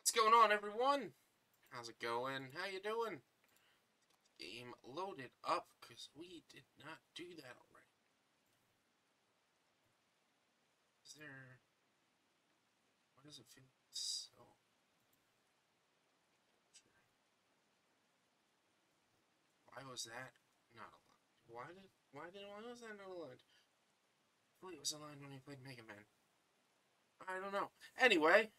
What's going on, everyone? How's it going? How you doing? Game loaded up, because we did not do that already. Is there... Why does it feel so... Why was that not aligned? Why was that not aligned? I believe it was aligned when we played Mega Man. I don't know. Anyway...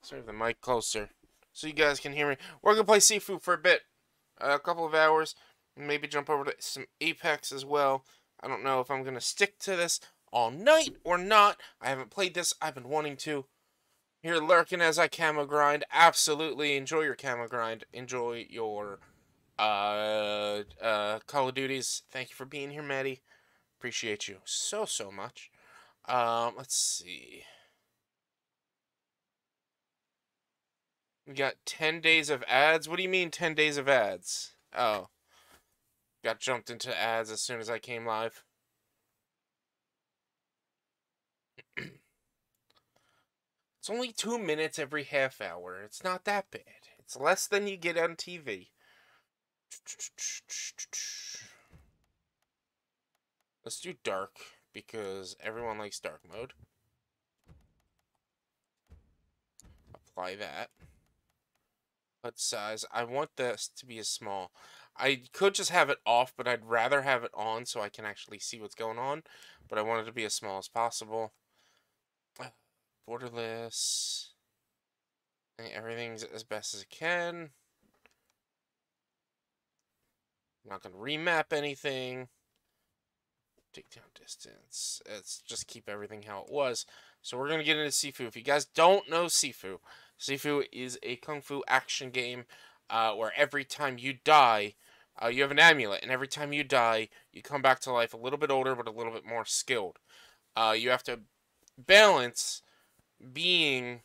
Sorry, the mic closer so you guys can hear me. We're gonna play Sifu for a bit, a couple of hours, maybe jump over to some Apex as well. I don't know if I'm gonna stick to this all night or not. I haven't played this. I've been wanting to. Here lurking as I camo grind. Absolutely enjoy your camo grind. Enjoy your Call of Duties. Thank you for being here, Maddie. Appreciate you so much. Let's see. We got 10 days of ads? What do you mean 10 days of ads? Oh. Got jumped into ads as soon as I came live. It's only 2 minutes every half hour. It's not that bad. It's less than you get on TV. Let's do dark, because everyone likes dark mode. Apply that. HUD size. I want this to be as small. I could just have it off, but I'd rather have it on so I can actually see what's going on. But I want it to be as small as possible. Borderless. Everything's as best as it can. I'm not going to remap anything. Take down distance. Let's just keep everything how it was. So we're going to get into Sifu. If you guys don't know Sifu, Sifu is a kung fu action game where every time you die, you have an amulet. And every time you die, you come back to life a little bit older, but a little bit more skilled. You have to balance being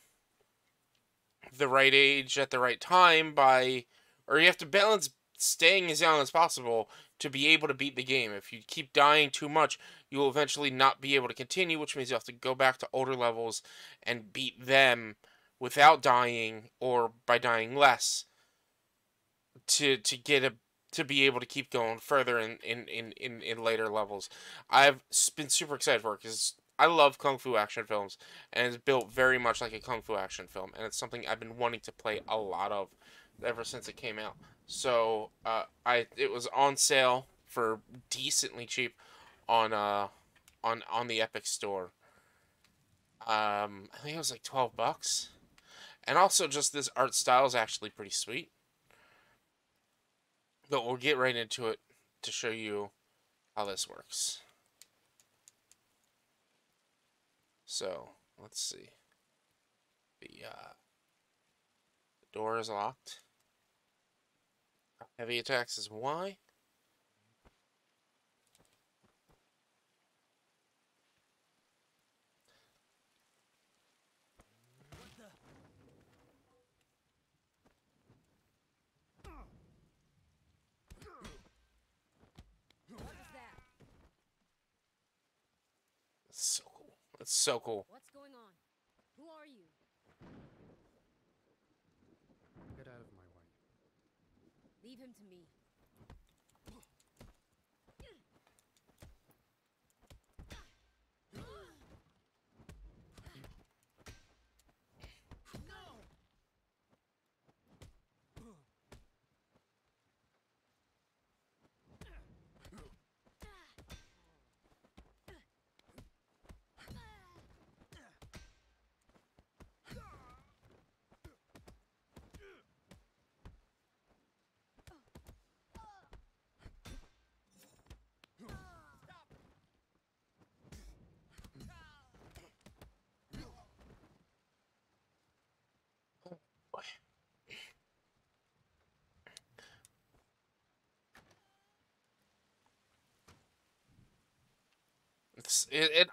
the right age at the right time or you have to balance staying as young as possible to be able to beat the game. If you keep dying too much, you will eventually not be able to continue, which means you have to go back to older levels and beat them without dying or by dying less to be able to keep going further in later levels. I've been super excited for it because I love kung fu action films, and it's built very much like a kung fu action film, and it's something I've been wanting to play a lot of ever since it came out. So it was on sale for decently cheap on the Epic Store. I think it was like $12, and also just this art style is actually pretty sweet. But we'll get right into it to show you how this works. So let's see. The door is locked. Heavy attacks is Y. That's so cool. That's so cool. What's going on? Who are you? Get out of my way. Leave him to me.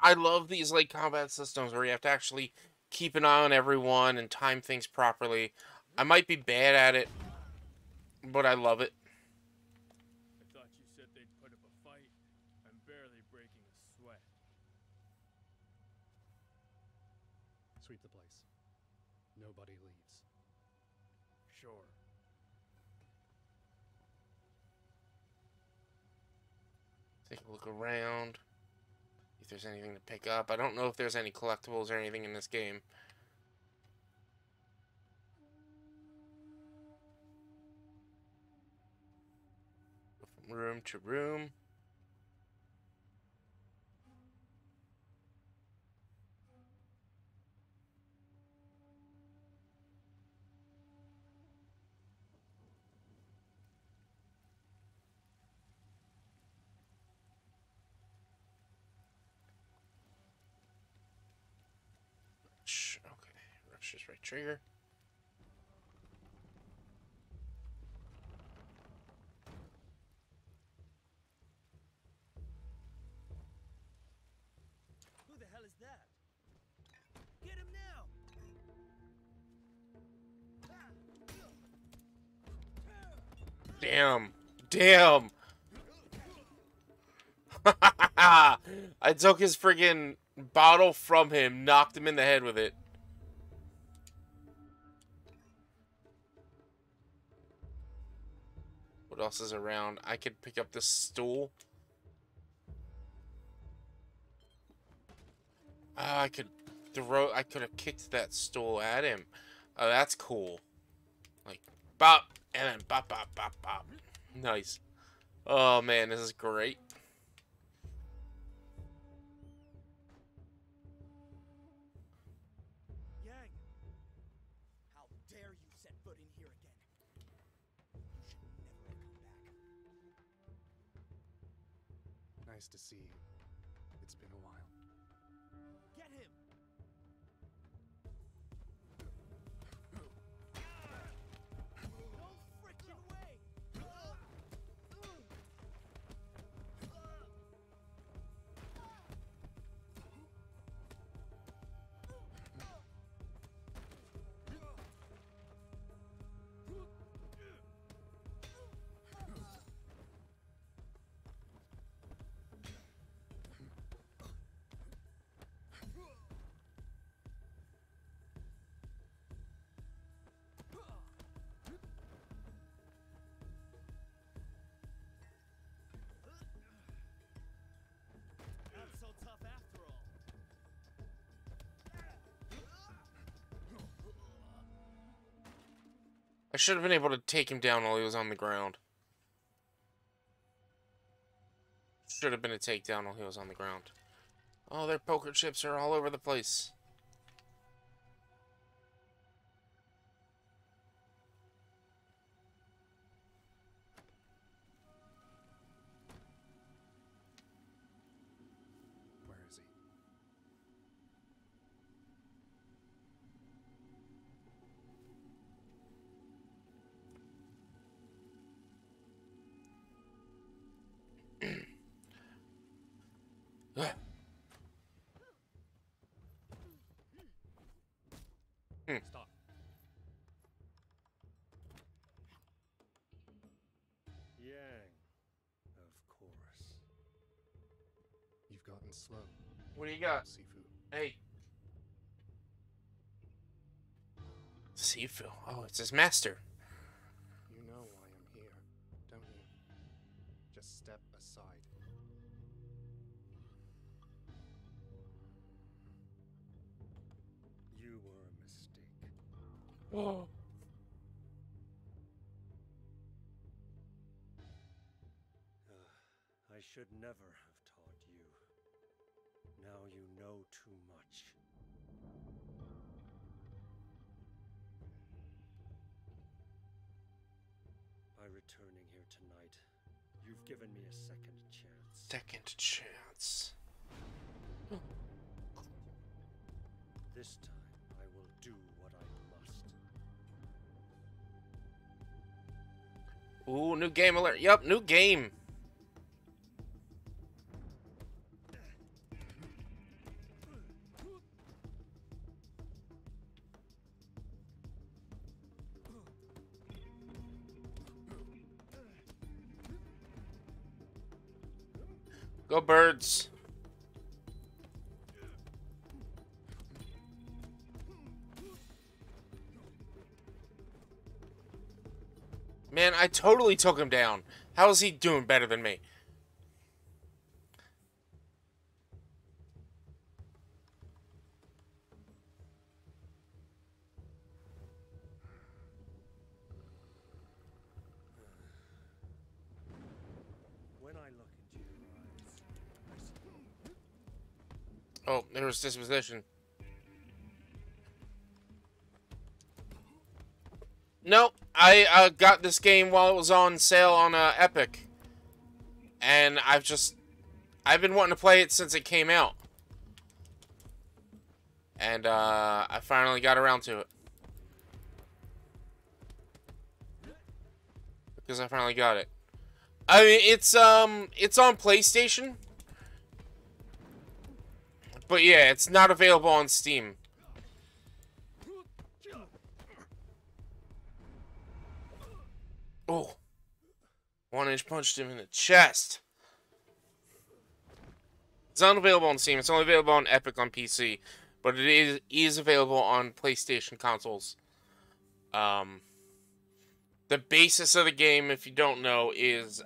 I love these like combat systems where you have to actually keep an eye on everyone and time things properly. I might be bad at it, but I love it. I thought you said they'd put up a fight. I'm barely breaking a sweat. Sweep the place. Nobody leaves. Sure. Take a look around. If there's anything to pick up. I don't know if there's any collectibles or anything in this game. Go from room to room. Okay, rush is right trigger. Who the hell is that? Get him now! Damn. Damn. I took his friggin' bottle from him, knocked him in the head with it. What else is around? I could pick up this stool. I could throw. I could have kicked that stool at him. Oh, that's cool. Like bop and then bop bop bop bop. Nice. Oh man, this is great. Yang! How dare you set foot in here again? You should never have come back. Nice to see you. It's been a while. Get him! No frickin' way! Not so tough after all. I should have been able to take him down while he was on the ground. Should have been a takedown while he was on the ground. Oh, their poker chips are all over the place. Where is he? Stop. Yang. Of course. You've gotten slow, What do you got? Sifu. Hey. Sifu. Oh, it's his master. You know why I'm here, don't you? Just step aside. You were a mistake. Oh. I should never have taught you. Now you know too much. By returning here tonight, you've given me a second chance. Second chance. This time, I will do what I must. Ooh, new game alert. Yup, new game. Go birds. Man, I totally took him down. How is he doing better than me? When I look into your eyes, I see. Oh, there was disposition. Nope, I got this game while it was on sale on Epic. And I've been wanting to play it since it came out. And I finally got around to it. Because I finally got it. I mean, it's on PlayStation. But yeah, it's not available on Steam. Oh. 1-inch punched him in the chest. It's not available on Steam. It's only available on Epic on PC. But it is available on PlayStation consoles. The basis of the game, if you don't know, is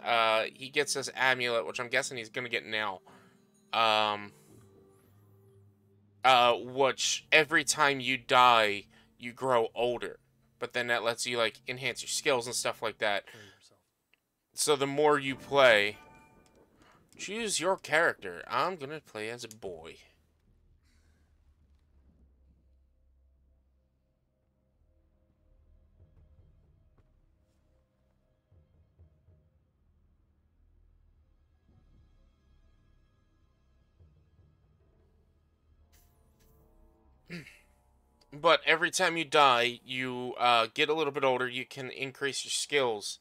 he gets this amulet, which I'm guessing he's going to get now. which every time you die, you grow older. But then that lets you, like, enhance your skills and stuff like that. Kill yourself. So the more you play, choose your character. I'm gonna play as a boy. But every time you die, you get a little bit older. You can increase your skills.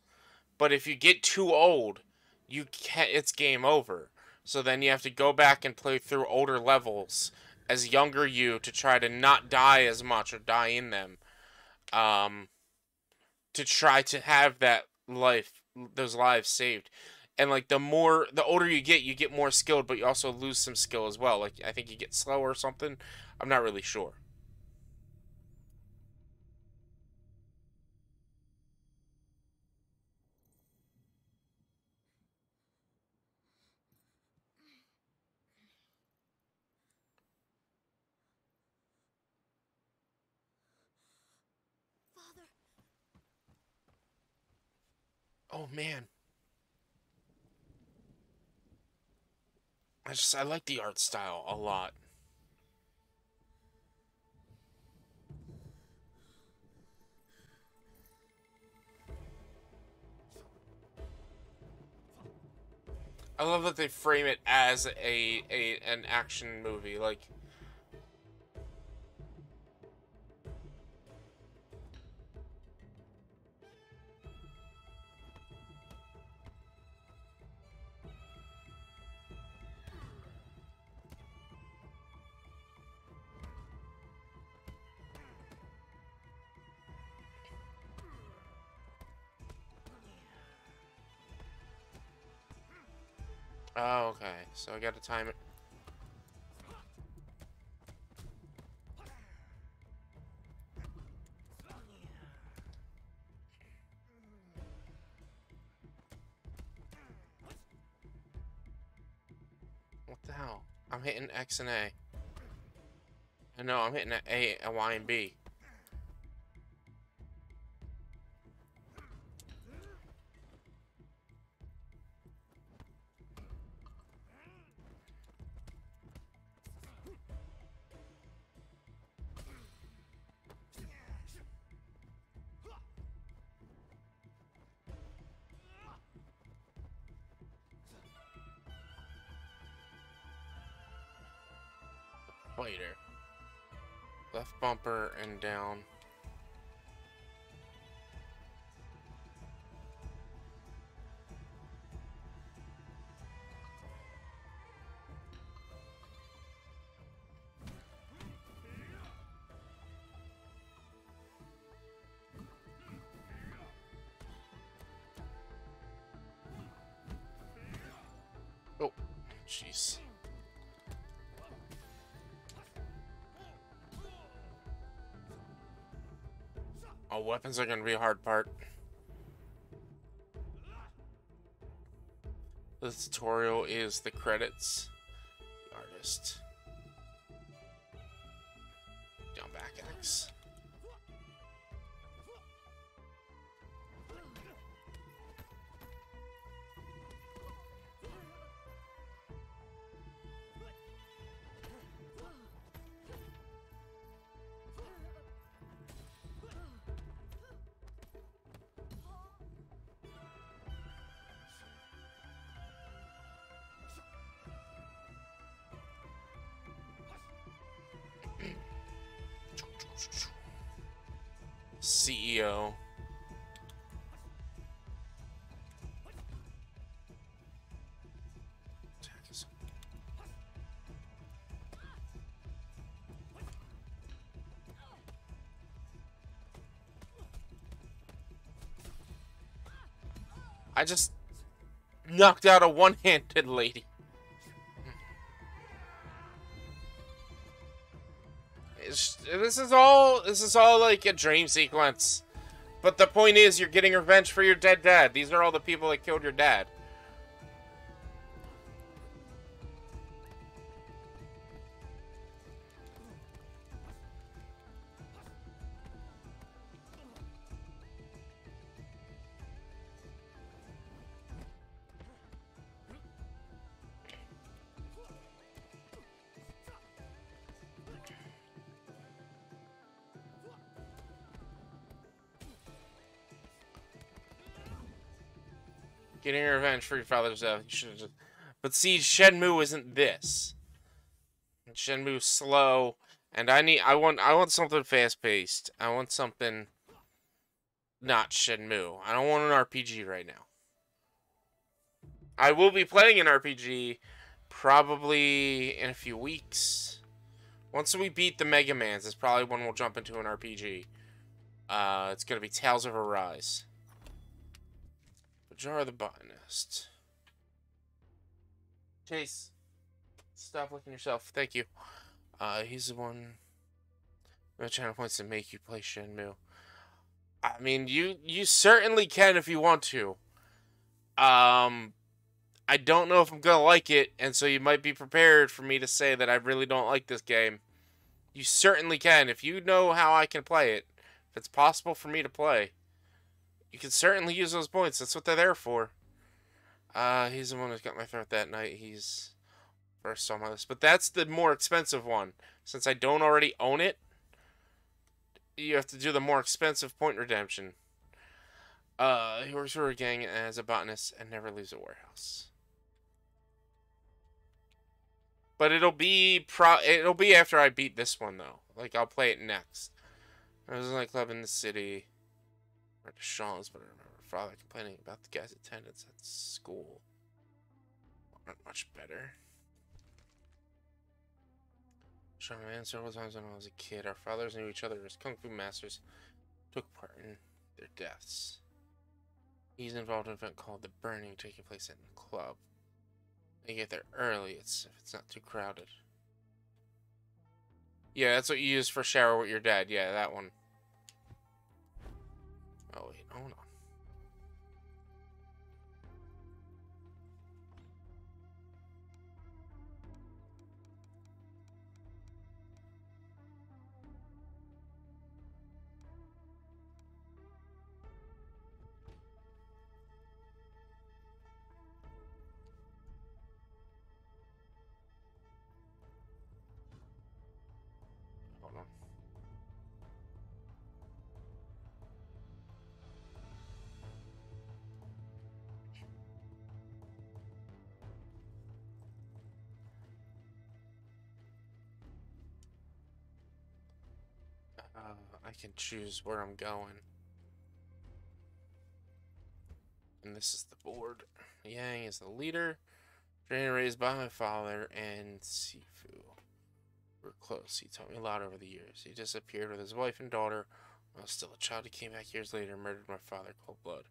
But if you get too old, it's game over. So then you have to go back and play through older levels as younger you to try to not die as much or die in them. To try to have those lives saved. And like the older you get more skilled, but you also lose some skill as well. Like I think you get slower or something. I'm not really sure. Father. Oh man. I like the art style a lot. I love that they frame it as an action movie, like. Oh, okay. So I gotta time it. What the hell? I'm hitting X and A. I know, I'm hitting A, Y, and B. Fighter. Left bumper and down. Oh, jeez. Oh, weapons are gonna be a hard part. The tutorial is the credits. The artist. Down back X. CEO. I just knocked out a one-handed lady. This is all like a dream sequence. But the point is, you're getting revenge for your dead dad. These are all the people that killed your dad. Getting revenge for your father's death. You should have just... But see, Shenmue isn't this. Shenmue's slow, and I want something fast-paced. I want something not Shenmue. I don't want an RPG right now. I will be playing an RPG probably in a few weeks. Once we beat the Mega Mans, it's probably when we'll jump into an RPG. It's gonna be Tales of Arise. Jar the Botanist. Chase, stop licking yourself. Thank you. He's the one. No channel points to make you play Shenmue. I mean, you certainly can if you want to. I don't know if I'm gonna like it, and so you might be prepared for me to say that I really don't like this game. You certainly can if you know how I can play it. If it's possible for me to play, you can certainly use those points. That's what they're there for. He's the one who's got my throat that night. He's first on my list, but that's the more expensive one. Since I don't already own it, you have to do the more expensive point redemption. He works for a gang as a botanist and never leaves a warehouse. But it'll be after I beat this one though. Like I'll play it next. I was in a nightclub in the city. Went to Sean's, but I remember father complaining about the guy's attendance at school. Not much better. Sean and several times when I was a kid, our fathers knew each other as kung fu masters, took part in their deaths. He's involved in an event called The Burning, taking place in the club. They get there early, if it's not too crowded. Yeah, that's what you use for shower with your dad. Yeah, that one. Oh wait, hold on. Hold on. I can choose where I'm going. And this is the board. Yang is the leader. Trained and raised by my father and Sifu. We're close. He taught me a lot over the years. He disappeared with his wife and daughter when I was still a child. He came back years later and murdered my father, cold blood.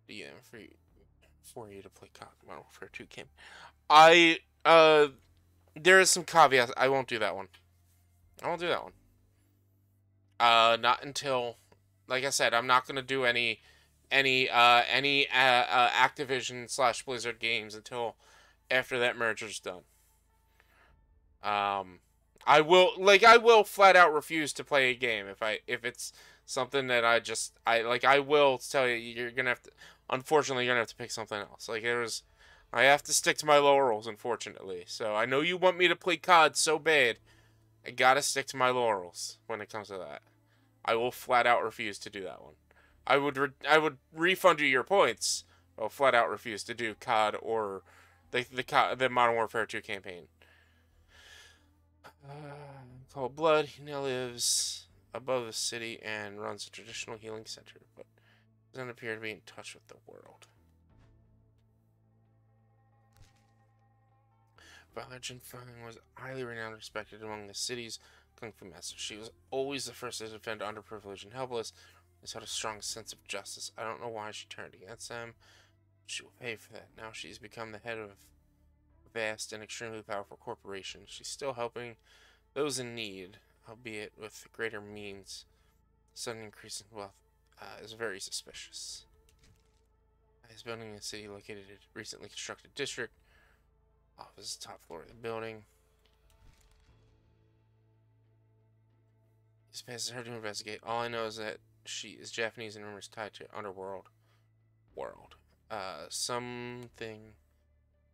DM for you to play Modern Warfare 2 game. There is some caveats. I won't do that one. Not until, like I said, I'm not gonna do any Activision / Blizzard games until after that merger's done. I will flat out refuse to play a game if it's something that I will tell you you're gonna have to. Unfortunately, you're gonna have to pick something else. I have to stick to my laurels, unfortunately. So I know you want me to play COD so bad. I gotta stick to my laurels when it comes to that. I will flat out refuse to do that one. I would refund you your points. I'll flat out refuse to do COD or the Modern Warfare 2 campaign. Called Blood. He now lives above the city and runs a traditional healing center, but doesn't appear to be in touch with the world. Father Jin Feng was highly renowned and respected among the city's kung fu masters. She was always the first to defend underprivileged and helpless. She had a strong sense of justice. I don't know why she turned against them. She will pay for that. Now she's become the head of a vast and extremely powerful corporation. She's still helping those in need, albeit with greater means. Sudden increase in wealth is very suspicious. He's building a city located in a recently constructed district. Office is top floor of the building. This passes her to investigate. All I know is that she is Japanese and rumors tied to underworld. Something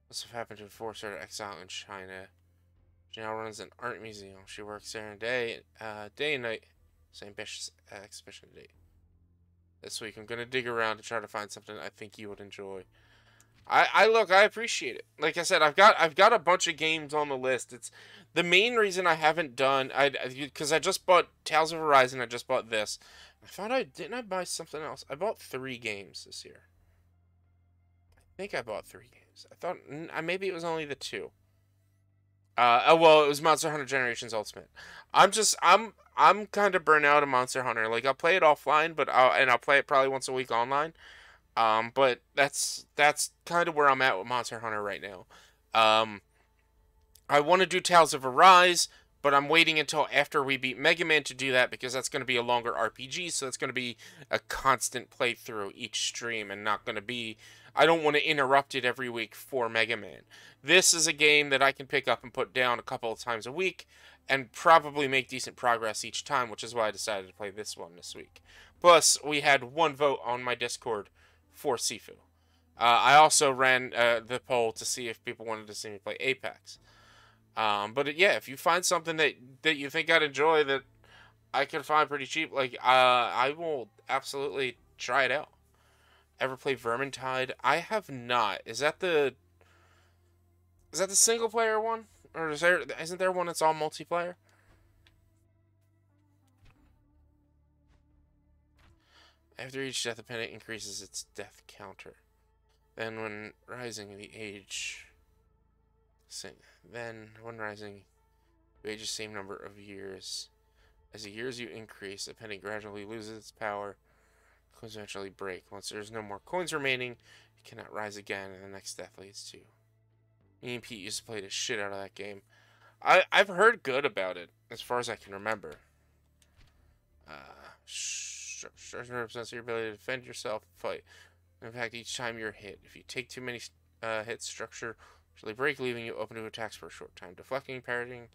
must have happened to force her to exile in China. She now runs an art museum. She works there day and night. Same ambitious exhibition date. this week. I'm gonna dig around to try to find something I think you would enjoy. I appreciate it. Like I said, I've got a bunch of games on the list. It's the main reason I haven't done because I just bought Tales of Horizon. I just bought this. I thought didn't I buy something else? I bought 3 games this year. I think I bought 3 games. I thought maybe it was only the 2. Oh well, it was Monster Hunter Generations Ultimate. I'm kind of burnt out of Monster Hunter. Like I'll play it offline, but I'll play it probably once a week online. But that's kind of where I'm at with Monster Hunter right now. I want to do Tales of Arise, but I'm waiting until after we beat Mega Man to do that because that's going to be a longer RPG, so it's going to be a constant playthrough each stream and not going to be... I don't want to interrupt it every week for Mega Man. This is a game that I can pick up and put down a couple of times a week and probably make decent progress each time, which is why I decided to play this one this week. Plus, we had 1 vote on my Discord for Sifu. I also ran the poll to see if people wanted to see me play Apex. But yeah, if you find something that you think I'd enjoy that I can find pretty cheap, like I will absolutely try it out. Ever play Vermintide? I have not. Is that the single player one, or isn't there one that's all multiplayer? After each death, the pendant increases its death counter. Then, when rising, the age. Then, when rising, you age the same number of years. As the years you increase, the pendant gradually loses its power. Coins eventually break. Once there's no more coins remaining, you cannot rise again, and the next death leads to you. Me and Pete used to play the shit out of that game. I've heard good about it, as far as I can remember. Structure represents your ability to defend yourself and fight. In fact, each time you're hit, if you take too many hits, structure usually break, leaving you open to attacks for a short time. Deflecting, parrying,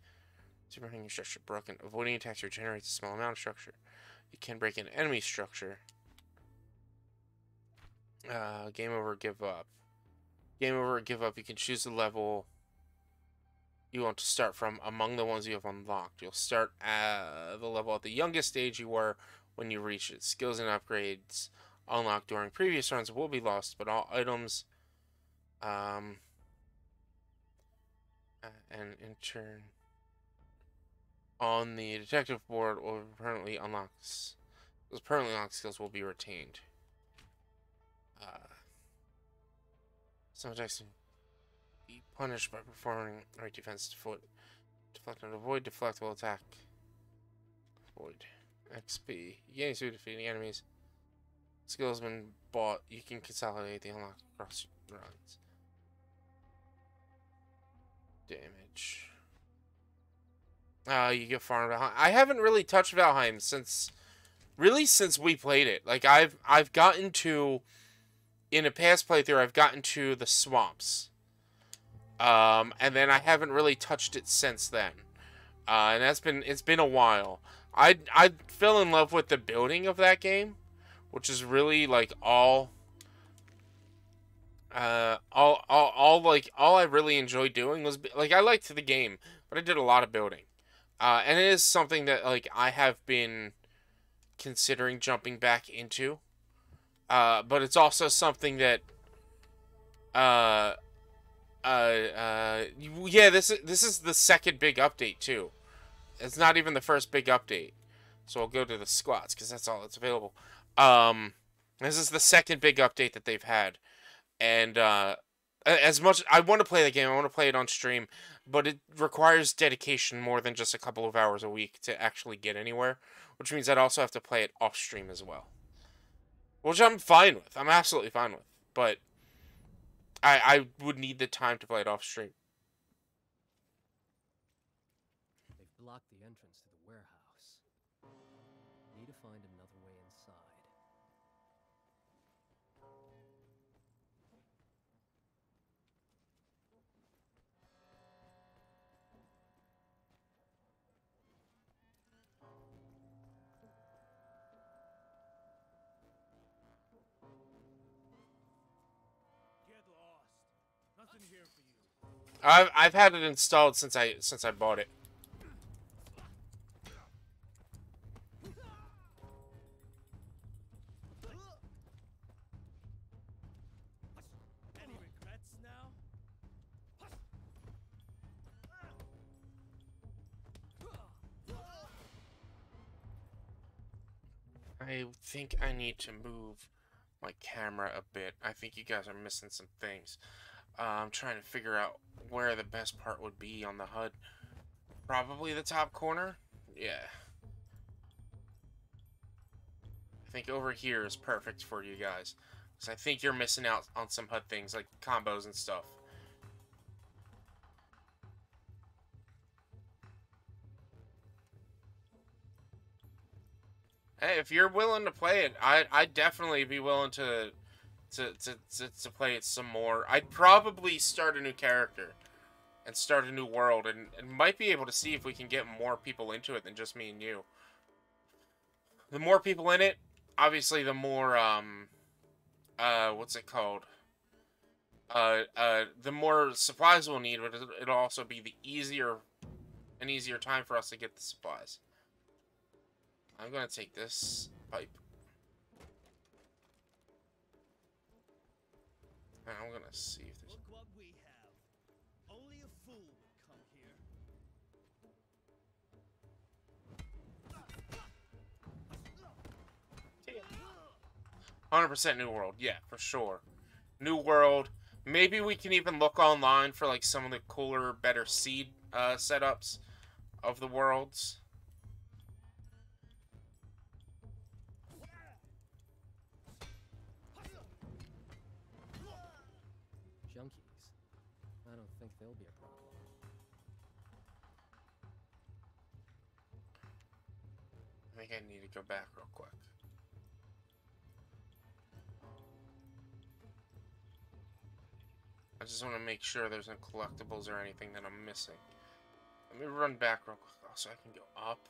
superhitting your structure broken. Avoiding attacks regenerates a small amount of structure. You can break an enemy structure. Game over, give up. Game over, give up. You can choose the level you want to start from among the ones you have unlocked. You'll start the level at the youngest stage you were when you reach it. Skills and upgrades unlocked during previous runs will be lost, but all items and in turn on the detective board or permanently unlocks. Those permanently unlocked skills will be retained. Some attacks can be punished by performing right defense to foot. Deflect and avoid. Deflect will attack. Avoid. XP. You gain through defeating enemies. Skill has been bought. You can consolidate the unlock across runs. Damage. You get far in Valheim. I haven't really touched Valheim since we played it. Like I've gotten to, in a past playthrough, I've gotten to the swamps. And then I haven't really touched it since then. And it's been a while. I fell in love with the building of that game, which is really like all I really enjoyed doing was like I liked the game, but I did a lot of building. And it is something that like I have been considering jumping back into. But it's also something that yeah, this is the second big update too. It's not even the first big update. So I'll go to the squats because that's all that's available. This is the second big update that they've had. And as much I want to play the game, I want to play it on stream, but it requires dedication more than just a couple of hours a week to actually get anywhere, which means I'd also have to play it off stream as well. Which I'm fine with. I'm absolutely fine with. But I would need the time to play it off stream. They've blocked the entrance to the warehouse. Need to find another way inside. Get lost. Nothing here for you. I've had it installed since I bought it. I think I need to move my camera a bit. I think you guys are missing some things. I'm trying to figure out where the best part would be on the HUD. Probably the top corner? Yeah. I think over here is perfect for you guys. Because I think you're missing out on some HUD things, like combos and stuff. Hey, if you're willing to play it, I'd definitely be willing to play it some more. I'd probably start a new character and start a new world, and might be able to see if we can get more people into it than just me and you. The more people in it, obviously the more, what's it called? The more supplies we'll need, but it'll also be an easier time for us to get the supplies. I'm gonna take this pipe. And I'm gonna see if there's... Look what we have. Only a fool would come here. 100% New World, yeah, for sure. New World. Maybe we can even look online for like some of the cooler, better seed setups of the worlds. Junkies. I don't think they'll be a problem. I think I need to go back real quick. I just want to make sure there's no collectibles or anything that I'm missing. Let me run back real quick so I can go up.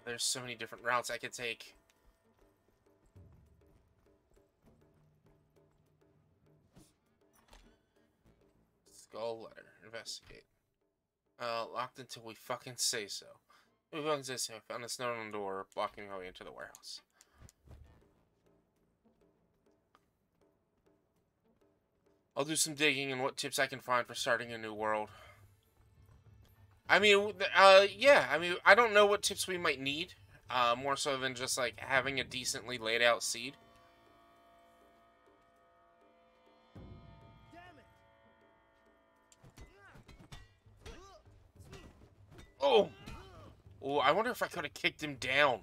There's so many different routes I could take. Skull letter. Investigate. Locked until we fucking say so. We fucking say so. Found a note on the door blocking my way into the warehouse. I'll do some digging and what tips I can find for starting a new world. I mean, yeah, I mean, I don't know what tips we might need, more so than just, like, having a decently laid out seed. Oh! Oh, I wonder if I could have kicked him down.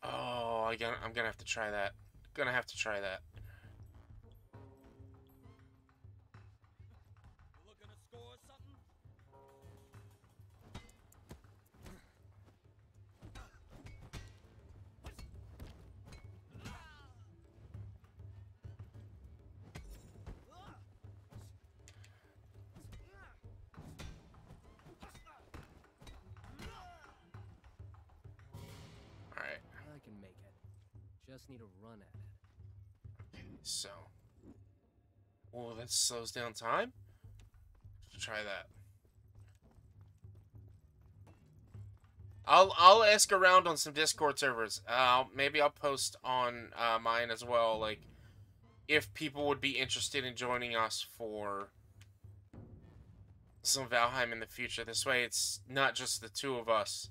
Oh, I'm gonna have to try that. Gonna have to try that. Looking to score something? Alright. I can make it. Just need to run at it. Okay, so. Oh, that slows down time? Let's try that. I'll ask around on some Discord servers. Maybe I'll post on mine as well, like, if people would be interested in joining us for some Valheim in the future. This way it's not just the two of us.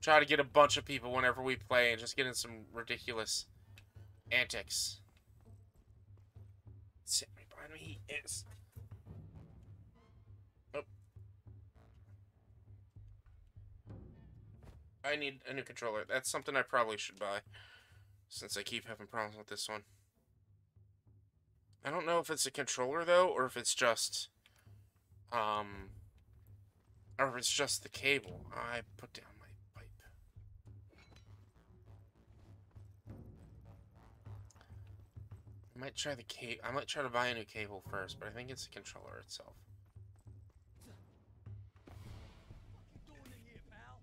Try to get a bunch of people whenever we play and just get in some ridiculous antics. Sit right behind me, he is. Oh. I need a new controller. That's something I probably should buy, since I keep having problems with this one. I don't know if it's a controller, though, or if it's just, or if it's just the cable. I put down my pipe. I might try the I might try to buy a new cable first, but I think it's the controller itself. What you doing in here, pal?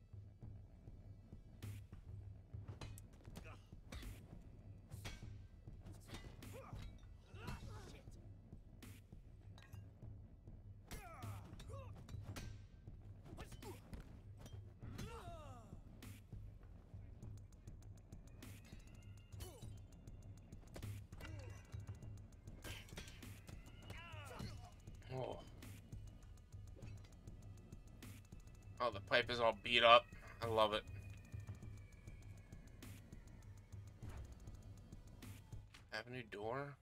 Oh. Oh, the pipe is all beat up. I love it. Avenue door?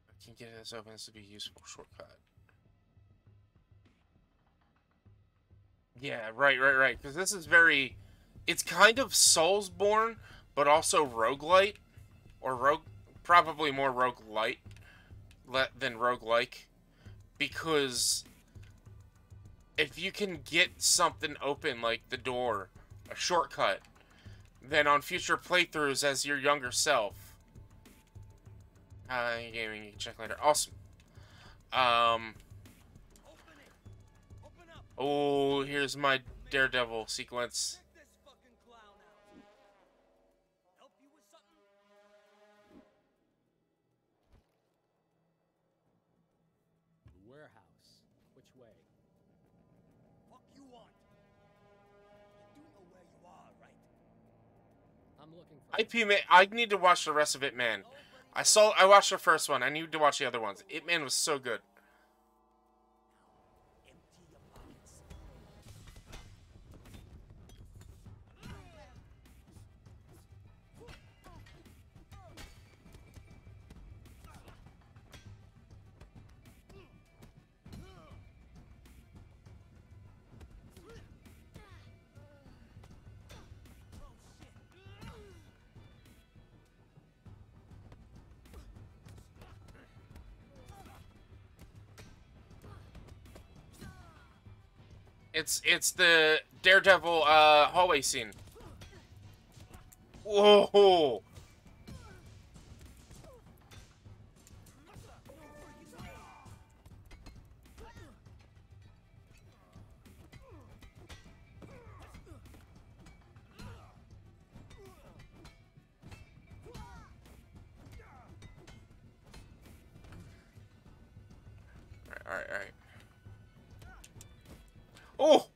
I can get this open. This would be a useful shortcut. Yeah, right. Because this is very... It's kind of Soulsborne, but also roguelite. Or probably more roguelite than roguelike. Because if you can get something open like the door, a shortcut, then on future playthroughs as your younger self, gaming, you can check later. Awesome. Oh, here's my Daredevil sequence. Check this fucking clown out. Help you with something? The warehouse. Which way? Fuck you want? You do know where you are, right? I'm looking for... IP man, I need to watch the rest of It Man. I watched the first one. I need to watch the other ones. It Man was so good. Empty your pockets. It's the Daredevil hallway scene. Whoa! Alright. Oh!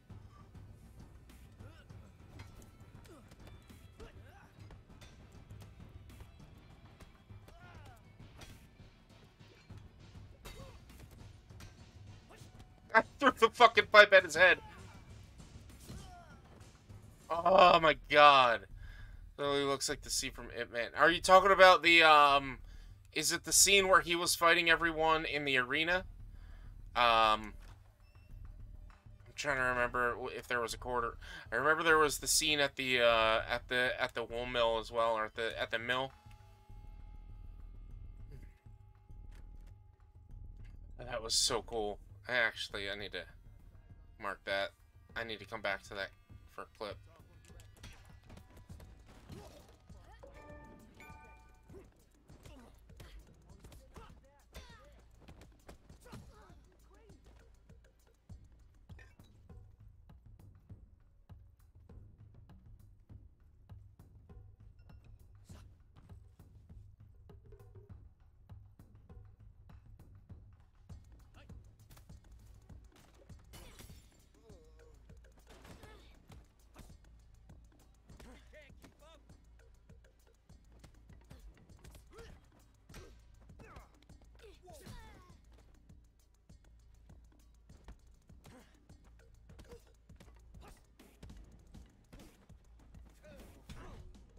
I threw the fucking pipe at his head. Oh my god. Literally looks like the scene from It Man. Are you talking about the, is it the scene where he was fighting everyone in the arena? I'm trying to remember if there was a quarter. I remember there was the scene at the wool mill as well, or at the mill. That was so cool. I need to mark that. I need to come back to that for a clip.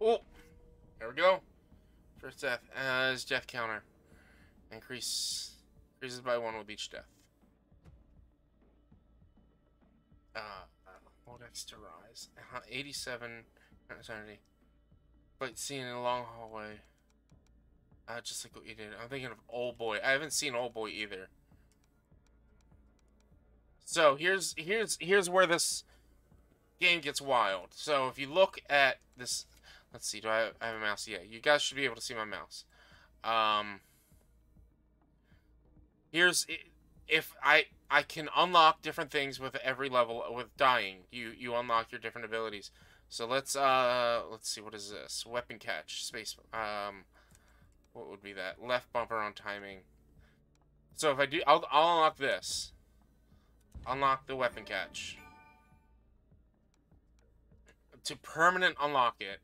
Oh, there we go. First death as death counter increases by 1 with each death. Hold X to rise. 87 eternity. But seen in a long hallway. Just like what you did. I'm thinking of Old Boy. I haven't seen Old Boy either. So here's where this game gets wild. So if you look at this, let's see, do I have a mouse? Yeah, you guys should be able to see my mouse. Here's if I can unlock different things with every level with dying. You unlock your different abilities. So let's see, what is this? Weapon catch, space. What would be that? Left bumper on timing. So if I do, I'll unlock this. Unlock the weapon catch. To permanent unlock it,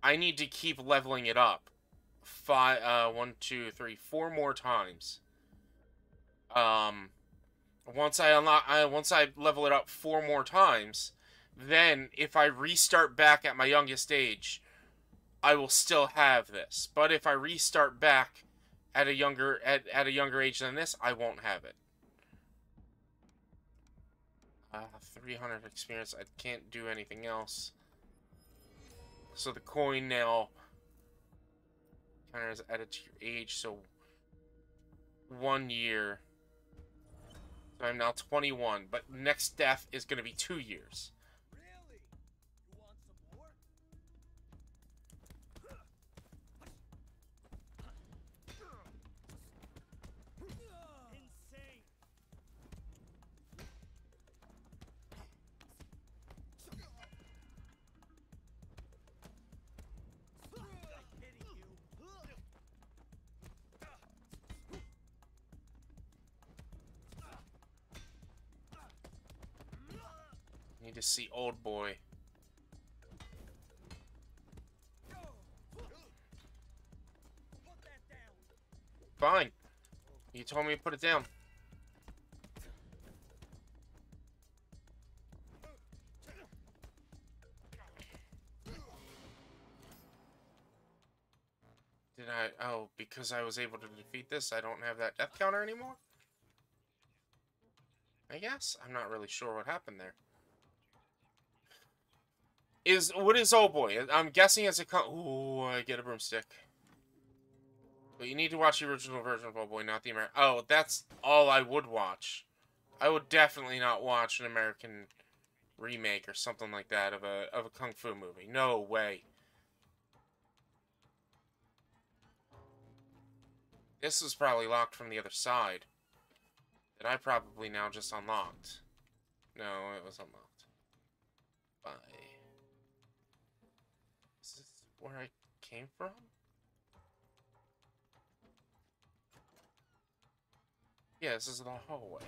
I need to keep leveling it up. 1, 2, 3, 4 more times. Once I level it up 4 more times, then if I restart back at my youngest age, I will still have this. But if I restart back at a younger age than this, I won't have it. 300 experience. I can't do anything else. So the coin now counter is added to your age. So 1 year. So I'm now 21. But next death is going to be 2 years. Really? You want some more? Insane. I'm kidding you. Need to see old boy. Put that down. Fine. You told me to put it down. Did I? Oh, because I was able to defeat this, I don't have that death counter anymore? I guess? I'm not really sure what happened there. What is old boy? I'm guessing it's a ooh, I get a broomstick. But you need to watch the original version of Old Boy, not the American. Oh, that's all I would watch. I would definitely not watch an American remake or something like that of a kung fu movie. No way. This is probably locked from the other side. That I probably now just unlocked. No, it was unlocked. Bye. Is this where I came from? Yeah, this is the hallway.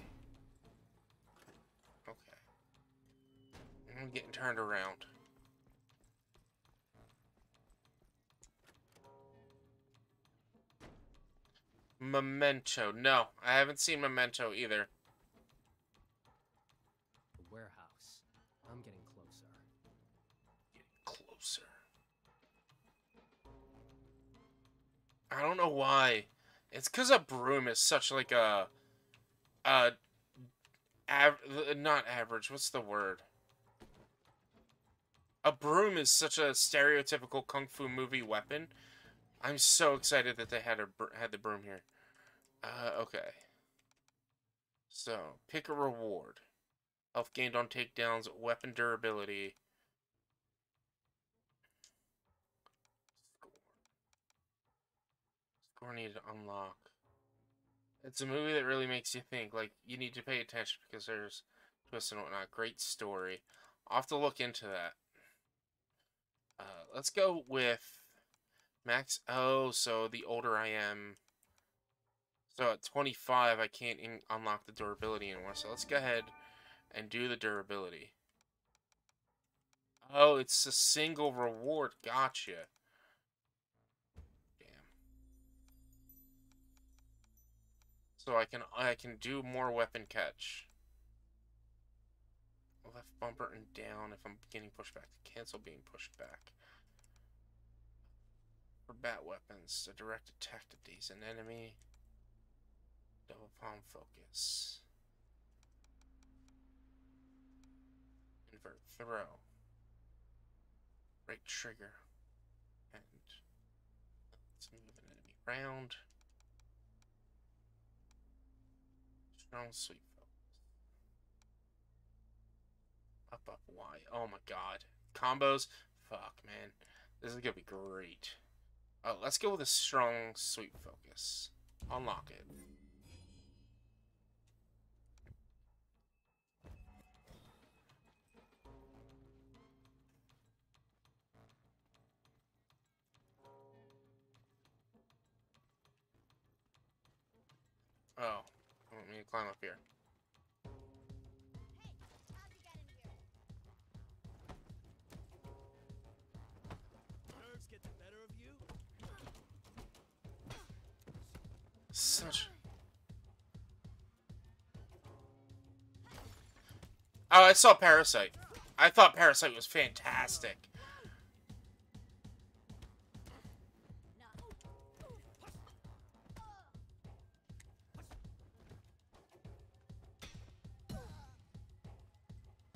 Okay. I'm getting turned around. Memento. No, I haven't seen Memento either. The warehouse. I'm getting closer. Closer. I don't know why. It's because a broom is such like a not average. What's the word? A broom is such a stereotypical kung fu movie weapon. I'm so excited that they had the broom here. Okay. So pick a reward. Health gained on takedowns, weapon durability. Score needed to unlock. It's a movie that really makes you think. Like, you need to pay attention because there's twists and whatnot. Great story. I'll have to look into that. Let's go with max. Oh, so the older I am. So at 25, I can't unlock the durability anymore. So let's go ahead and do the durability. Oh, it's a single reward. Gotcha. So I can do more weapon catch. Left bumper and down if I'm getting pushed back. Cancel being pushed back. For bat weapons, a direct attack to daze an enemy. Double palm focus. Invert throw. Right trigger. And let's move an enemy around. Strong sweep focus. Up, Y. Oh my god. Combos? Fuck, man. This is gonna be great. Oh, let's go with a strong sweep focus. Unlock it. Oh, I want me to climb up here. Nerves get the better of you? Such. Oh, I saw Parasite. I thought Parasite was fantastic.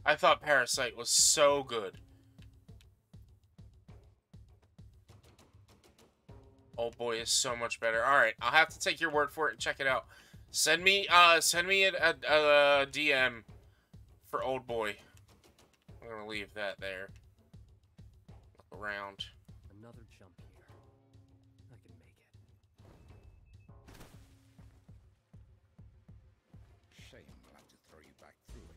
I thought Parasite was so good. Old Boy is so much better. All right, I'll have to take your word for it and check it out. Send me a DM for Old Boy. I'm gonna leave that there. Look around. Another jump here. I can make it. Shame I'll have to throw you back through it.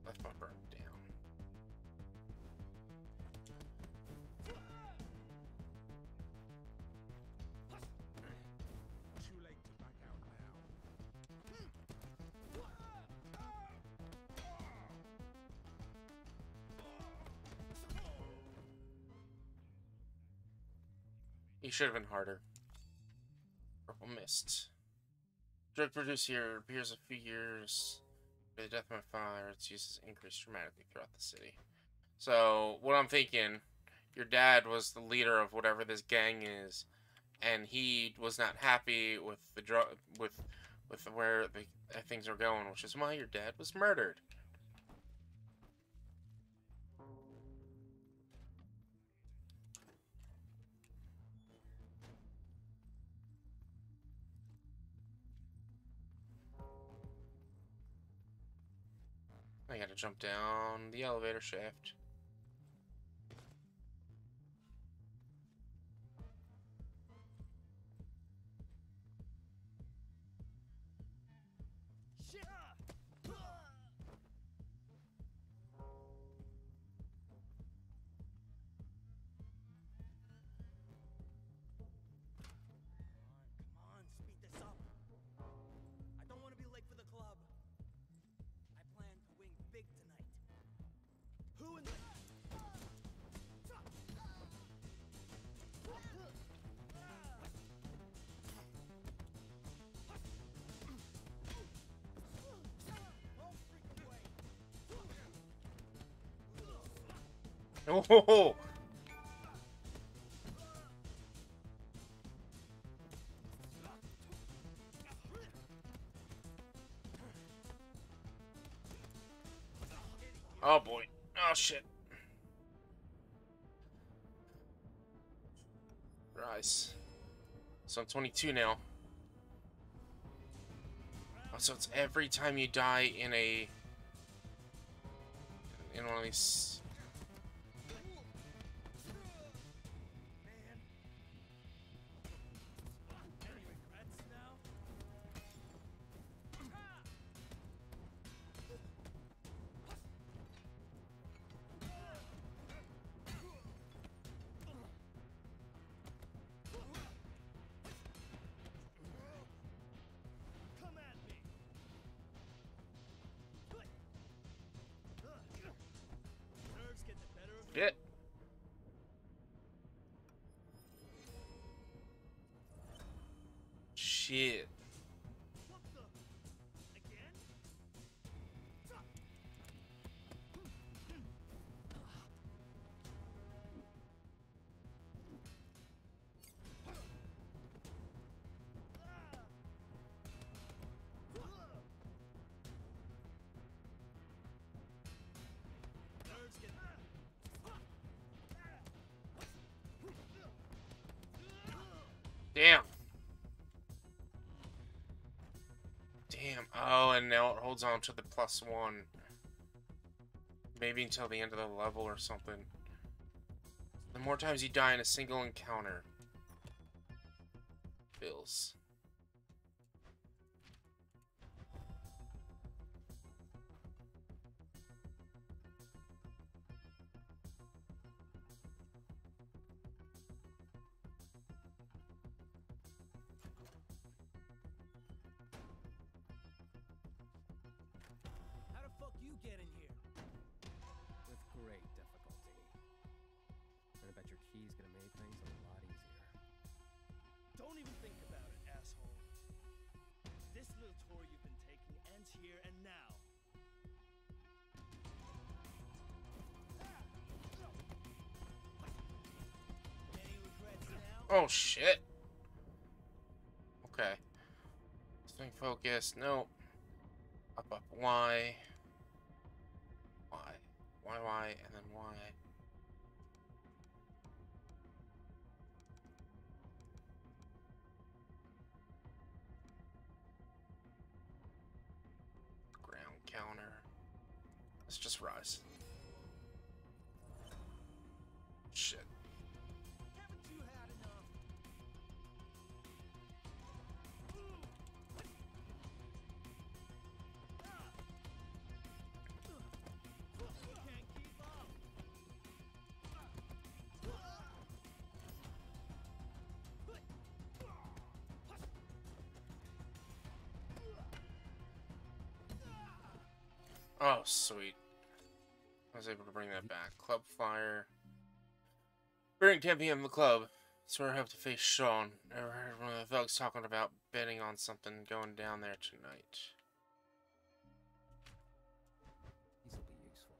Left my burn down. Too late to back out now. He should have been harder. Purple Mist. Drug produced here appears a few years. By the death of my father, its uses increased dramatically throughout the city. So, what I'm thinking, your dad was the leader of whatever this gang is, and he was not happy with the with where the things are going, which is why your dad was murdered. I gotta jump down the elevator shaft. Come on, speed this up. I don't want to be late for the club. I plan to win big tonight. Who in the... Oh! Oh boy. Oh shit. Rise. So I'm 22 now. Oh, so it's every time you die in one of these. Any regrets now? Come at me. Nerves get the better of me. Shit. Shit. What the? Again? Nerves get... Damn. Damn. Oh, and now it holds on to the +1. Maybe until the end of the level or something. The more times you die in a single encounter. Bills. How the fuck you get in here? With great difficulty. And I bet your key's gonna make things a lot easier. Don't even think about it, asshole. This little tour you've been taking ends here and now. Any regrets Oh, shit. Okay. Staying focused. Nope. Up, up. Y. Y. Y, and then Y. Ground counter. Let's just rise. Shit. Haven't you had enough? Can't keep up. Oh, sweet. I was able to bring that back. Club flyer. During 10 p.m. the club. That's where I have to face Sean. I heard one of the thugs talking about betting on something going down there tonight. These will be useful.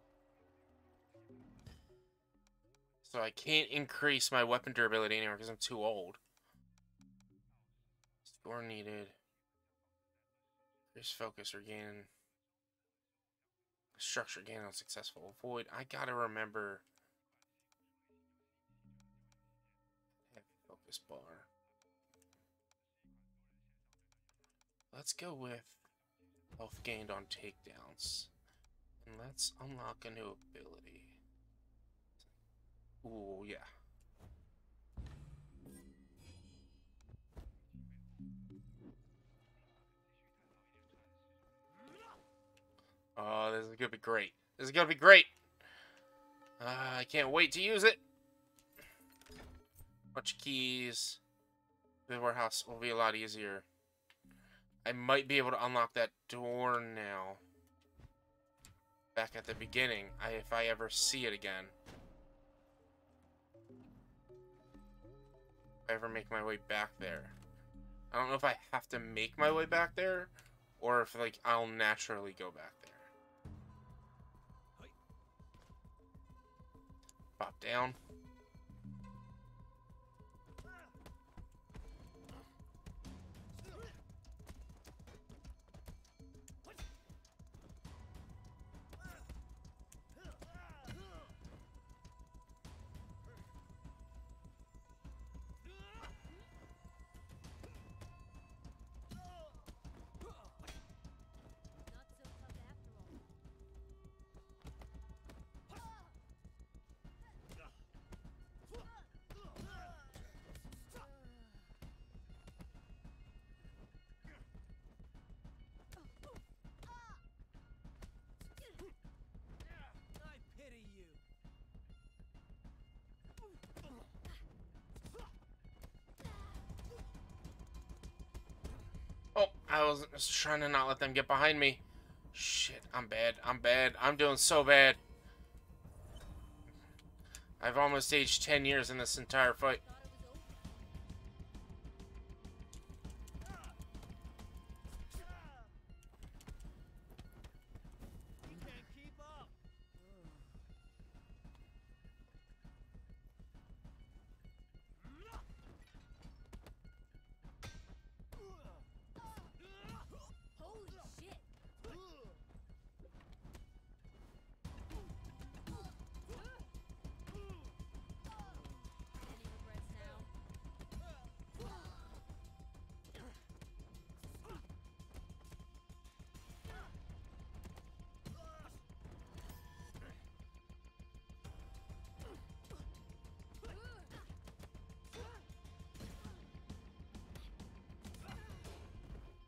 So I can't increase my weapon durability anymore because I'm too old. Score needed. Increase focus or gain. Structure gain unsuccessful. Avoid. I gotta remember. Heavy focus bar. Let's go with health gained on takedowns. And let's unlock a new ability. Ooh, yeah. Oh, this is gonna be great. This is gonna be great. I can't wait to use it. Bunch of keys. The warehouse will be a lot easier. I might be able to unlock that door now. Back at the beginning, if I ever see it again. If I ever make my way back there. I don't know if I have to make my way back there, or if, like, I'll naturally go back there. Pop down. Not so tough after all. I pity you. Oh, I was just trying to not let them get behind me. Shit, I'm bad. I'm bad. I'm doing so bad. I've almost aged 10 years in this entire fight. Thought it was over. You can't keep up. Holy shit! Any regrets now?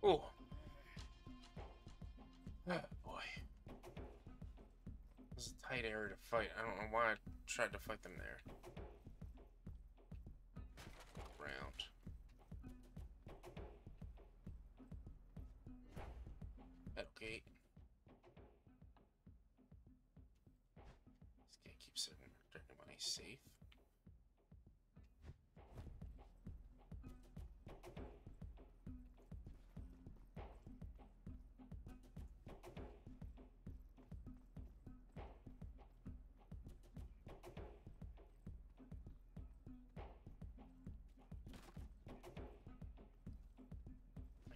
Oh. Oh, boy. This is a tight area to fight. I don't know why I tried to fight them there. Round. Metal gate. This guy keeps saying dirty money safe.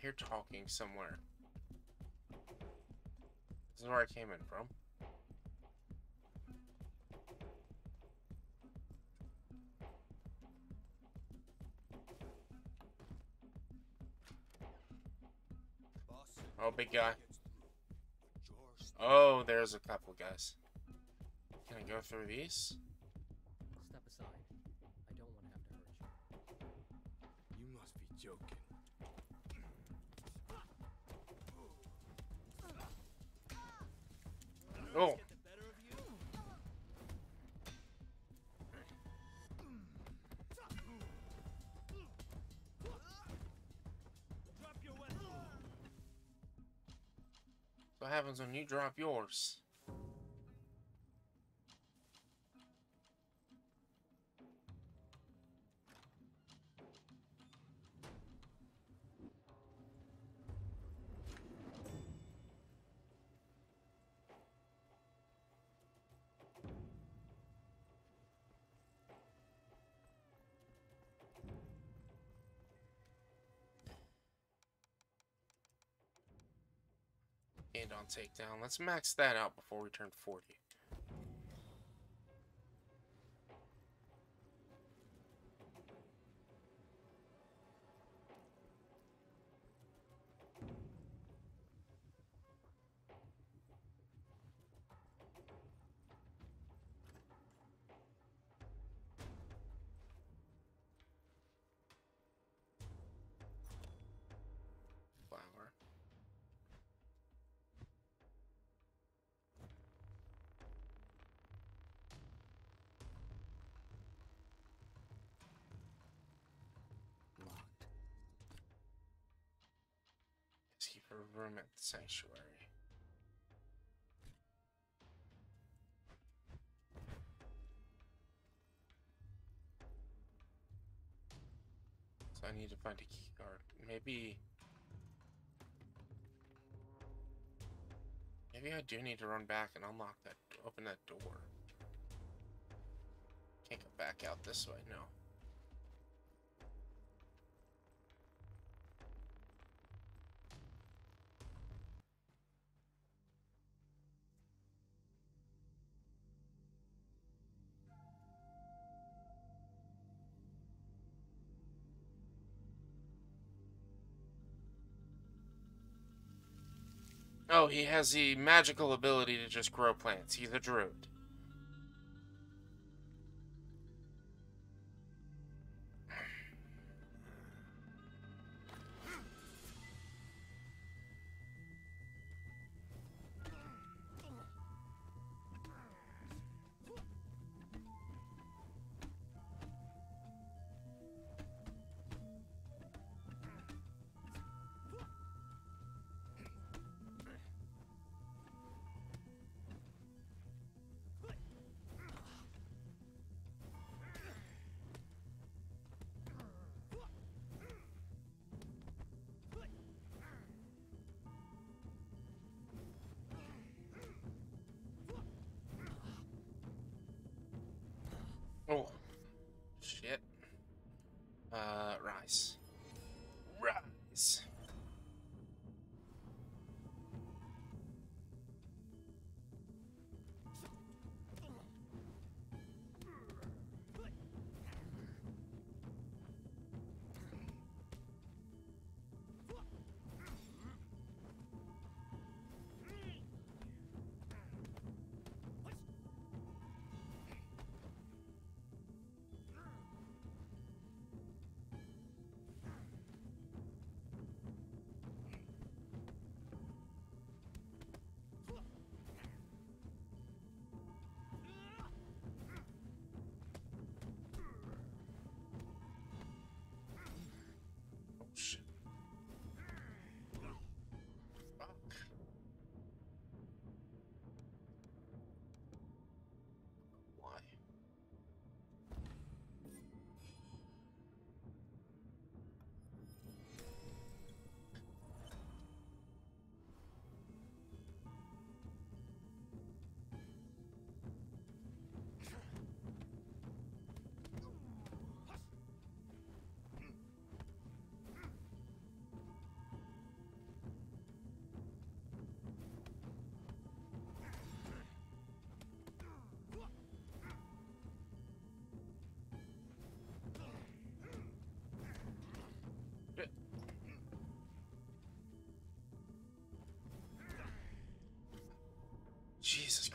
hear talking somewhere. This is where I came in from. Oh, big guy. Oh, there's a couple guys. Can I go through these? Step aside. I don't want to have to hurt you. You must be joking. Oh. Get the better of you? Drop your weapon. What happens when you drop yours? And on takedown. Let's max that out before we turn 40. Flower. Locked. Let's keep a room at the sanctuary. So I need to find a key card. Maybe I do need to run back and unlock that, open that door. Can't go back out this way, no. Oh, he has the magical ability to just grow plants. He's a druid. Oh, shit. Rise. Rise.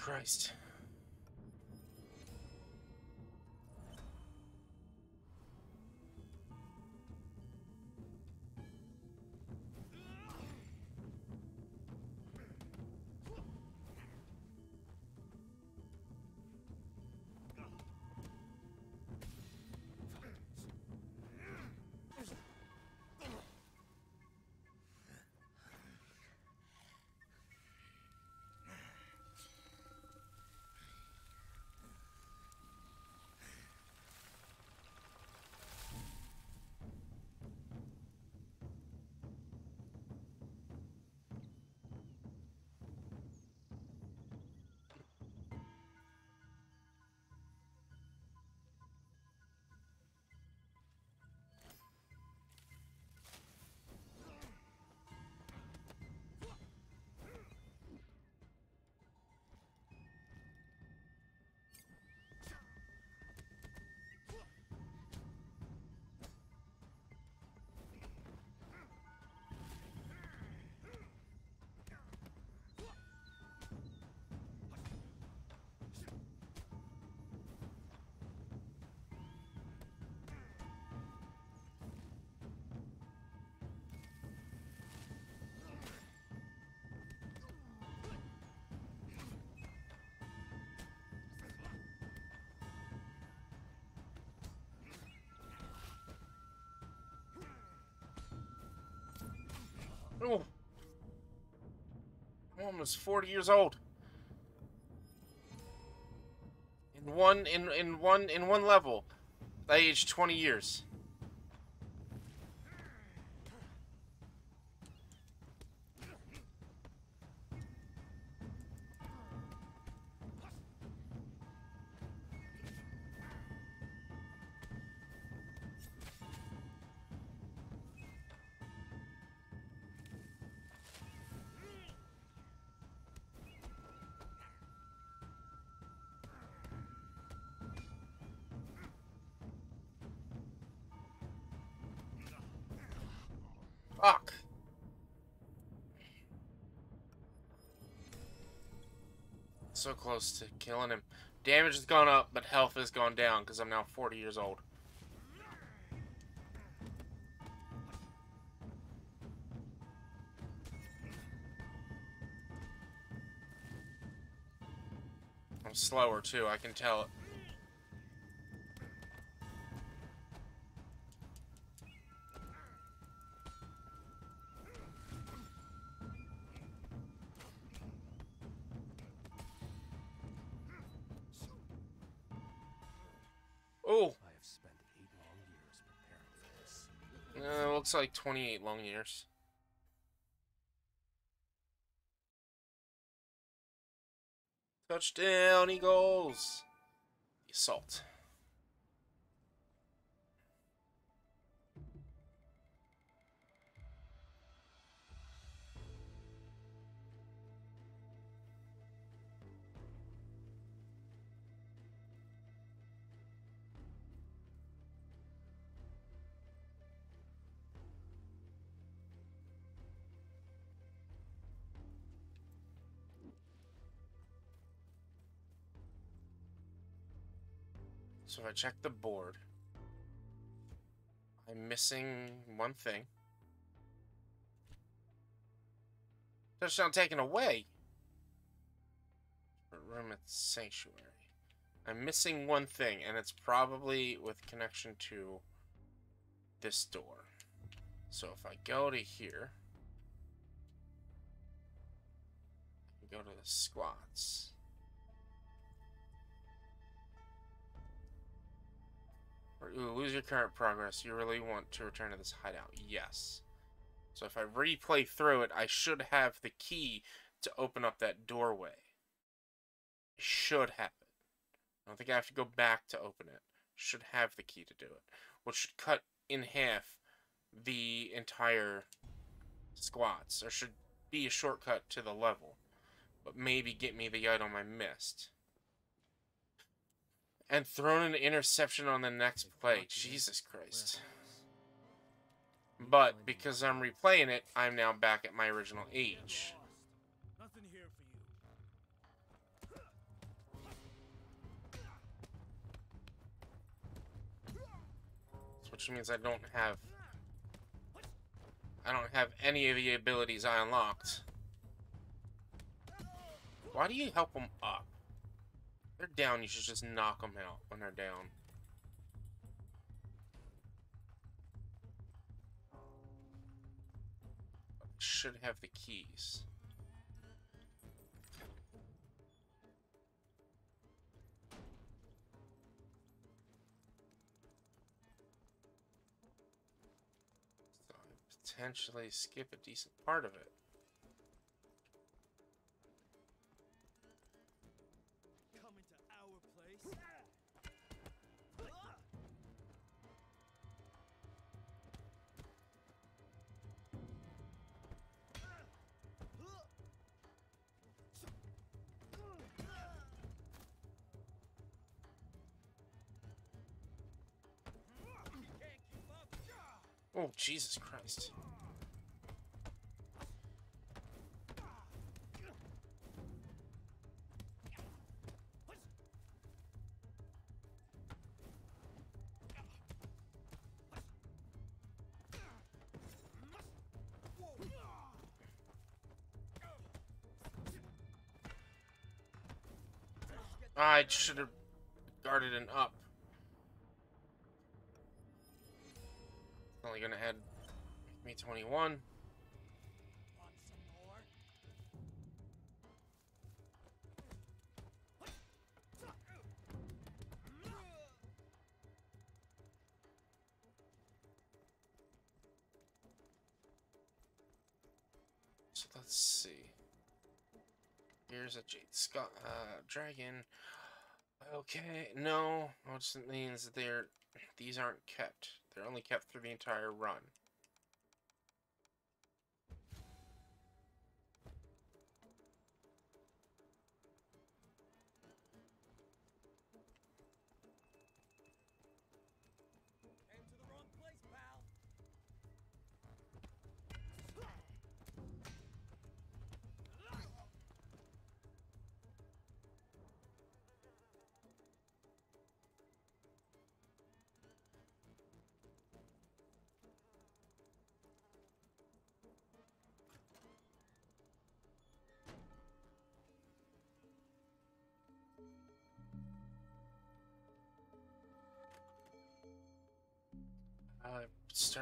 Christ. Oh, I'm almost 40 years old. In one level, I aged 20 years. Fuck. So close to killing him. Damage has gone up, but health has gone down because I'm now 40 years old. I'm slower too, I can tell it. Oh, I have spent 8 long years preparing for this. looks like 28 long years. Touchdown, Eagles! The assault. So if I check the board, I'm missing one thing. Touchdown taken away. Room at the sanctuary. I'm missing one thing, and it's probably with connection to this door. So if I go to here, I can go to the squats. Ooh, lose your current progress. You really want to return to this hideout? Yes. So if I replay through it, I should have the key to open up that doorway. I should have it. I don't think I have to go back to open it. Should have the key to do it. Which should cut in half the entire squats. Or should be a shortcut to the level. But maybe get me the item I missed. And thrown an interception on the next play. Jesus Christ. But because I'm replaying it, I'm now back at my original age. Nothing here for you. which means I don't have any of the abilities I unlocked. Why do you help them up? They're down, you should just knock them out when they're down. Should have the keys. So I potentially skip a decent part of it. Coming to our place. Oh, Jesus Christ. I should have guarded an up. Only gonna add me 21. Want some more? So let's see. Here's a Jade Scott dragon. Okay, no, which means these aren't kept. They're only kept through the entire run. Came to the wrong place, pal.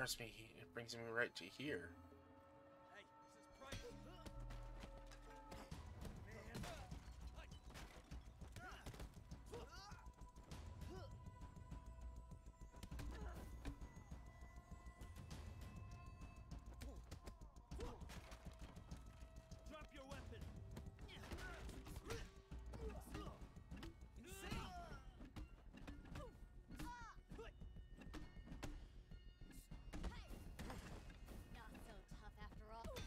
It brings me right to here. Hey, this is private. Drop your weapon. Not so tough after all.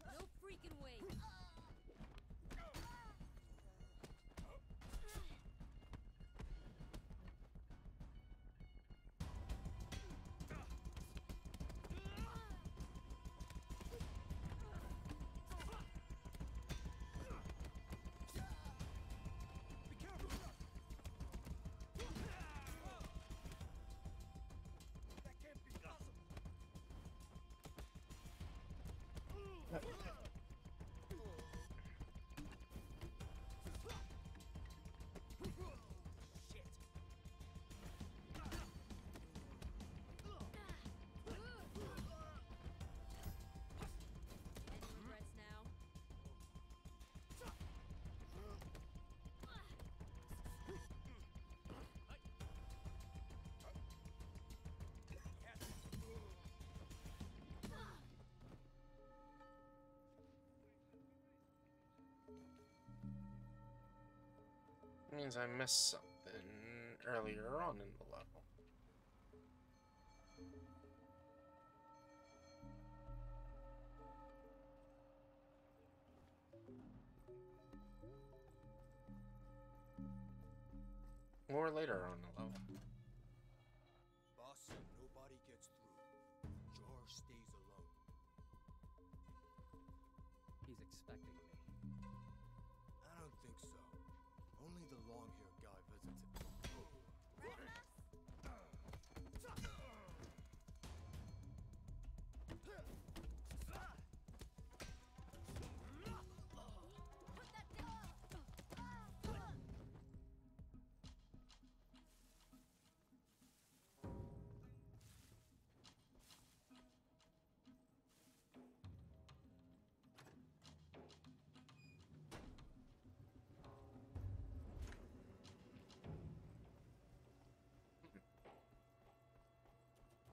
No freaking way. Be careful. That can't be possible. Shit. Any regrets now? Means I missed something earlier on in the level. Or later on in the level. Boss said nobody gets through. George stays alone. He's expecting me. I don't think so. Only the long-haired guy visits him.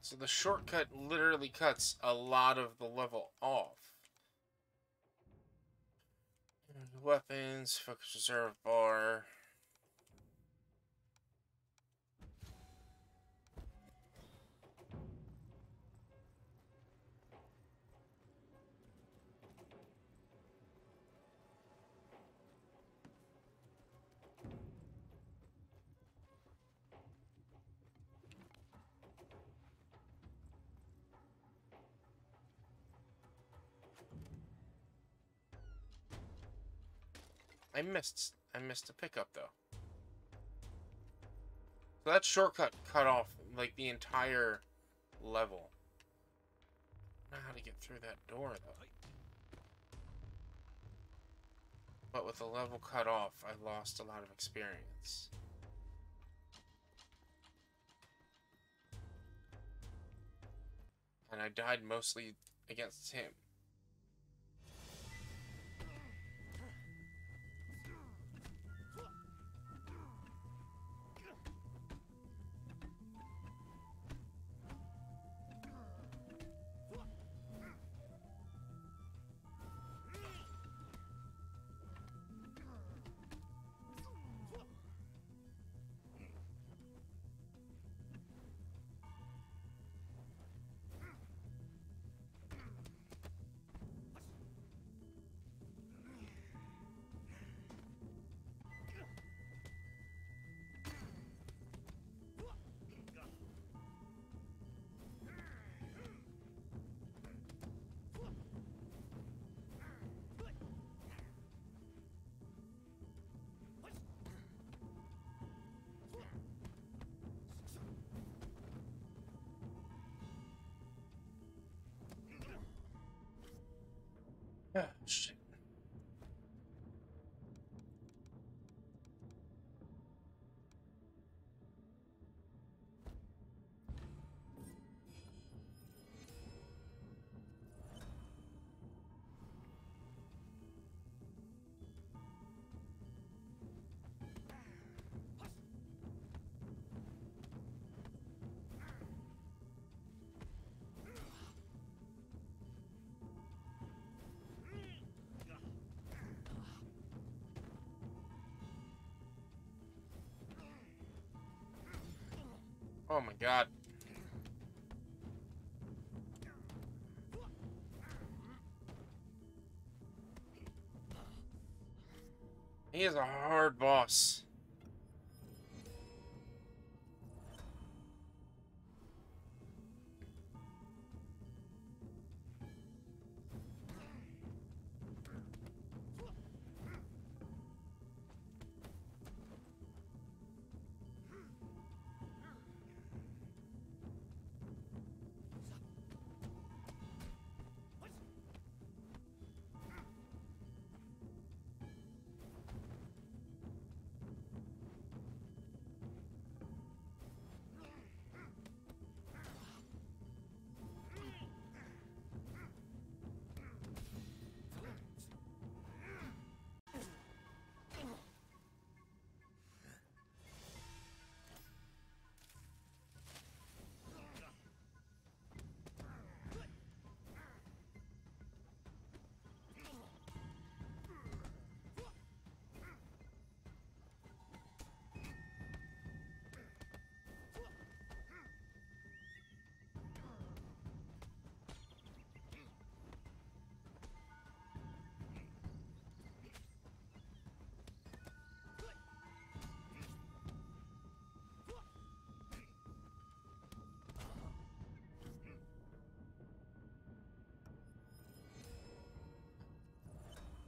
So the shortcut literally cuts a lot of the level off. Weapons, focus reserve bar. I missed a pickup though. So that shortcut cut off like the entire level. I don't know how to get through that door though. But with the level cut off, I lost a lot of experience. And I died mostly against him. Ah, shit. Oh my god. He is a hard boss.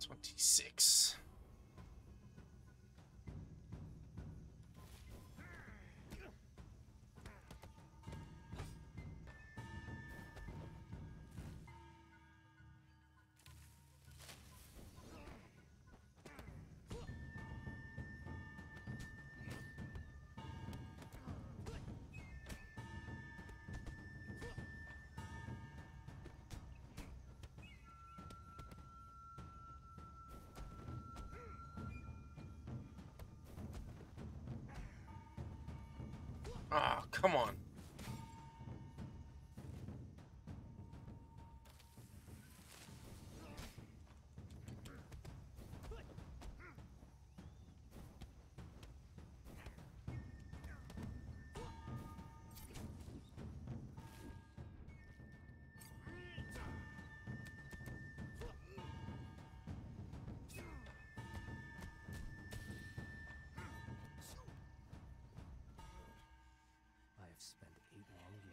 $26. Ah, come on.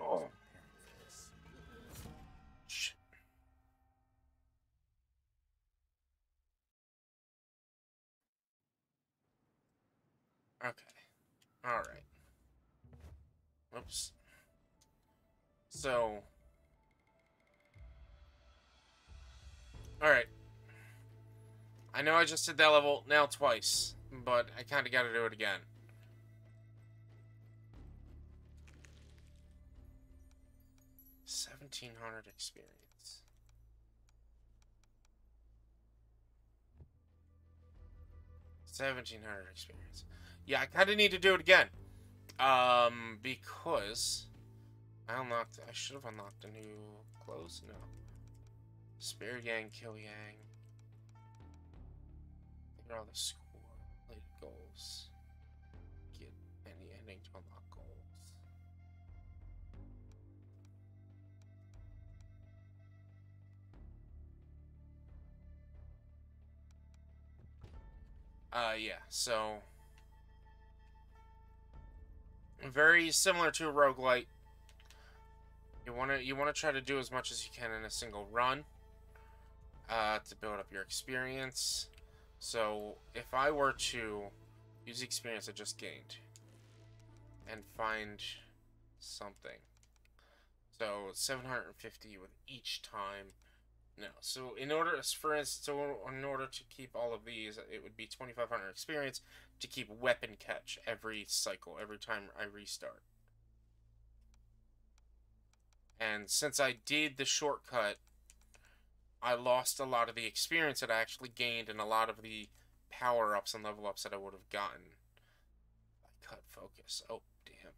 Oh. preparing for this. Shit. Okay. Alright. Whoops. So. Alright. I know I just did that level now twice, but I kind of got to do it again. $1,700 experience. $1,700 experience. Yeah, I kind of need to do it again. Because I should have unlocked a new clothes. No. Spare Yang, kill Yang. Get all the score-related goals. Get any ending to unlock goals. Yeah, so very similar to a roguelite. You wanna try to do as much as you can in a single run, to build up your experience. So if I were to use the experience I just gained and find something, so 750 with each time. No, so in order, for instance, in order to keep all of these, it would be 2,500 experience to keep weapon catch every cycle, every time I restart. And since I did the shortcut, I lost a lot of the experience that I actually gained and a lot of the power-ups and level-ups that I would have gotten. I cut focus. Oh, damn.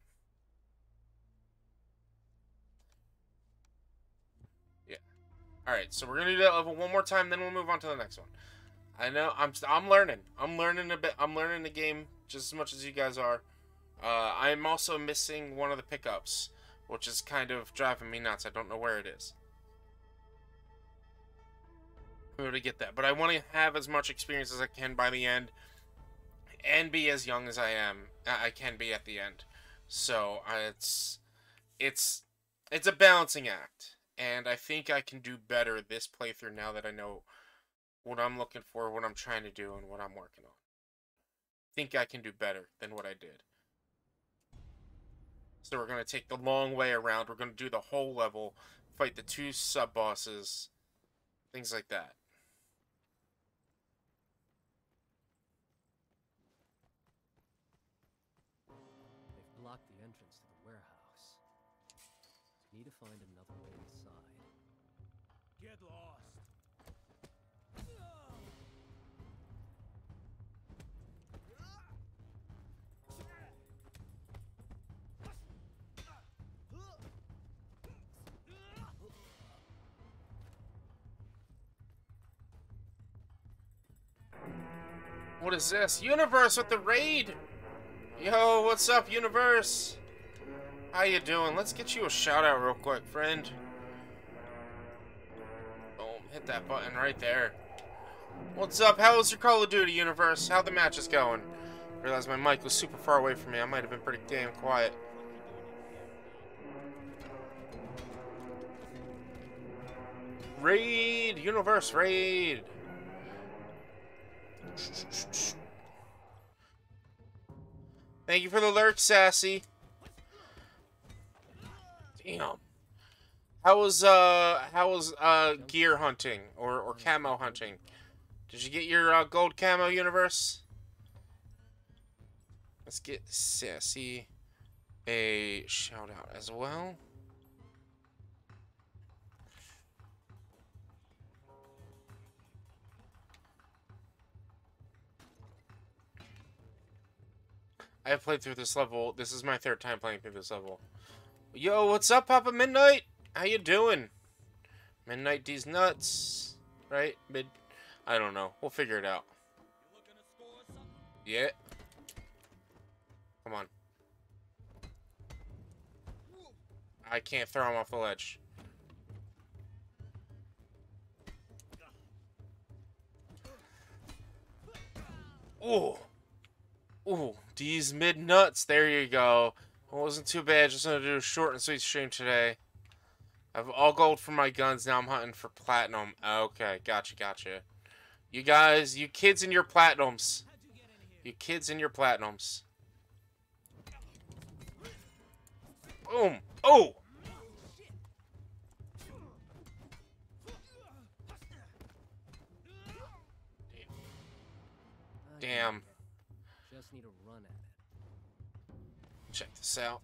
Yeah. Alright, so we're gonna do that level one more time, then we'll move on to the next one. I know, I'm learning. I'm learning a bit. I'm learning the game just as much as you guys are. I'm also missing one of the pickups, which is kind of driving me nuts. I don't know where it is. I'm going to get that. But I want to have as much experience as I can by the end, and be as young as I can be at the end. So, it's a balancing act. And I think I can do better this playthrough now that I know what I'm looking for, what I'm trying to do, and what I'm working on. I think I can do better than what I did. So we're going to take the long way around. We're going to do the whole level, fight the 2 sub-bosses, things like that. They've blocked the entrance to the warehouse. Need to find another way inside. Get lost. What is this? Universe with the raid! Yo, what's up, Universe? How you doing? Let's get you a shout out real quick, friend. Boom, hit that button right there. What's up? How was your Call of Duty, Universe? How the matches going? Realized my mic was super far away from me. I might have been pretty damn quiet. Raid! Universe raid! Thank you for the lurk, Sassy. Damn. How was gear hunting or camo hunting? Did you get your gold camo, Universe? Let's get Sassy a shout out as well. I have played through this level. This is my 3rd time playing through this level. Yo, what's up, Papa Midnight? How you doing? Midnight D's nuts. Right? I don't know. We'll figure it out. Yeah. Come on. I can't throw him off the ledge. Ooh. Ooh, D's mid nuts. There you go. It wasn't too bad. Just gonna do a short and sweet stream today. I have all gold for my guns. Now I'm hunting for platinum. Okay, gotcha. You guys, you kids and your platinums. You kids and your platinums. Boom. Oh! Damn. Just need to run at it. Check this out.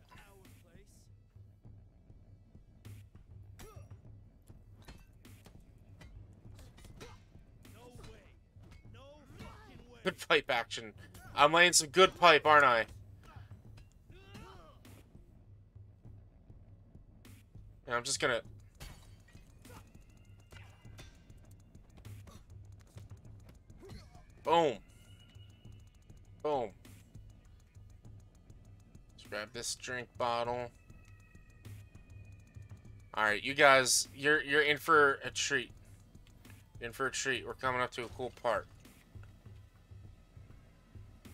Good pipe action. I'm laying some good pipe, aren't I? Yeah, I'm just gonna... Boom. Boom. Let's grab this drink bottle. Alright, you guys, you're in for a treat. You're in for a treat. We're coming up to a cool part.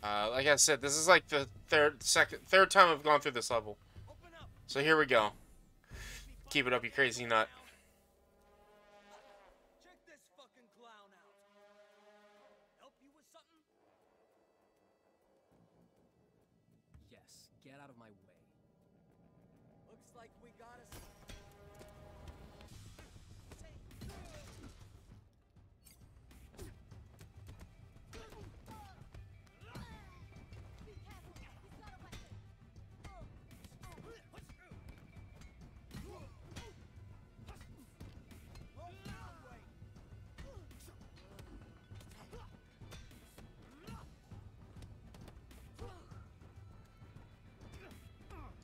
Like I said, this is like the third time I've gone through this level. So here we go. Keep it up, you crazy nut. Check this fucking clown out. Help you with something? Yes, get out of my way. Looks like we got us.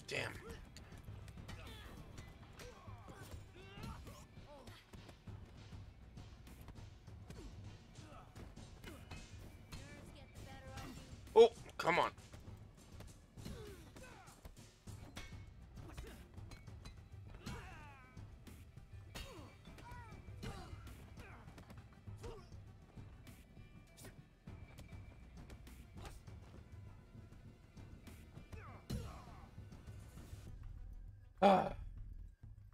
Damn. Oh, come on.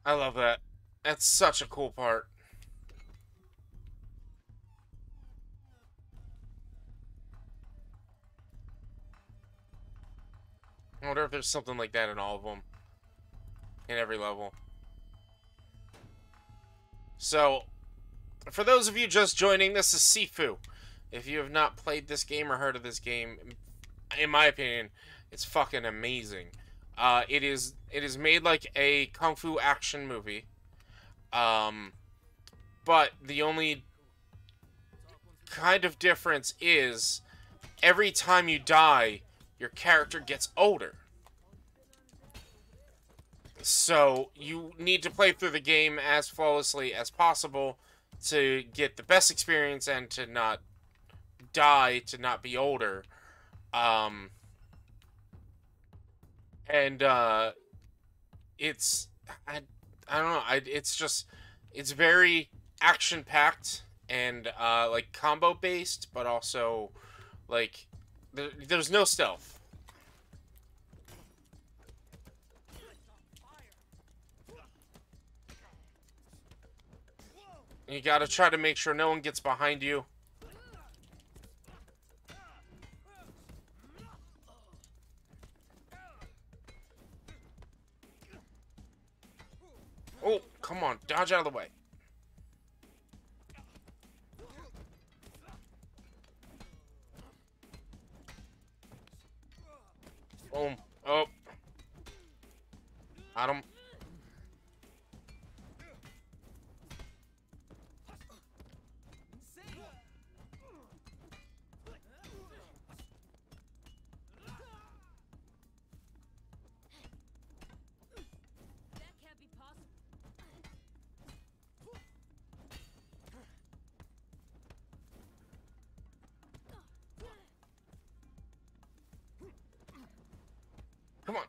I love that. That's such a cool part. I wonder if there's something like that in all of them. In every level. So, for those of you just joining, this is Sifu. If you have not played this game or heard of this game, in my opinion, it's fucking amazing. It is made like a kung fu action movie. But the only kind of difference is every time you die, your character gets older. So you need to play through the game as flawlessly as possible to get the best experience and to not die, to not be older. It's I don't know. It's very action packed and like combo based, but also like there's no stealth. You gotta try to make sure no one gets behind you. Oh, come on, dodge out of the way. Boom. Oh. Got him. That can't be possible. Come on.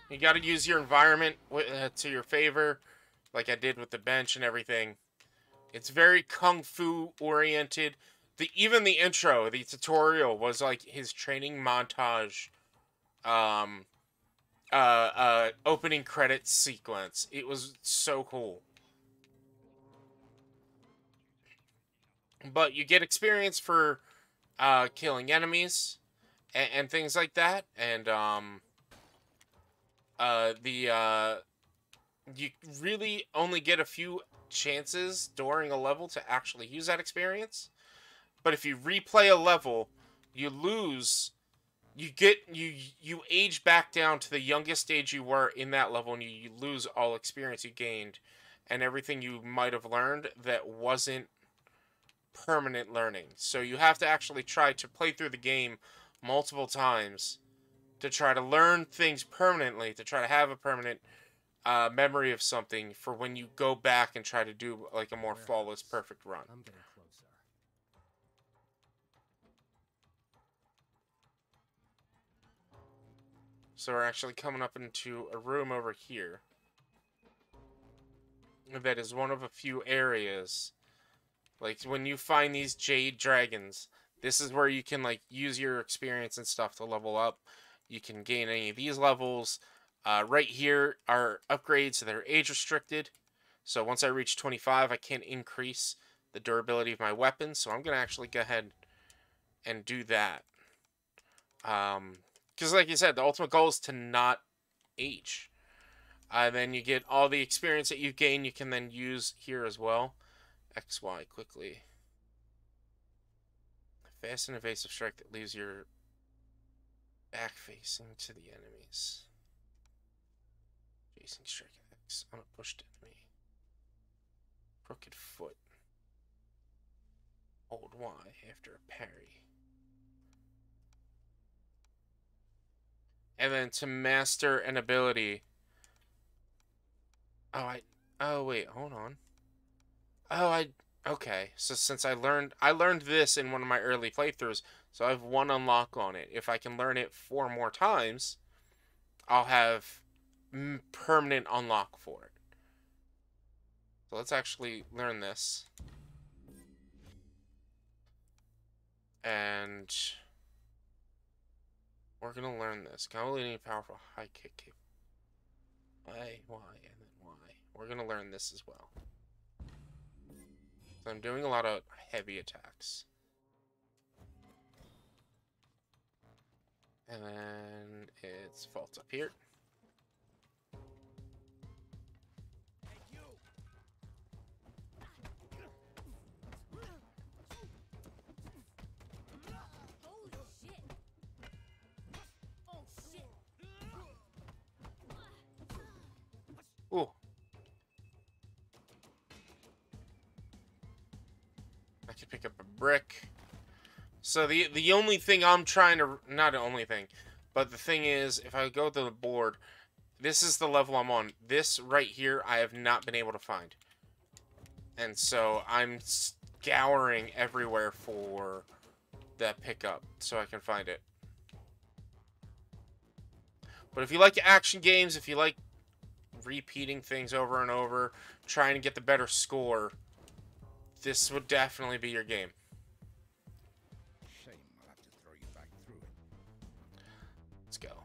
You gotta use your environment to your favor, like I did with the bench and everything. It's very kung fu oriented. even the intro, the tutorial was like his training montage, opening credits sequence. It was so cool. But you get experience for killing enemies and things like that, and you really only get a few chances during a level to actually use that experience. But if you replay a level, you lose. You age back down to the youngest age you were in that level, and you lose all experience you gained, and everything you might have learned that wasn't permanent learning. So you have to actually try to play through the game multiple times to try to learn things permanently, to try to have a permanent memory of something for when you go back and try to do like a more flawless, perfect run. I'm getting closer. So we're actually coming up into a room over here that is one of a few areas. Like when you find these jade dragons, this is where you can like use your experience and stuff to level up. You can gain any of these levels. Right here are upgrades that are age restricted. So once I reach 25, I can't increase the durability of my weapon. So I'm going to actually go ahead and do that. Because like you said, the ultimate goal is to not age. Then you get all the experience that you gain, you can then use here as well. XY quickly. Fast and evasive strike that leaves your back facing to the enemies. Facing strike X on a pushed enemy. Crooked foot. Hold Y after a parry. And then to master an ability. Oh wait, hold on. Okay. So since I learned this in one of my early playthroughs, so I have one unlock on it. If I can learn it 4 more times, I'll have permanent unlock for it. So let's actually learn this. And we're gonna learn this. Commonly powerful high kick. Y, and then Y. We're gonna learn this as well. So I'm doing a lot of heavy attacks. And then it's faults up here. Holy shit! Oh shit! Ooh. I can pick up a brick. So the only thing I'm trying to, not the only thing, but the thing is, if I go to the board, this is the level I'm on. This right here, I have not been able to find. And so I'm scouring everywhere for that pickup so I can find it. But if you like action games, if you like repeating things over and over, trying to get the better score, this would definitely be your game. Shame I'll have to throw you back through it. Let's go.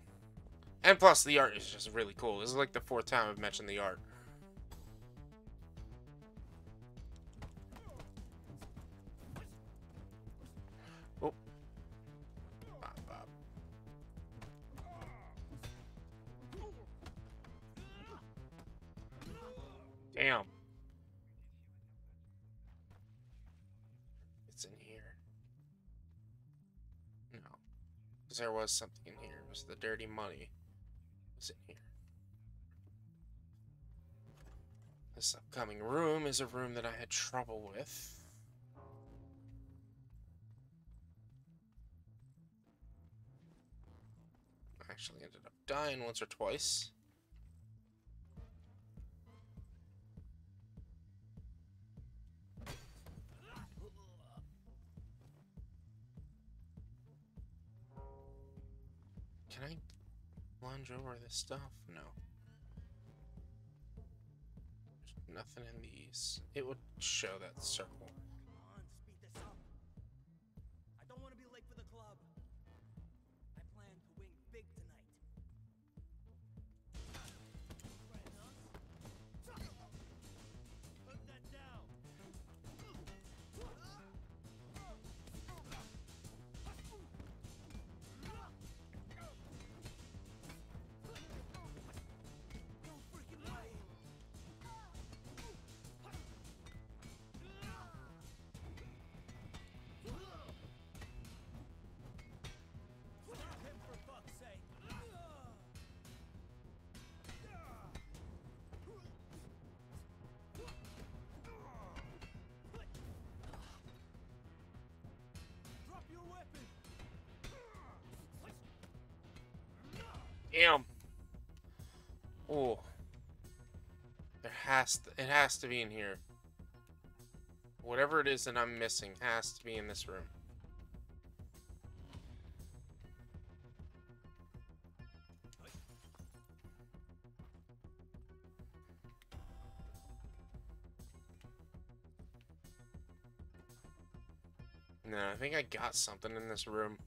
And plus, the art is just really cool. This is like the 4th time I've mentioned the art. Oh. Bop, bop. Damn. It's in here. No. Because there was something in here. It was the dirty money. It was in here. This upcoming room is a room that I had trouble with. I actually ended up dying once or twice. Can I lunge over this stuff? No. There's nothing in these. It would show that circle. Come on, speed this up. Damn. Oh. It has to be in here. Whatever it is that I'm missing has to be in this room. No, I think I got something in this room.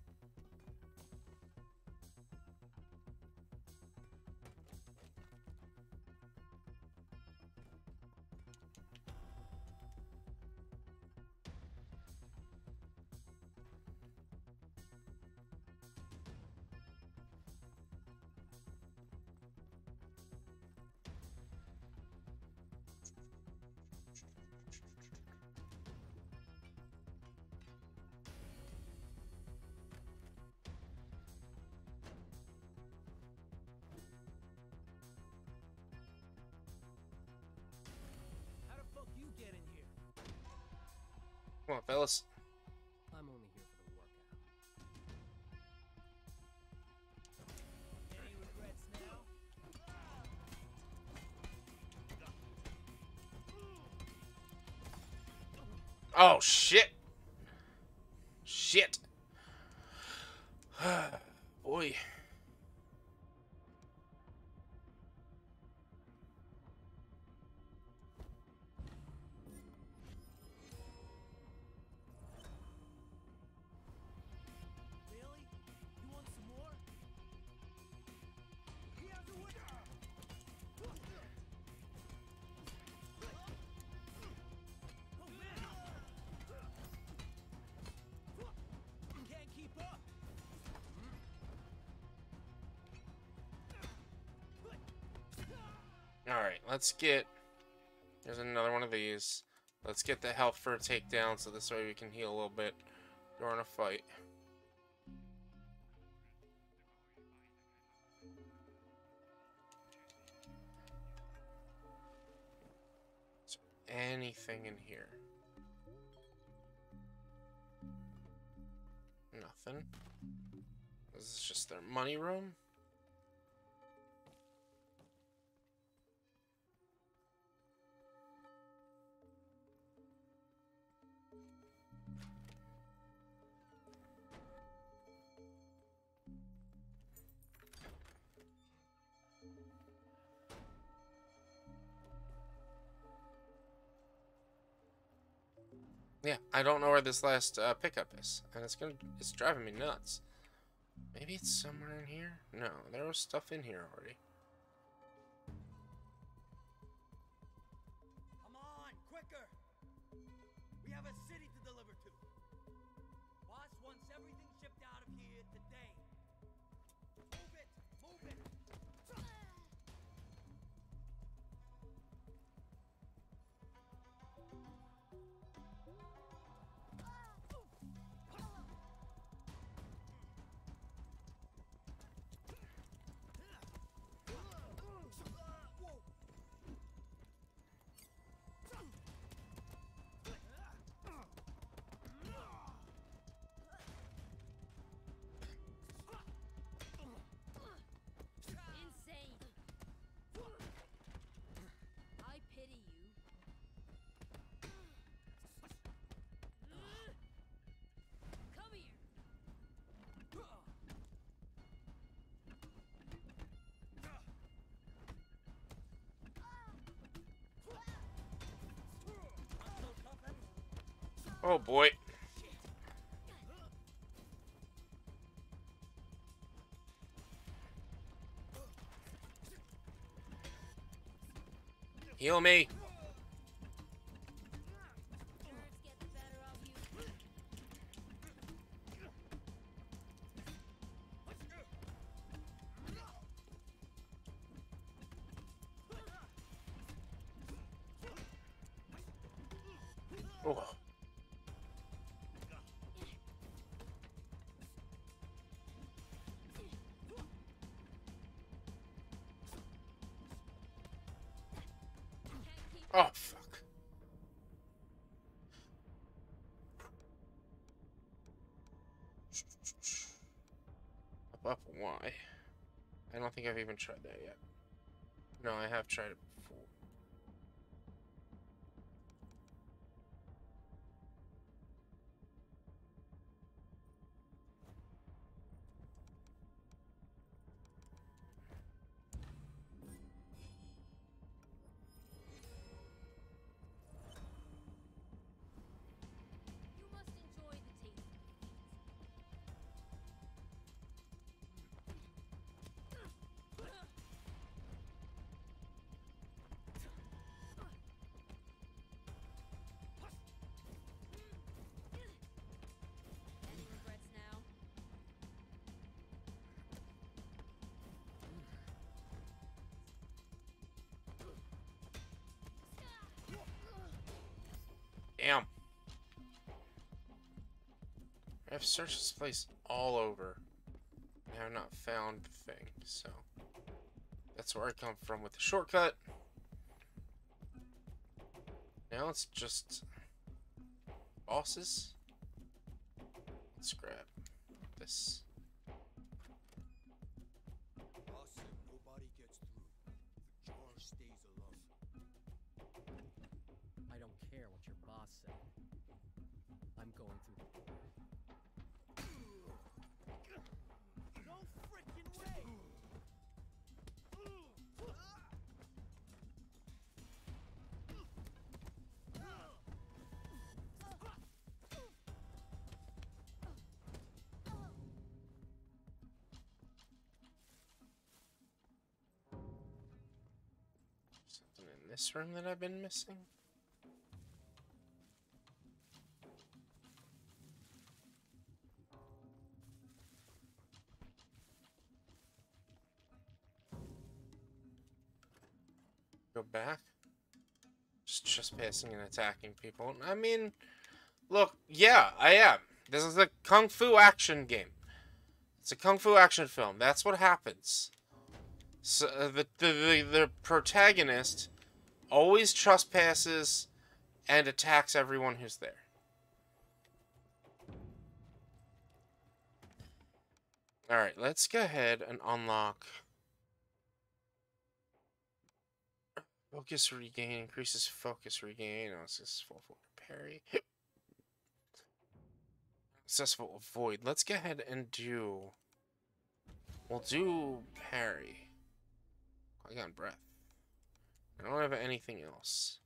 How the fuck you get in here? Come on, fellas. I'm only here for the workout. Any regrets now? Oh, shit. Shit. Boy. Really? You want some more? He has a winner! Oh man! Can't keep up! Alright, let's get... There's another one of these. Let's get the health for a takedown so this way we can heal a little bit during a fight. Is there anything in here? Nothing. This is just their money room? Yeah, I don't know where this last pickup is, and it's driving me nuts. Maybe it's somewhere in here? No, there was stuff in here already. Come on, quicker! We have a city to deliver to. Boss wants everything shipped out of here today. Move it! Move it! Insane. I pity you. Come here. Oh boy. Heal me. Nerves get the better of you. Oh. Oh, fuck. Up, why? I don't think I've even tried that yet. No, I have tried it before. You must enjoy the taste of defeat. Any regrets now? Damn. I've searched this place all over. I have not found the thing, so that's where I come from with the shortcut. Now it's just bosses. Let's grab this. Boss said nobody gets through. The jar stays alone. I don't care what your boss said. I'm going through the door. No freaking way! Something in this room that I've been missing? Go back? Just trespassing and attacking people. I mean, look, yeah, I am. This is a kung fu action game. It's a kung fu action film. That's what happens. So the protagonist always trespasses and attacks everyone who's there. Alright, let's go ahead and unlock focus regain, increases focus regain. Oh, successful parry. Successful avoid. Let's go ahead and do. We'll do parry. I got breath. I don't have anything else.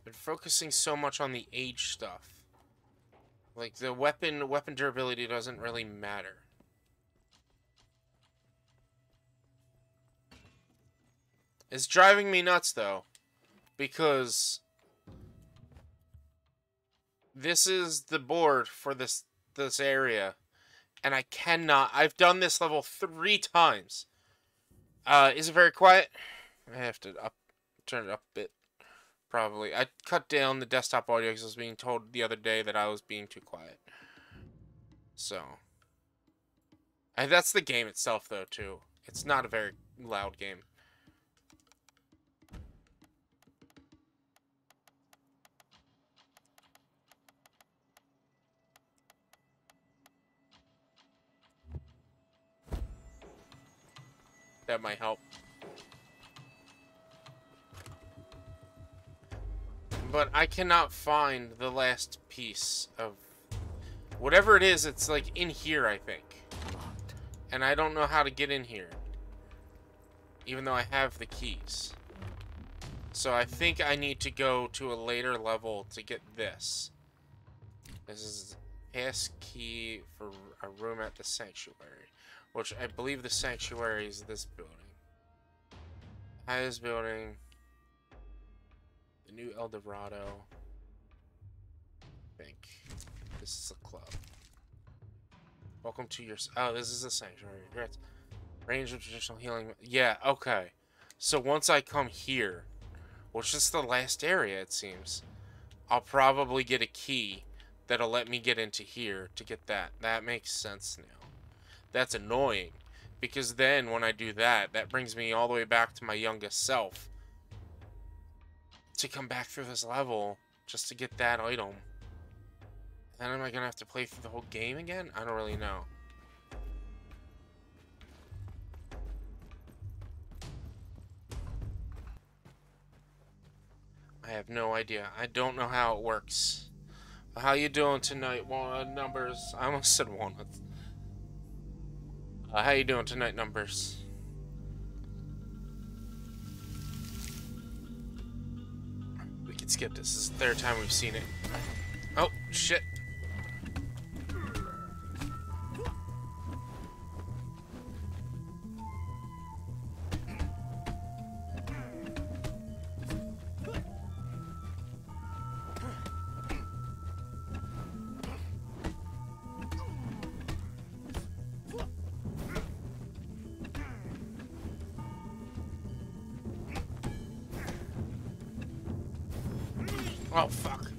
Been focusing so much on the age stuff. Like the weapon durability doesn't really matter. It's driving me nuts though, because this is the board for this area, and I cannot. I've done this level 3 times. Is it very quiet? I have to turn it up a bit. Probably. I cut down the desktop audio because I was being told the other day that I was being too quiet. So. And that's the game itself, though, too. It's not a very loud game. That might help. But I cannot find the last piece of whatever it is. It's like in here, I think. And I don't know how to get in here. Even though I have the keys. So I think I need to go to a later level to get this. This is pass key for a room at the sanctuary. Which I believe the sanctuary is this building. Highest building. The new El Dorado. I think. This is a club. Welcome to your... Oh, this is a sanctuary. Regrets. Range of traditional healing. Yeah, okay. So once I come here, which is the last area, it seems, I'll probably get a key that'll let me get into here to get that. That makes sense now. That's annoying, because then when I do that, that brings me all the way back to my youngest self to come back through this level just to get that item. Then am I gonna have to play through the whole game again? I don't really know. I have no idea. I don't know how it works. How you doing tonight, Numbers? I almost said Walnuts. How you doing tonight, Numbers? We can skip this. This is the third time we've seen it. Oh, shit. Oh, fuck.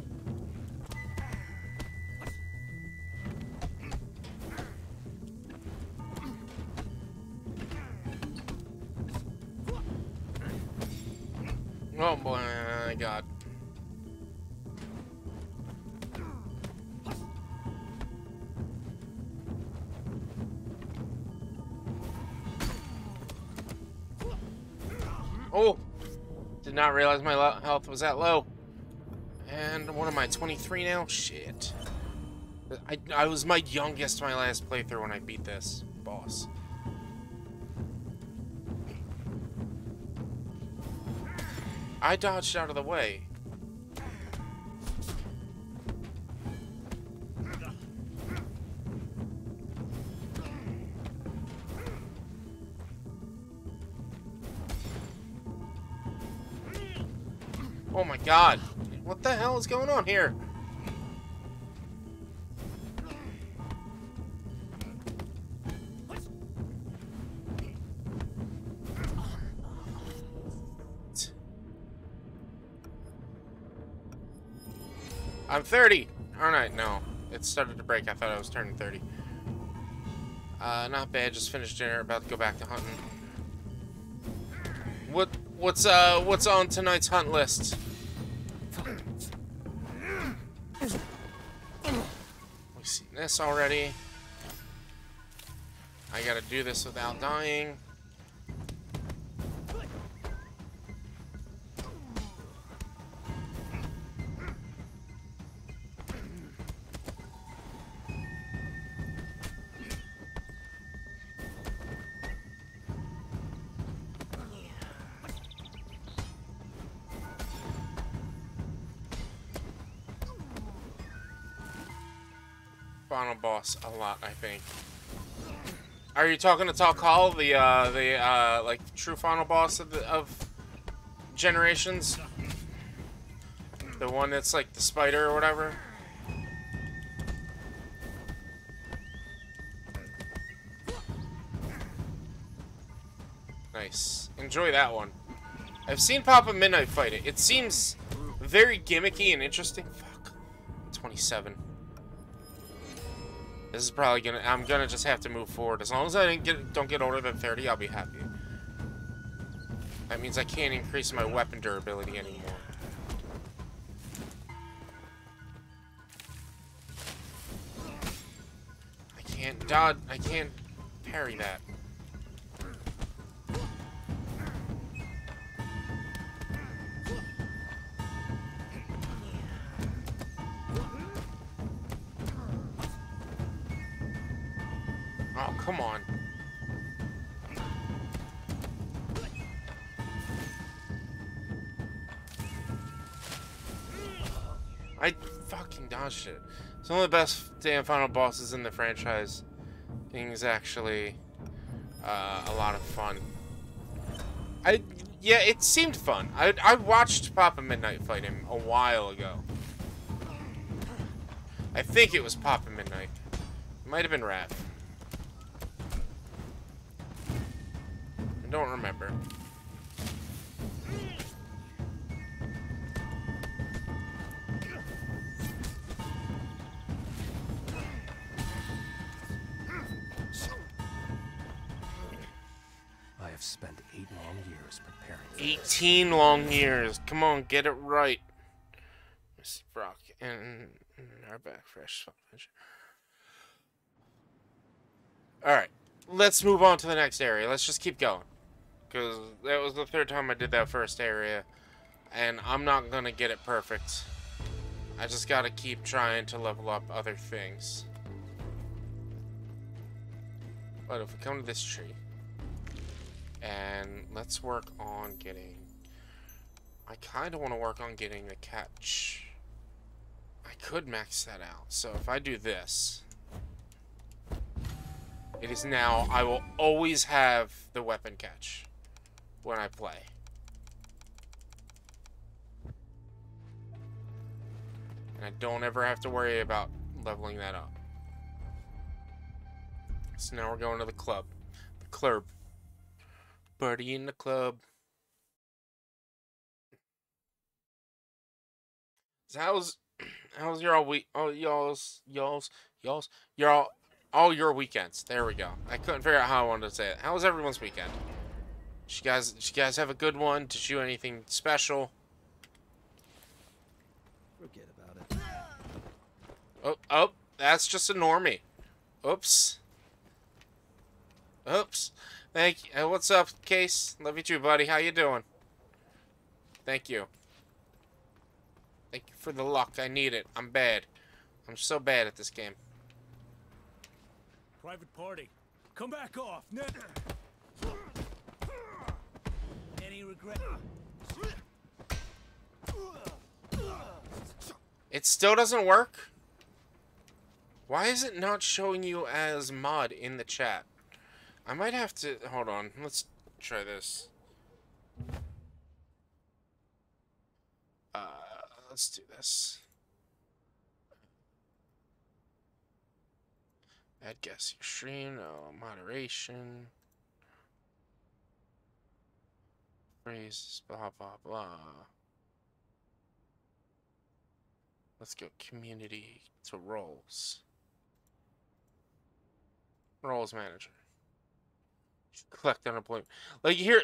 Oh, boy, my God. Oh! Did not realize my health was that low. And what am I, 23 now? Shit. I was my youngest my last playthrough when I beat this boss. I dodged out of the way. Oh my God. What the hell is going on here? I'm 30. Alright, no. It started to break. I thought I was turning 30. Not bad. Just finished dinner. About to go back to hunting. What's on tonight's hunt list? We've seen this already. I gotta do this without dying. Final boss a lot, I think. Are you talking to Talcall, the like true final boss of Generations? The one that's like the spider or whatever? Nice. Enjoy that one. I've seen Papa Midnight fight it. It seems very gimmicky and interesting. Fuck. 27. This is probably gonna. I'm gonna just have to move forward. As long as I don't get older than 30, I'll be happy. That means I can't increase my weapon durability anymore. I can't dodge. I can't parry that. Oh, come on. I fucking dodged it. It's one of the best damn final bosses in the franchise. Thing's actually a lot of fun. Yeah, it seemed fun. I watched Papa Midnight fight him a while ago. I think it was Papa Midnight. It might have been Raph. I don't remember. I have spent 8 long years preparing for 18 long years. Come on, get it right. Mr. Brock and our back fresh. Alright. Let's move on to the next area. Let's just keep going. Because that was the third time I did that first area. And I'm not gonna get it perfect. I just gotta keep trying to level up other things. But if we come to this tree, and let's work on getting... I kind of want to work on getting the catch. I could max that out. So if I do this, it is now, I will always have the weapon catch when I play. And I don't ever have to worry about leveling that up. So now we're going to the club. The club. Party in the club. So how's your all week? Oh, y'all's your all your weekends. There we go. I couldn't figure out how I wanted to say it. How was everyone's weekend? Did you guys have a good one? Did you do anything special? Forget about it. Oh, that's just a normie. Oops. Oops. Thank you. What's up, Case? Love you too, buddy. How you doing? Thank you. Thank you for the luck. I need it. I'm bad. I'm so bad at this game. Private party. Come back off. Any regret? It still doesn't work? Why is it not showing you as mod in the chat? I might have to... Hold on. Let's try this. Let's do this. Add guess your stream. No. Moderation. Phrases. Blah, blah, blah. Let's go community to roles. Roles manager. Collect unemployment. Like here,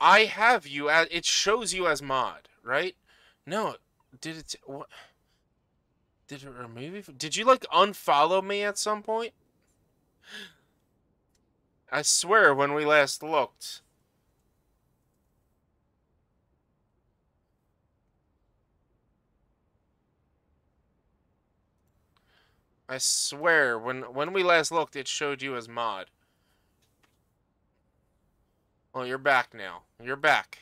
I have you as, it shows you as mod, right? No, did it, what? Did it remove you? Did you like unfollow me at some point? I swear when we last looked. I swear when we last looked it showed you as mod. Well, you're back now. You're back.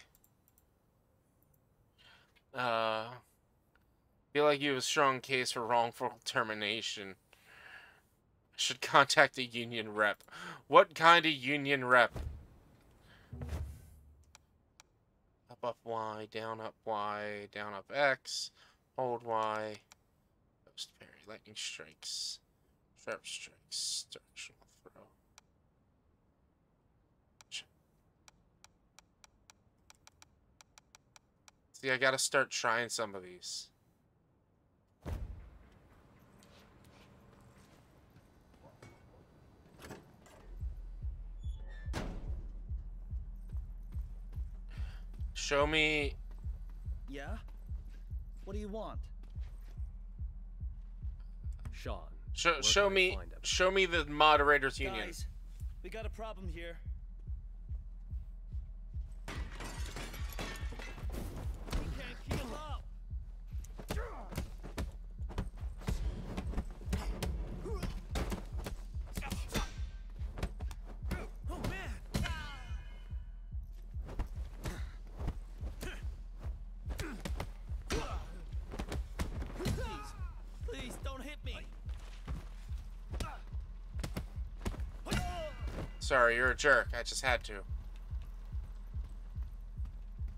Feel like you have a strong case for wrongful termination. Should contact a union rep. What kind of union rep? Up Y, down up Y, down up X, hold Y, post parry, lightning strikes, sharp strikes, directional throw. See, I gotta start trying some of these. Show me. Yeah? What do you want? Sean. Show where can I me. find him? Show me the moderators union. Guys, we got a problem here. We can't keep up. Oh man! Please don't hit me. Sorry, you're a jerk. I just had to.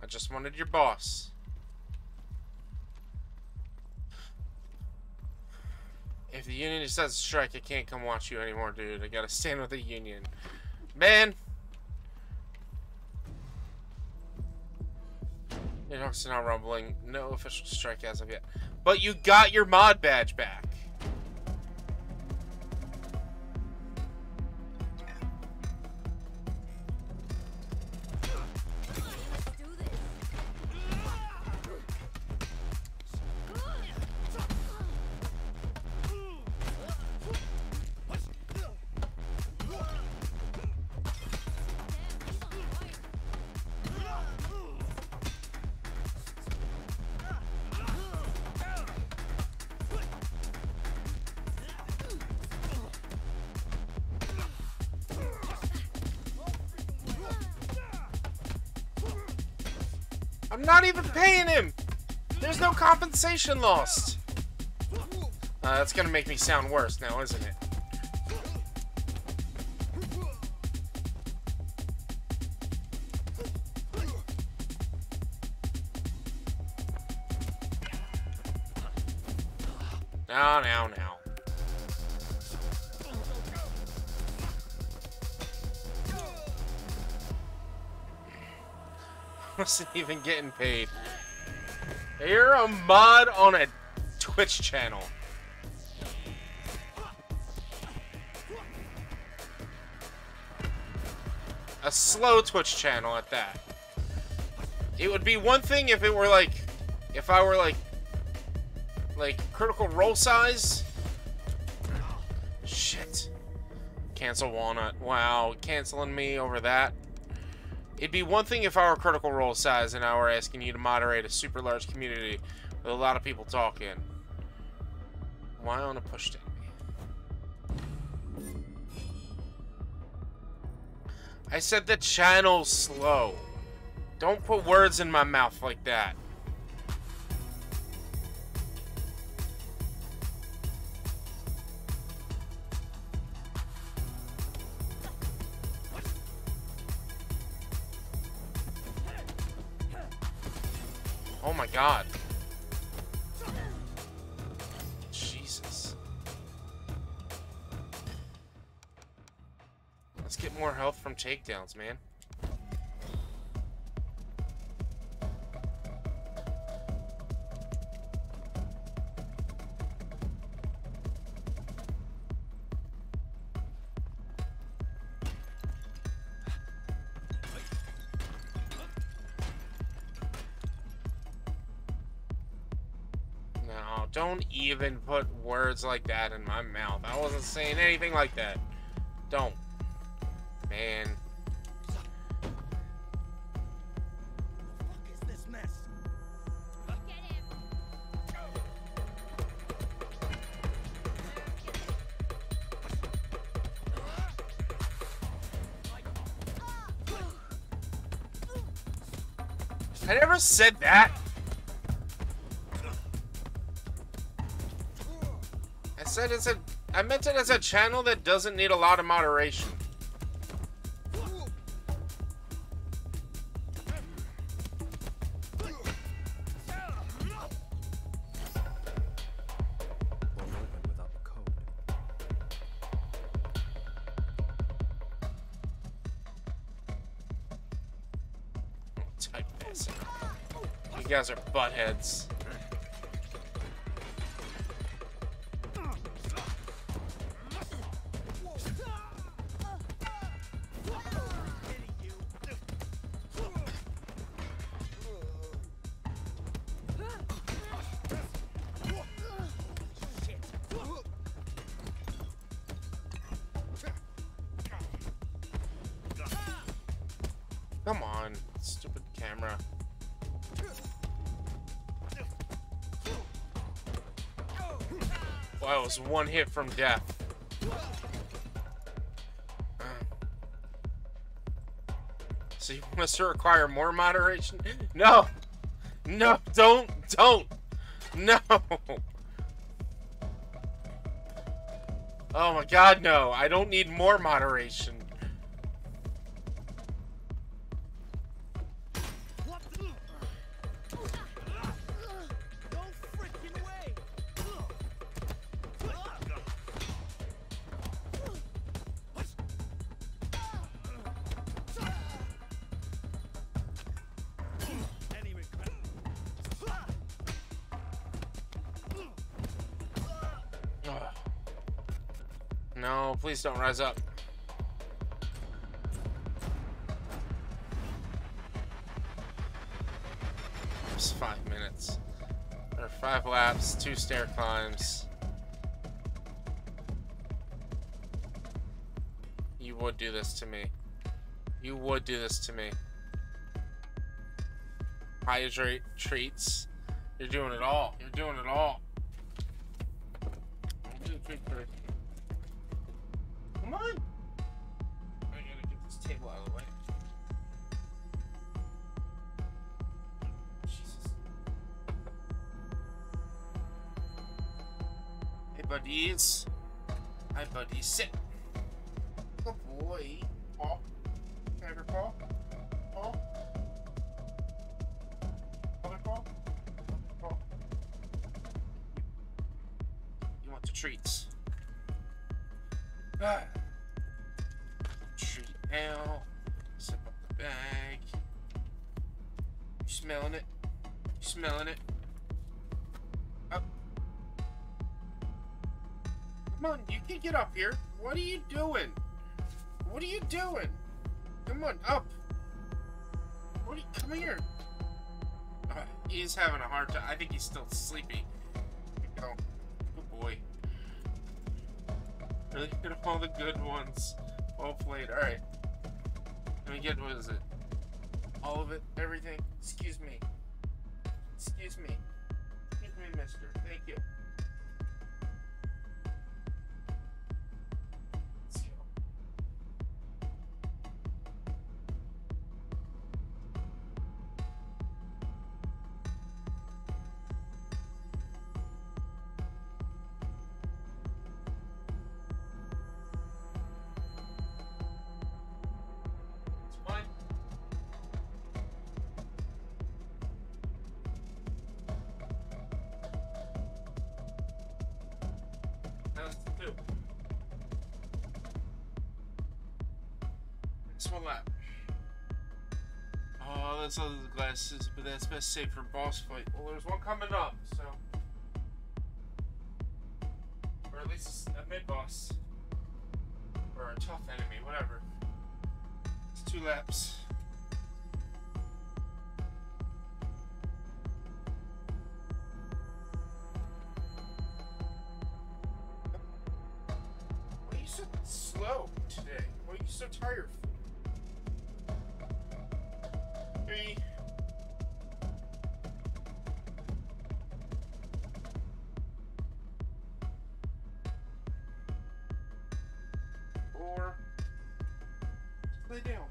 I just wanted your boss. If the union decides to strike, I can't come watch you anymore, dude. I gotta stand with the union. Man! Network's not rumbling. No official strike as of yet. But you got your mod badge back. Let's do this. Damn, he's on fire. I'm not even paying him. There's no compensation lost. That's gonna make me sound worse now, isn't it? Now. Wasn't even getting paid. You're a mod on a Twitch channel. A slow Twitch channel at that. It would be one thing if it were like, if I were like Critical Role size. Shit. Cancel Walnut. Wow, canceling me over that. It'd be one thing if I were Critical Role size and I were asking you to moderate a super large community with a lot of people talking. Why on a push to me? I said the channel's slow. Don't put words in my mouth like that. Oh my god. Jesus. Let's get more health from takedowns, man. Don't even put words like that in my mouth. I wasn't saying anything like that. Don't. Man. What is this mess? Get him. I never said that. I meant it as a channel that doesn't need a lot of moderation. Won't open without the code. Type this. You guys are buttheads. Come on, stupid camera. Wow, it was one hit from death. So you want us to require more moderation? No! No, don't! No! Oh my god, no. I don't need more moderation. No, please don't rise up. It's 5 minutes. There are 5 laps, 2 stair climbs. You would do this to me. You would do this to me. Hydrate treats. You're doing it all. You're doing it all. I'll do the treat first. Come on! I gotta get this table out of the way. buddies. Hi, buddies. Sit. Good boy. Paul. Ever Paul? Paul? Other Paul? Paul? You want the treats? Ah. Treat out. Zip up the bag. You smelling it? You smelling it? Up. Come on, you can get up here. What are you doing? What are you doing? Come on, up. What are you, come here. He's having a hard time. I think he's still sleepy. Go. Good boy. Really good, all the good ones. Well played. Alright. Let me get, what is it? All of it? Everything? Excuse me. Excuse me. Excuse me, mister. Thank you. Let's go. It's fine. How's the two? This one lap. Oh, that's all the glasses, but that's best saved for boss fight. Well, there's one coming up, so. Or at least a mid-boss. Or a tough enemy, whatever. It's 2 laps. Why are you so slow today? Why are you so tired? 3. 4. Just lay down.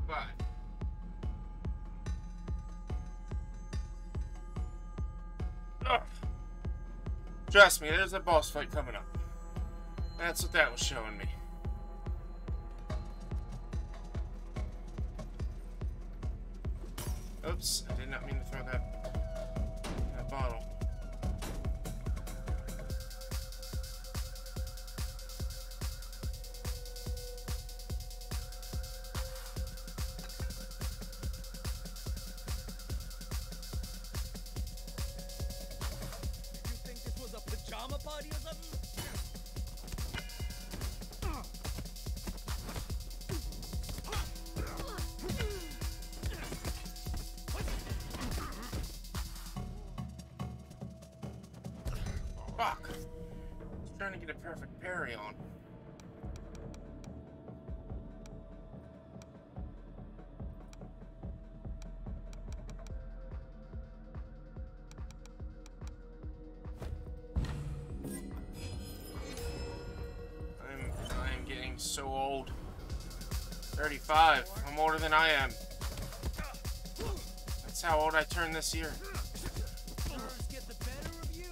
5. Ugh. Trust me, there's a boss fight coming up. That's what that was showing me. Oops, I did not mean to throw that bottle. Did you think this was a pajama party or something? Fuck! I was trying to get a perfect parry on. I'm getting so old. 35. I'm older than I am. That's how old I turned this year. Nerves get the better of you?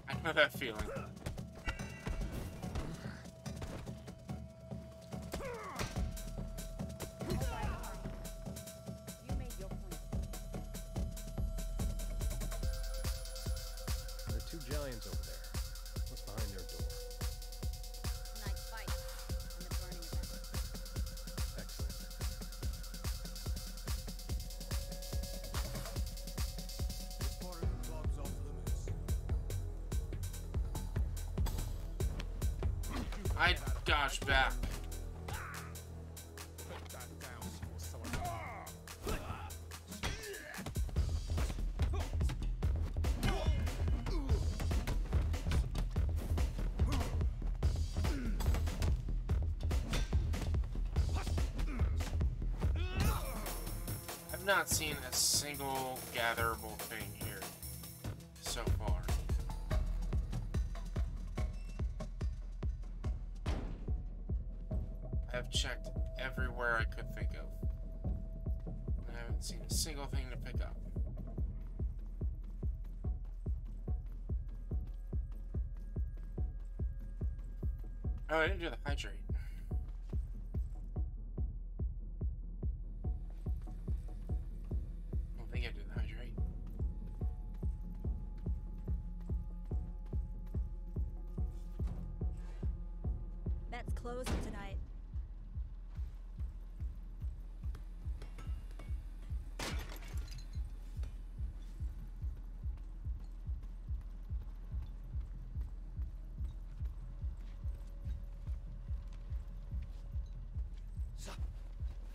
I know that feeling. You made your point. There are 2 giants over there. What's behind their door? Tonight's fight and the burning event. Excellent. This part of the club's off limits. I dodge back. Put that down, sword. I've not seen a single gatherable thing here so far. I've checked everywhere I could think of. I haven't seen a single thing to pick up. Oh, I didn't do the hydrate. I don't think I did the hydrate. That's closed for tonight.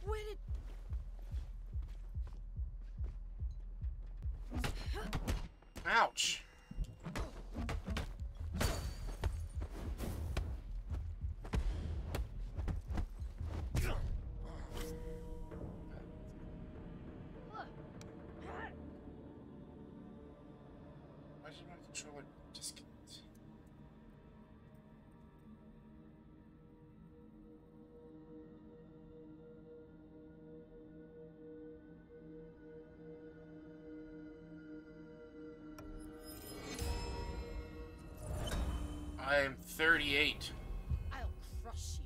Where did... Ouch! Why did my controller disconnect? I am 38. I'll crush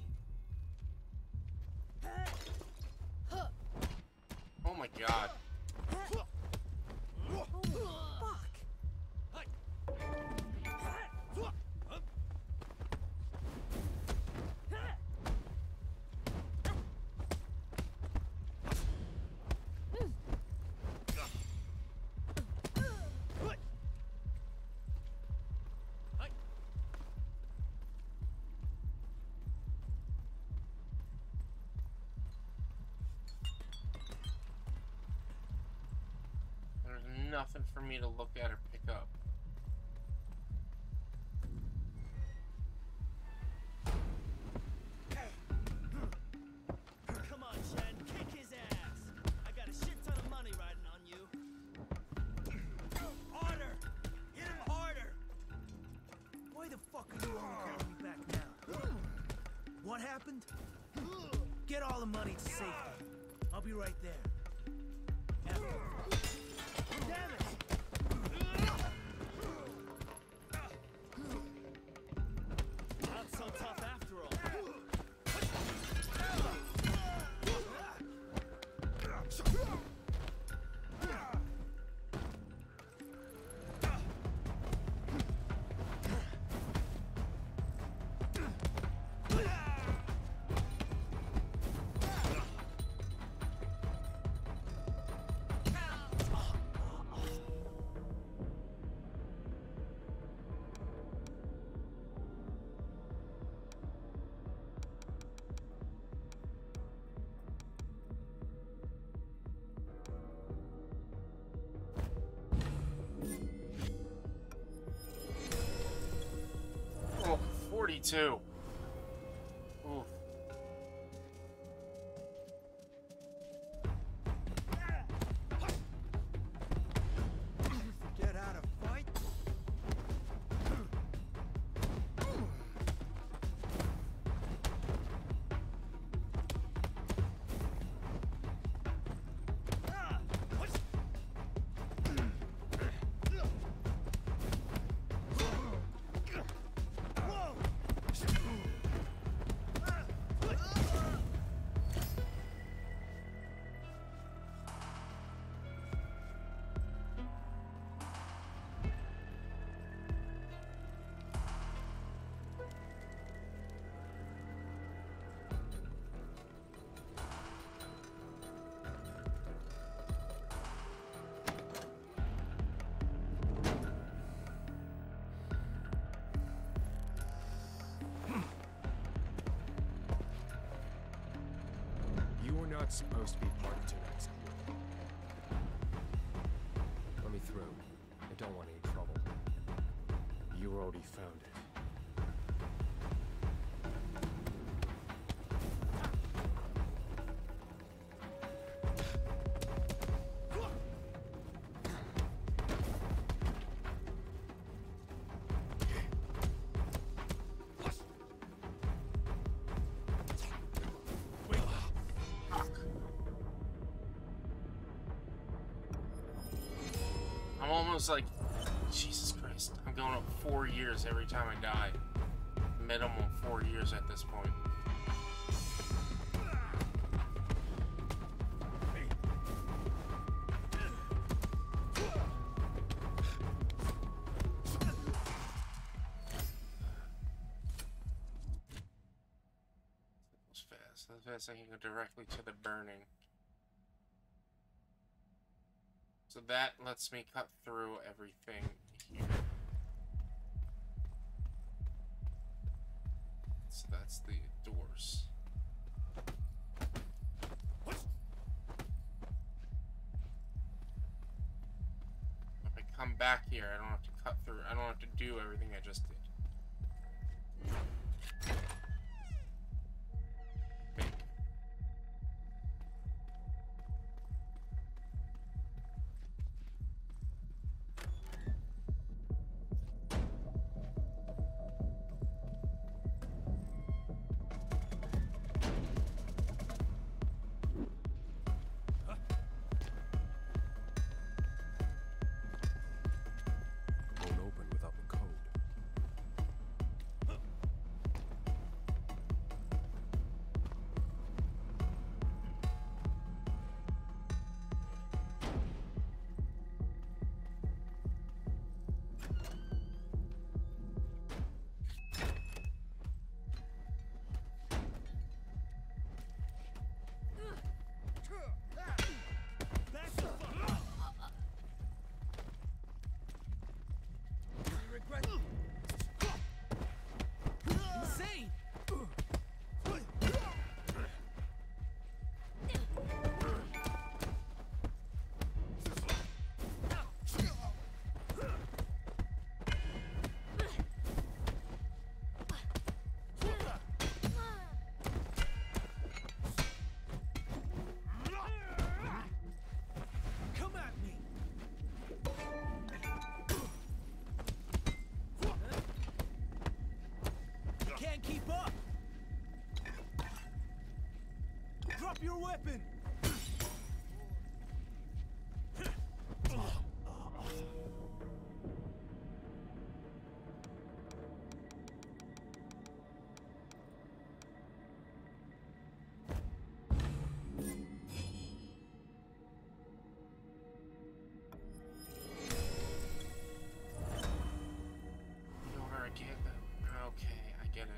you. Oh my god. There's nothing for me to look at or pick up. Come on, Shen, kick his ass. I got a shit ton of money riding on you. Harder! Hit him harder! Why the fuck are you only calling me back now? What happened? Get all the money to safety. I'll be right there. Damn it! Not so tough after all. Oh, 42. Oof. Get out of fight? You were not supposed to be party to tonight's deal. Let me through. I don't want any trouble. You already found it. almost like, Jesus Christ, I'm going up 4 years every time I die. Minimum 4 years at this point. As fast I can go directly to the burning. So that lets me cut through everything here. So that's the doors. If I come back here, I don't have to cut through. I don't have to do everything I just did. Won't open without the code. Back the fuck up. You regret insane. Come at me. You can't keep up. Drop your weapon. You know where I get that? Okay, I get it.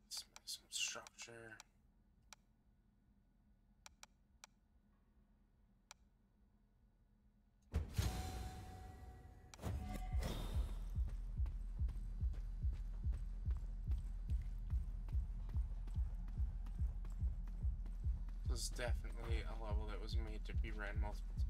Let's make some structure. This is definitely a level that was made to be ran multiple times.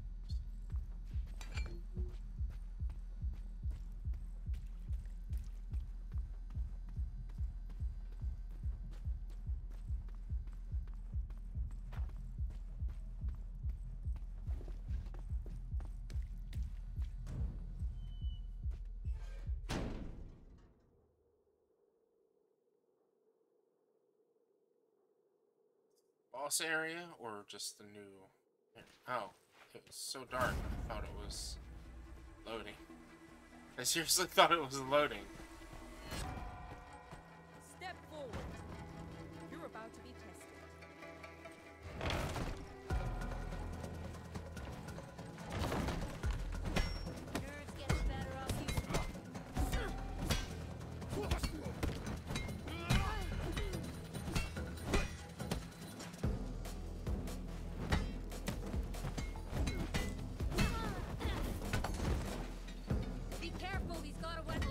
Boss area or just the new? Oh, it was so dark. I thought it was loading. I seriously thought it was loading. Step forward. You're about to be tested. Nerves get the better of you. Be careful, he's got a weapon.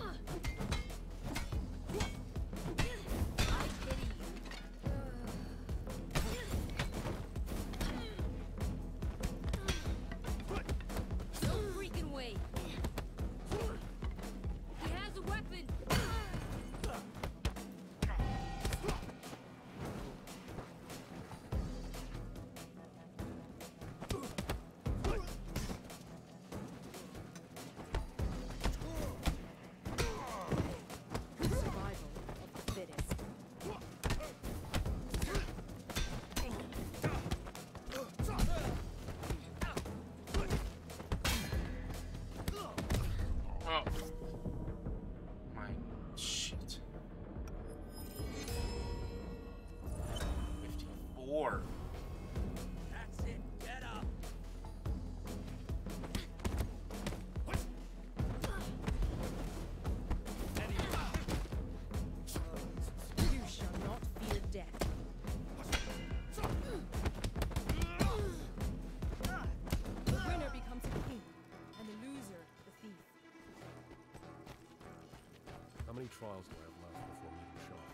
else do I have left before meeting Shaw?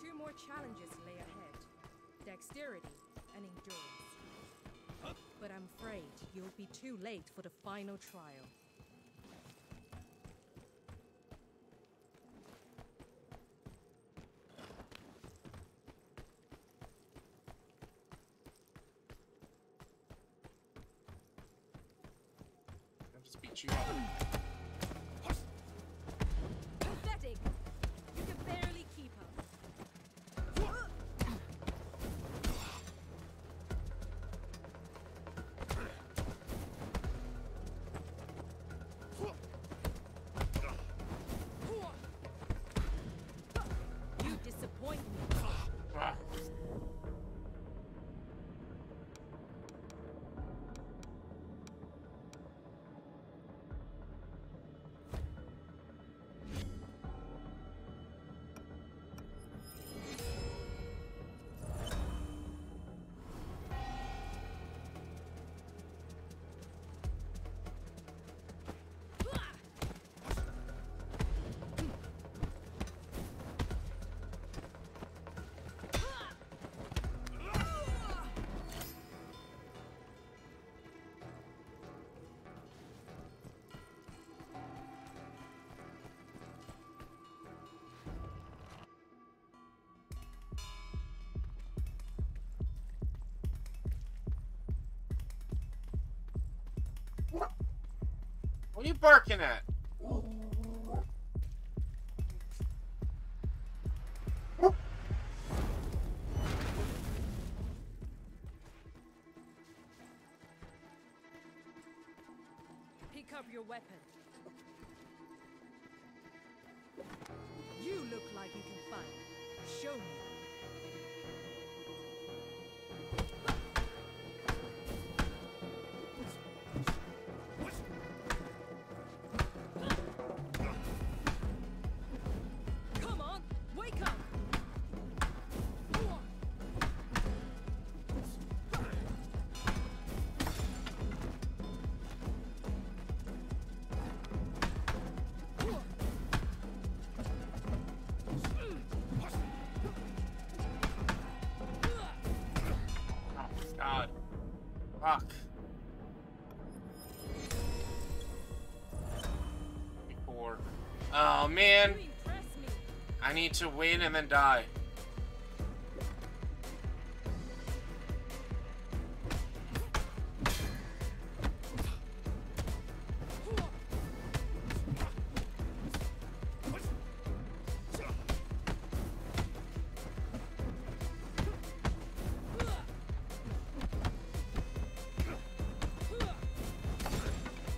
2 more challenges lay ahead. Dexterity and endurance. But I'm afraid you'll be too late for the final trial. I'll just beat you up. Pathetic! You can barely keep up. You disappoint me. Ah. What are you barking at? Pick up your weapon. You look like you can fight. Show me. Come on, wake up. God. Fuck. Before. Oh man. You impress me. I need to win and then die.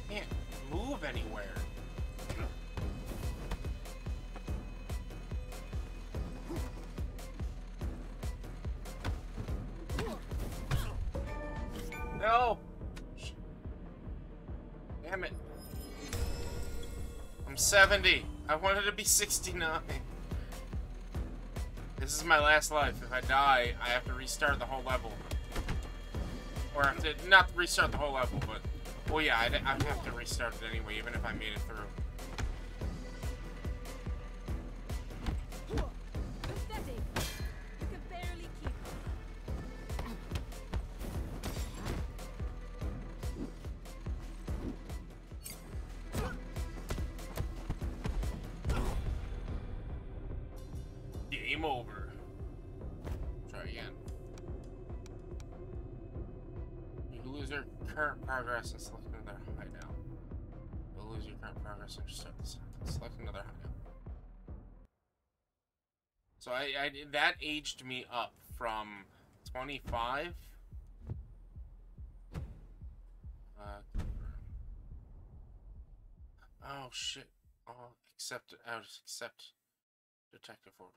Can't move anywhere. No! Damn it. I'm 70. I wanted to be 69. This is my last life. If I die, I have to restart the whole level. Or I have to, not restart the whole level, but... Well, yeah, I'd have to restart it anyway, even if I made it through. Pathetic. You can barely keep up. Game over. Try again. You lose your current progress and select another hideout. You'll lose your current progress and start this. Select another hideout. So that aged me up from 25. Oh shit. Oh, accept detective order.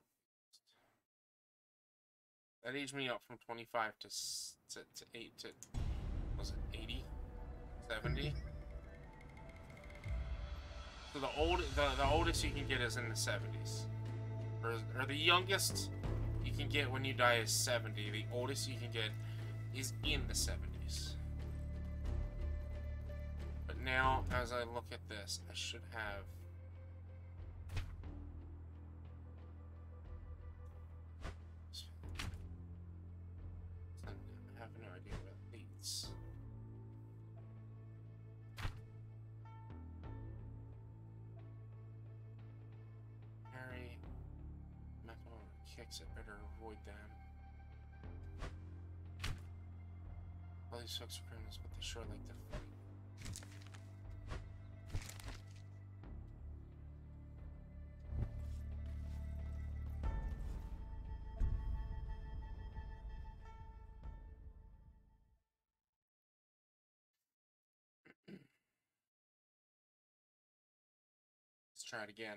That aged me up from 25 to 8 to, was it 80? 70? So the oldest you can get is in the 70s. Or the youngest you can get when you die is 70. The oldest you can get is in the 70s. But now, as I look at this, I should have kicks, I better avoid them. All these folks are criminals, but they sure like to fight. Let's try it again.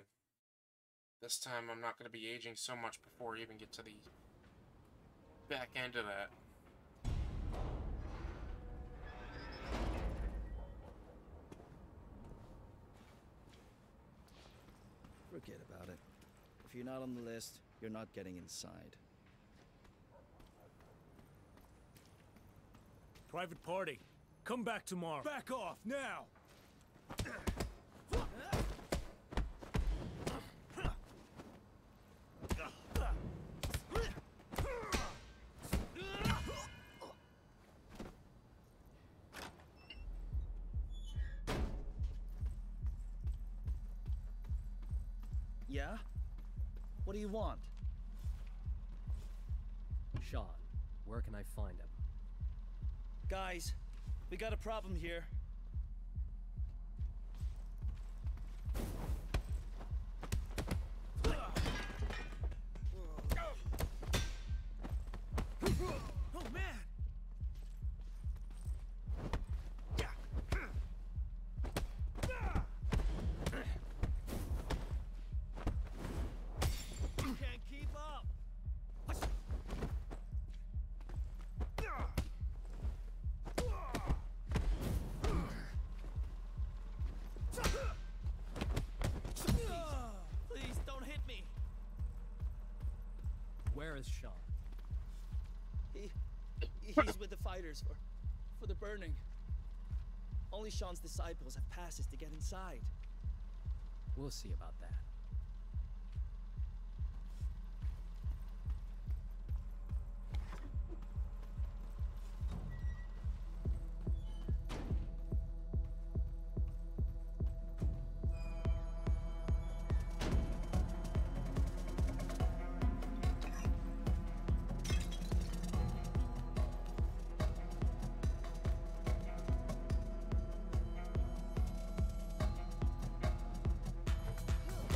This time I'm not going to be aging so much before we even get to the back end of that. Forget about it. If you're not on the list, you're not getting inside. Private party. Come back tomorrow. Back off, now! Yeah? What do you want? Sean, where can I find him? Guys, we got a problem here. Oh, man! Can't keep up. Please don't hit me. Where is Sean? He's with the fighters for the burning. Only Sean's disciples have passes to get inside. We'll see about that.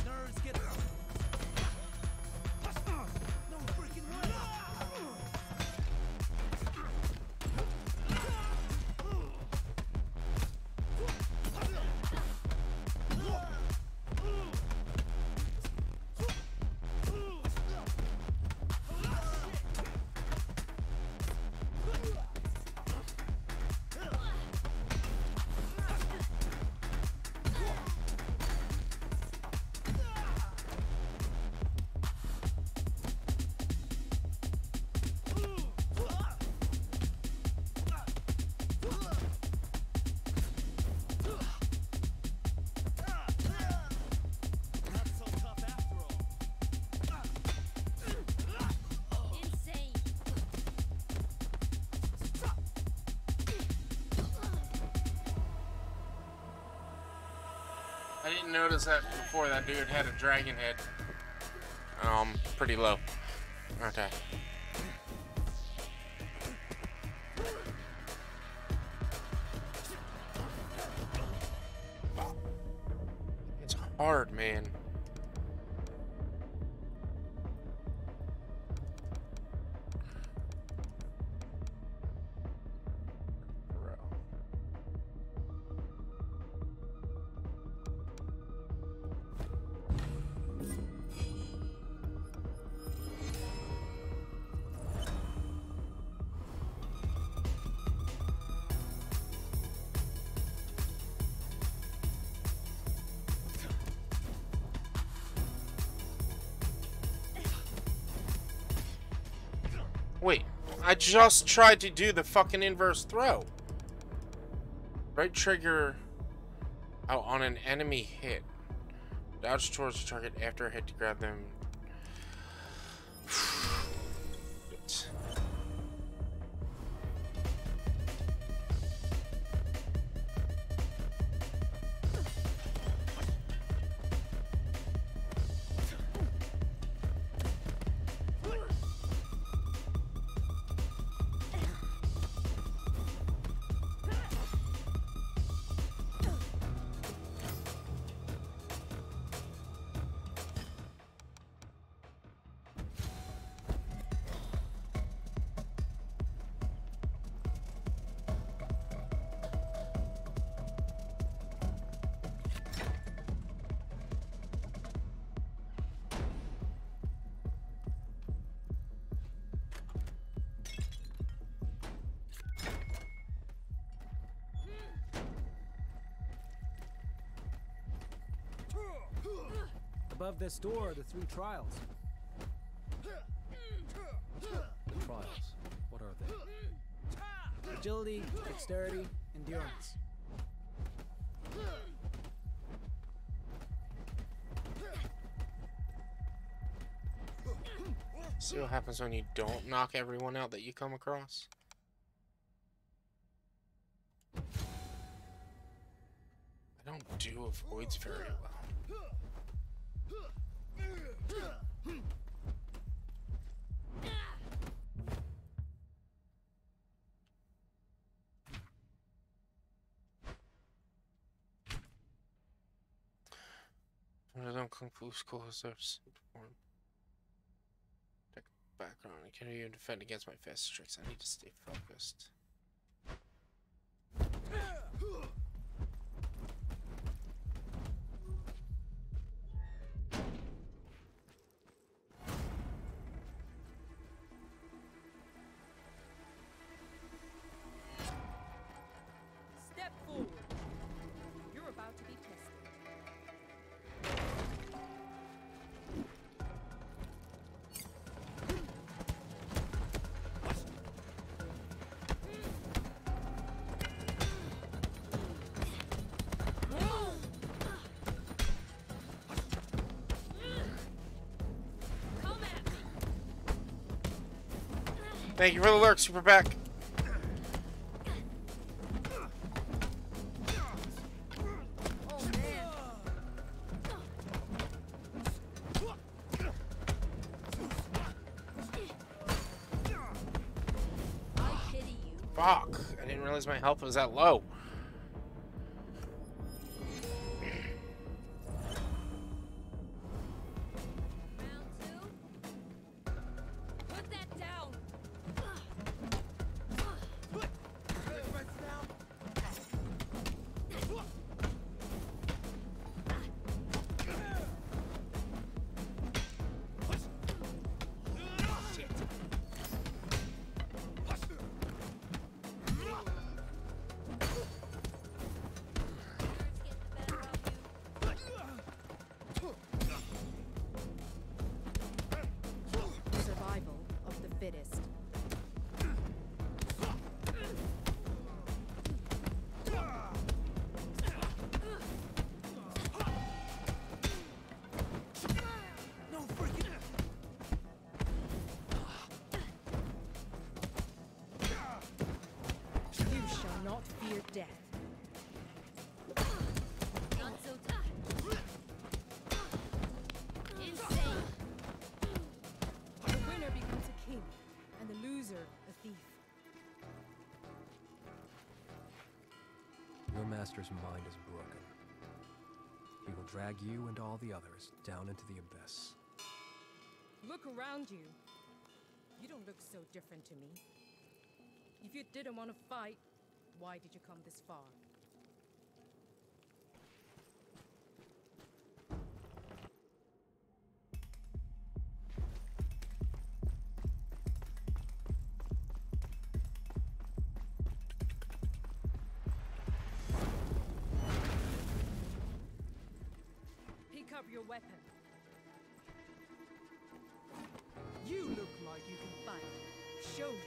Nerds get... No freaking way! Not so tough after all. Insane. I didn't notice that before. That dude had a dragon head. Pretty low. Okay. It's hard, man. Bro. Wait, I just tried to do the fucking inverse throw. Right trigger out on an enemy hit. Dodge towards the target after a hit to grab them. Above this door are the 3 trials. Trials. What are they? Agility, dexterity, endurance. See what happens when you don't knock everyone out that you come across? I don't do avoids very well. I don't kung fu school reserves. Background. I can't even defend against my fast tricks. I need to stay focused. Step forward. You're about to be tested. Thank you for the lurk, Superback. Oh man. I pity you. Fuck. I didn't realize my health was that low. Round 2. Put that down. Survival of the fittest. No freaking. You shall not fear death. Not so tough. Insane. The winner becomes a king, and the loser a thief. Your master's mind is broken. He will drag you and all the others down into the abyss. Look around you. You don't look so different to me. If you didn't want to fight, why did you come this far? Pick up your weapon. You look like you can Fight. Show me.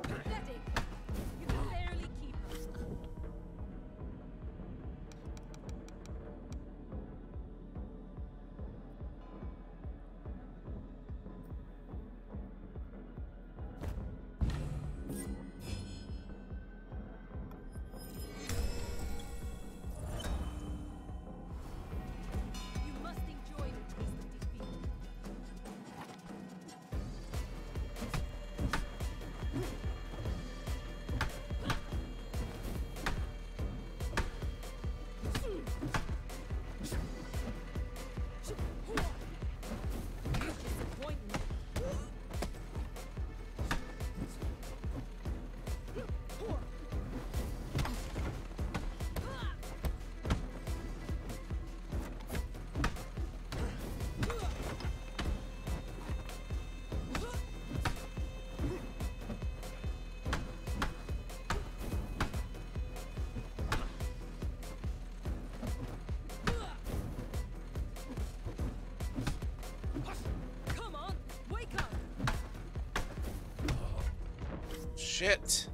Pathetic. You can barely keep up. Shit.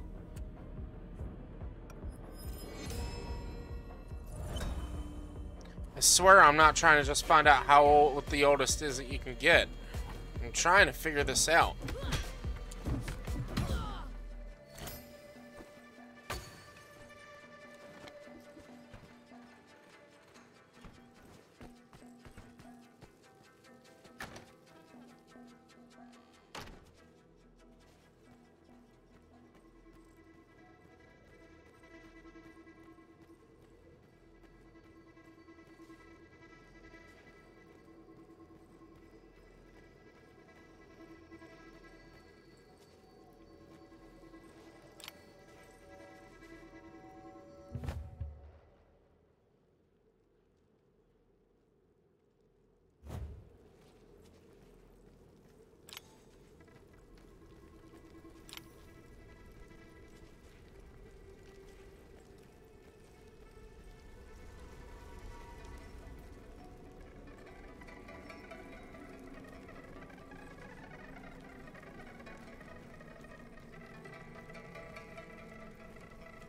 I swear I'm not trying to just find out how old, what the oldest is that you can get. I'm trying to figure this out.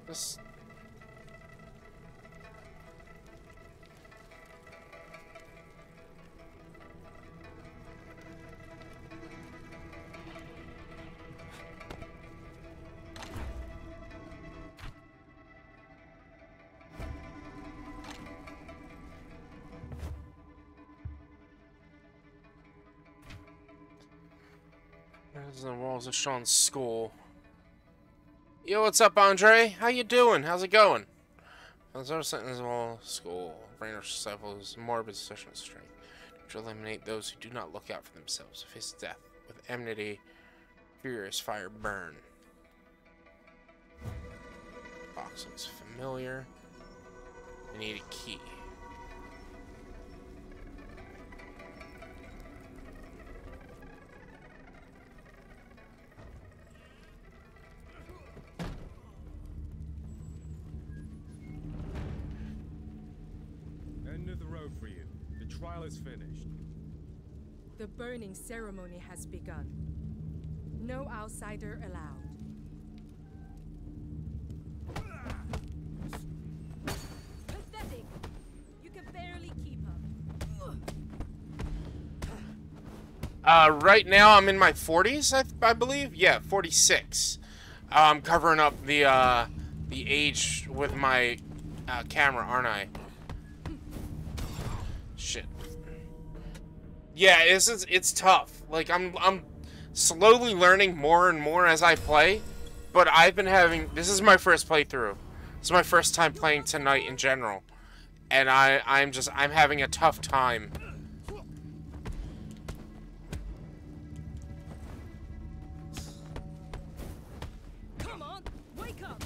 This... There's the walls of Sean's school. Yo, what's up, Andre? How you doing? How's it going? As our sentence wall school, brain of disciples, morbid social strength, to eliminate those who do not look out for themselves, face death with enmity, furious fire burn. Box looks familiar. I need a key. End of the road for you. The trial is finished. The burning ceremony has begun. No outsider allowed. Pathetic! You can barely keep up. Right now I'm in my 40s, I believe. Yeah, 46. I'm covering up the age with my camera, aren't I? Shit. Yeah, it's tough. Like I'm slowly learning more and more as I play, but I've been having, this is my first playthrough. This is my first time playing tonight in general, and I'm having a tough time. Come on, wake up!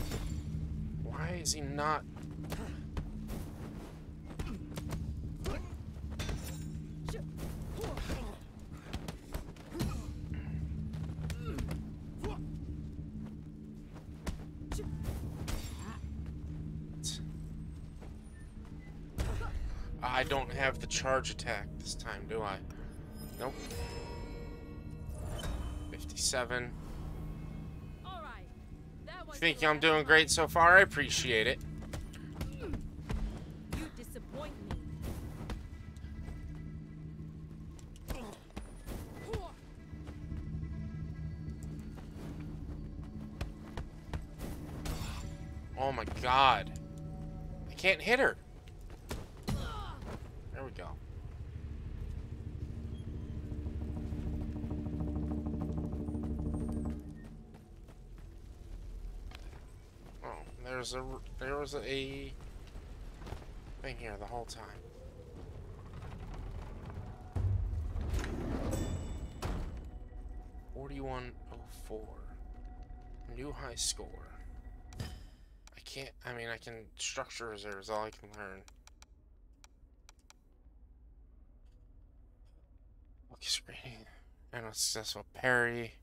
Why is he not? I don't have the charge attack this time, do I? Nope. 57. All right. That was Think I'm doing great so far? I appreciate it. You disappoint me. Oh my god. I can't hit her. There we go. Oh, there was a thing here the whole time. $41.04. New high score. I can structure reserves, all I can learn. Lucky screen. And a successful parry.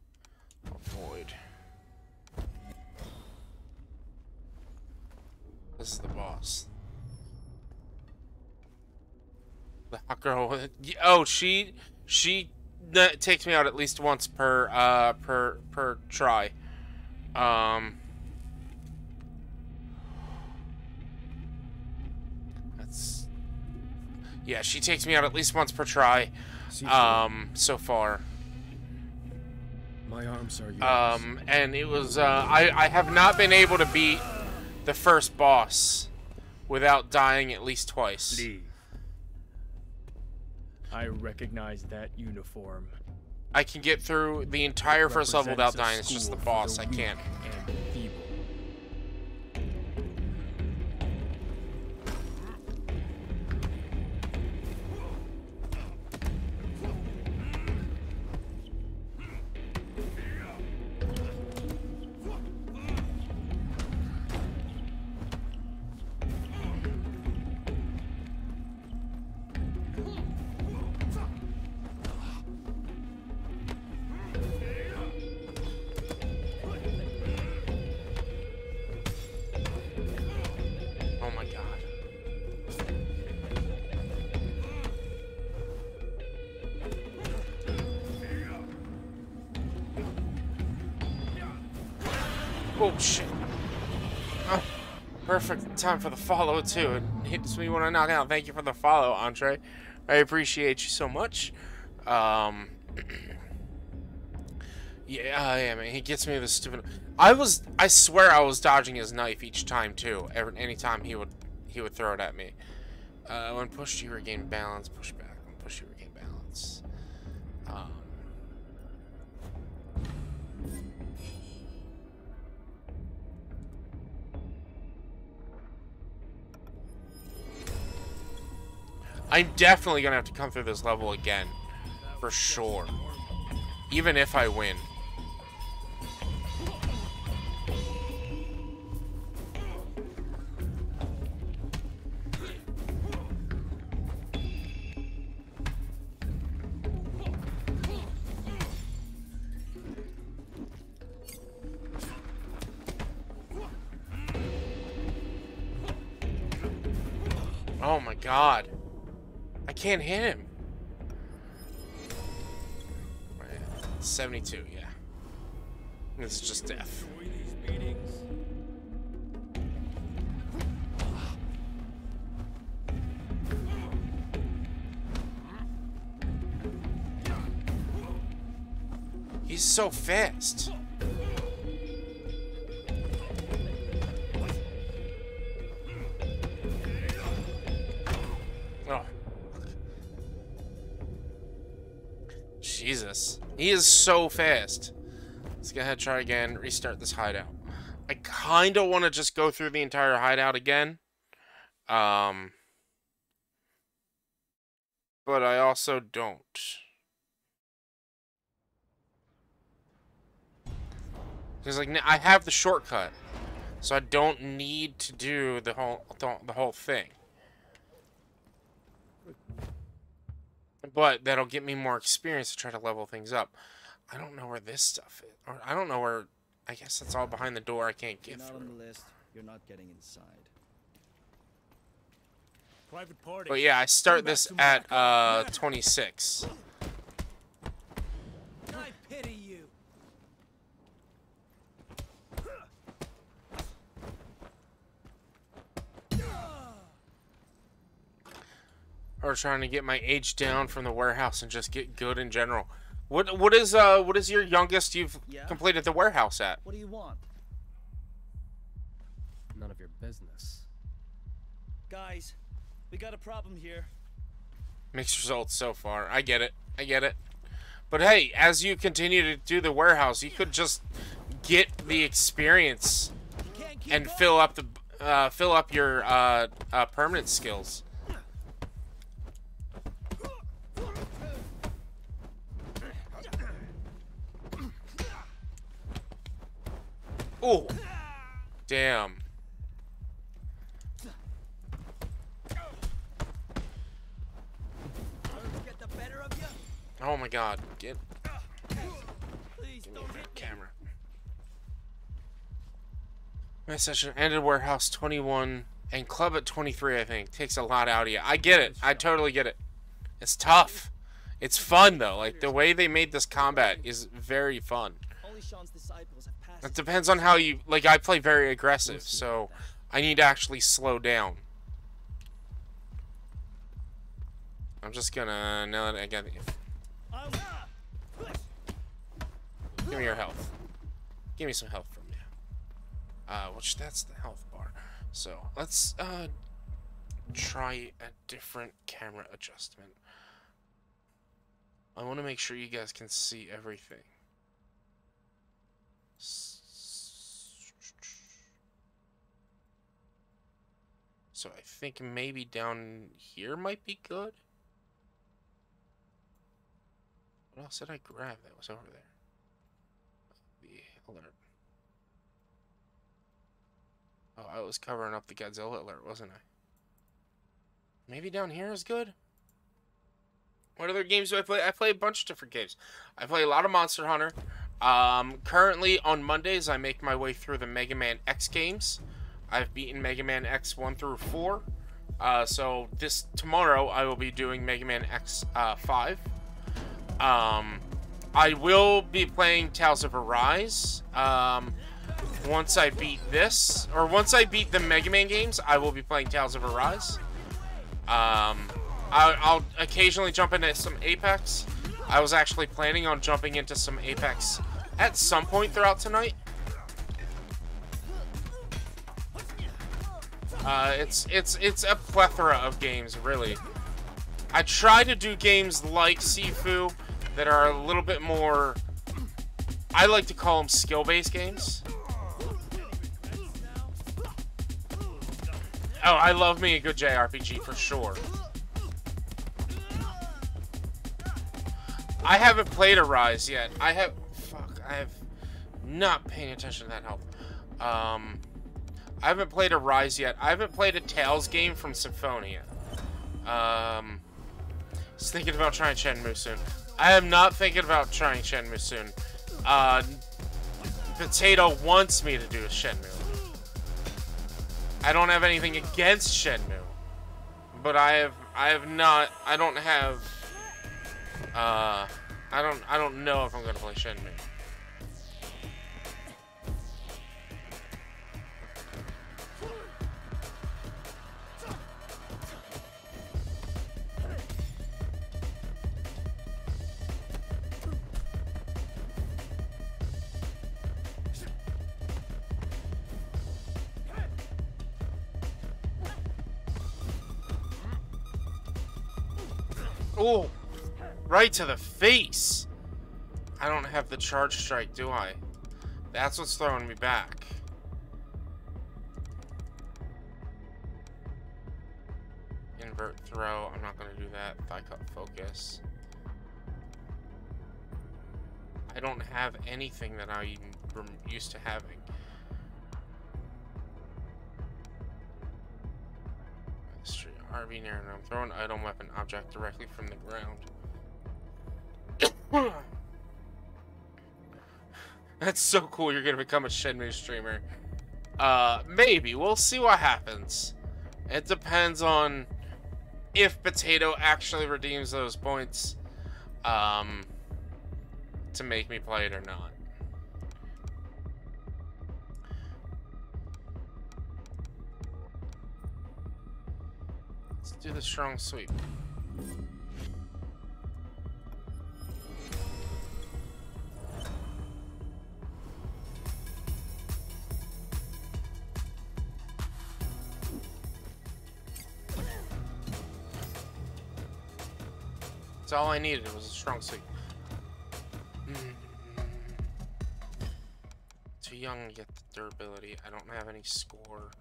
Avoid. This is the boss. The hot girl with, oh, she takes me out at least once per try. That's... Yeah, she takes me out at least once per try. So far. My arms are yours. And it was, I have not been able to beat the first boss without dying at least twice. Leave. I recognize that uniform. I can get through the entire first level without dying. It's just the boss I can't. And feeble. Oh my god. Oh shit. Oh, perfect time for the follow too. It hits me when I knock out. Thank you for the follow, Entree. I appreciate you so much. Yeah, man, he gets me with the stupid. I swear I was dodging his knife each time too. Anytime he would throw it at me. When pushed, you regain balance. Push back. When pushed, you regain balance. I'm definitely gonna have to come through this level again, for sure. Even if I win. Oh my god. I can't hit him. 72, yeah. This is just death. He's so fast. Oh. Jesus. He is so fast. Let's go ahead and try again. Restart this hideout. I kind of want to just go through the entire hideout again. But I also don't. Because like I have the shortcut, so I don't need to do the whole thing. But that'll get me more experience to try to level things up. I don't know where this stuff is. Or I don't know where... I guess that's all behind the door I can't get through. You're not on the list. You're not getting inside. Private party. But yeah, I start this at 26. I pity you. Or trying to get my age down from the warehouse and just get good in general. What is your youngest you've completed the warehouse at? What do you want? None of your business. Guys, we got a problem here. Mixed results so far. I get it. I get it. But hey, as you continue to do the warehouse, you could just get the experience and fill up your permanent skills. Oh, damn. Oh my god, get Please don't hit camera. My session ended warehouse 21 and club at 23, I think. Takes a lot out of you. I get it. I totally get it. It's tough. It's fun though. Like the way they made this combat is very fun. Only Sean's disciples have passes. It depends on how you... Like, I play very aggressive, so I need to actually slow down. I'm just gonna... Now that I got... Give me your health. Give me some health from you. Which, that's the health bar. So, let's, try a different camera adjustment. I want to make sure you guys can see everything. So I think maybe down here might be good. What else did I grab that was over there? The alert. Oh, I was covering up the Godzilla alert, wasn't I? Maybe down here is good? What other games do I play? I play a bunch of different games. I play a lot of Monster Hunter. Currently, on Mondays, I make my way through the Mega Man X games. I've beaten Mega Man X 1 through 4. So tomorrow, I will be doing Mega Man X 5. I will be playing Tales of Arise. Once I beat this, or once I beat the Mega Man games, I will be playing Tales of Arise. I'll occasionally jump into some Apex. I was actually planning on jumping into some Apex at some point throughout tonight. It's a plethora of games, really. I try to do games like Sifu that are a little bit more... I like to call them skill-based games. Oh, I love me a good JRPG for sure. I haven't played Arise yet. I have not paying attention to that health. I haven't played Arise yet. I haven't played a Tales game from Symphonia. Just thinking about trying Shenmue soon. I am not thinking about trying Shenmue soon. Potato wants me to do a Shenmue. I don't have anything against Shenmue, but I don't know if I'm gonna play Shenmue. Oh, right to the face. I don't have the charge strike, do I? That's what's throwing me back. Invert throw. I'm not going to do that. Thigh cut focus. I don't have anything that I'm used to having. RV near, and I'm throwing an item weapon object directly from the ground. That's so cool. You're gonna become a Shenmue streamer. Maybe. We'll see what happens. It depends on if Potato actually redeems those points to make me play it or not. Let's do the strong sweep. That's all I needed was a strong sweep. Too young to get the durability. I don't have any score.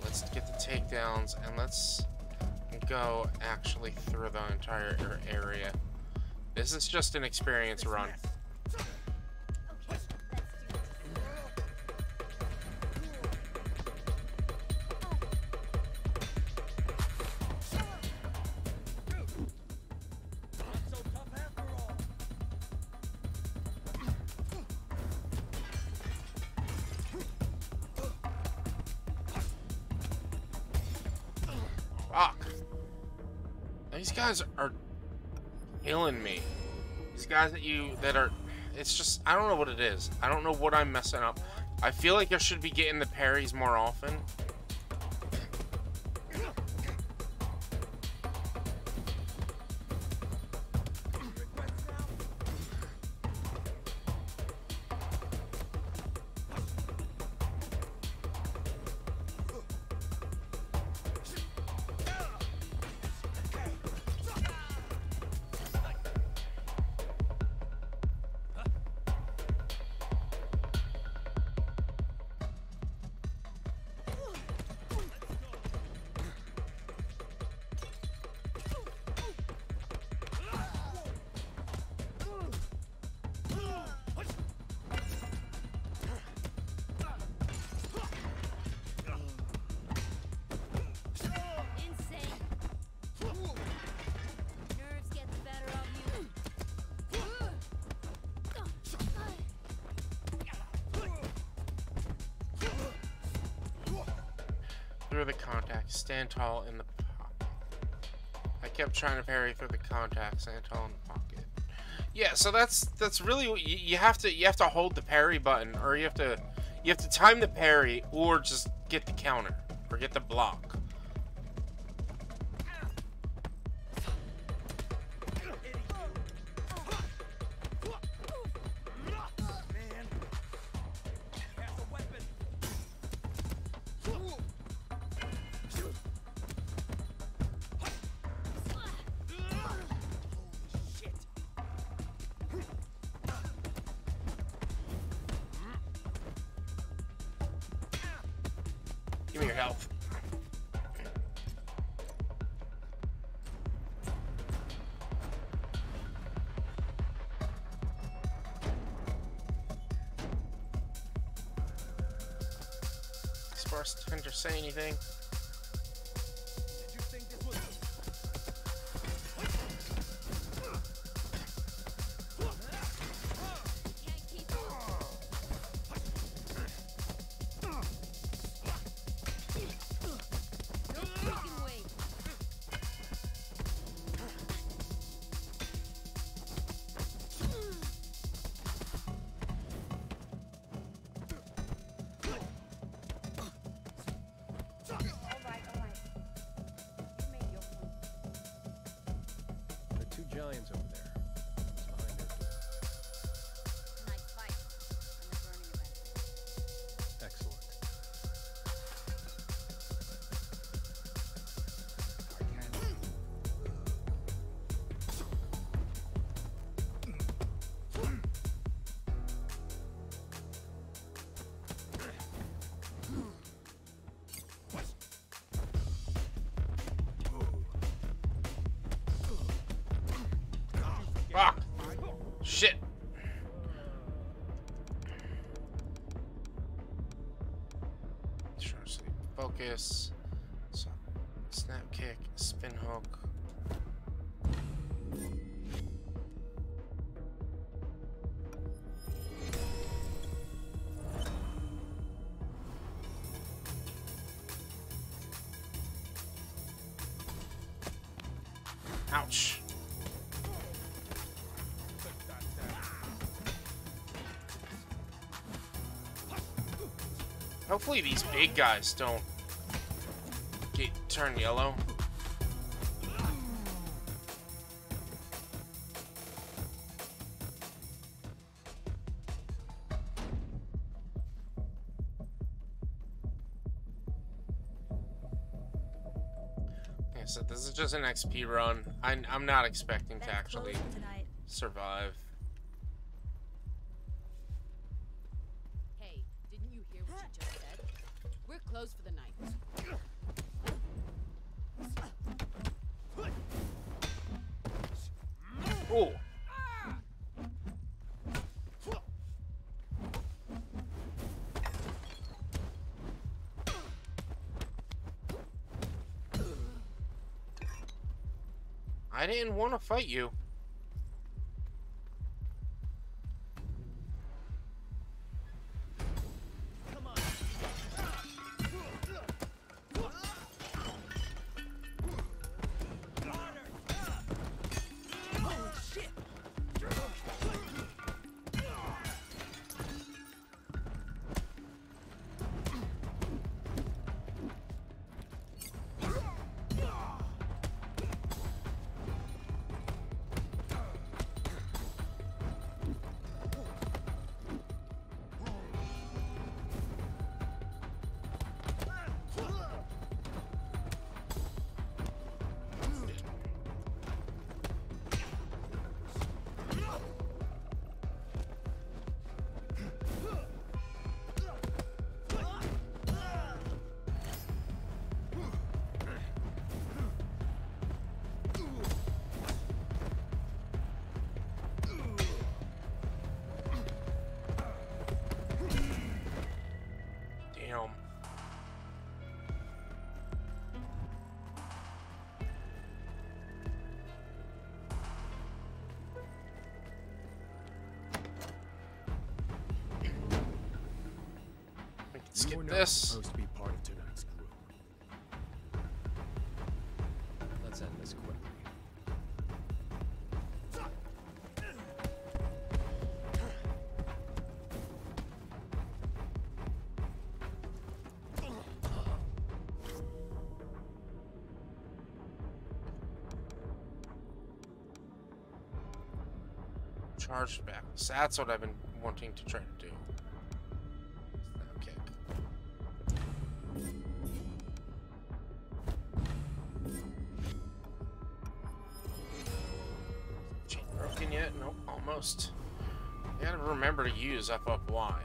Let's get the takedowns and let's go actually through the entire area. This is just an experience run. These guys are killing me. These guys that are It's just, I don't know what it is. I don't know what I'm messing up. I feel like I should be getting the parries more often. Through the contacts, stand tall in the pocket. I kept trying to parry through the contacts, stand tall in the pocket. Yeah, so that's really what you have to hold the parry button, or you have to time the parry, or just get the counter or get the block. Give me your health. Sparse tender say anything. Did you think this was... Giants over there. It's behind their door. Tonight's fight and the burning event. Excellent. Fuck! Shit! Sure, sleep. Focus. So, snap kick, spin hook. Ouch. Hopefully these big guys don't turn yellow. Like I said, this is just an XP run. I'm not expecting to actually survive. Hey, didn't you hear what she just said? We're closed for the night. Oh. I didn't want to fight you. Damn. We can skip You were not this. supposed to be part of tonight's group. Let's end this quickly. Charged back. So that's what I've been wanting to try to do. Snap kick. Chain broken yet? Nope, almost. You gotta remember to use up Y.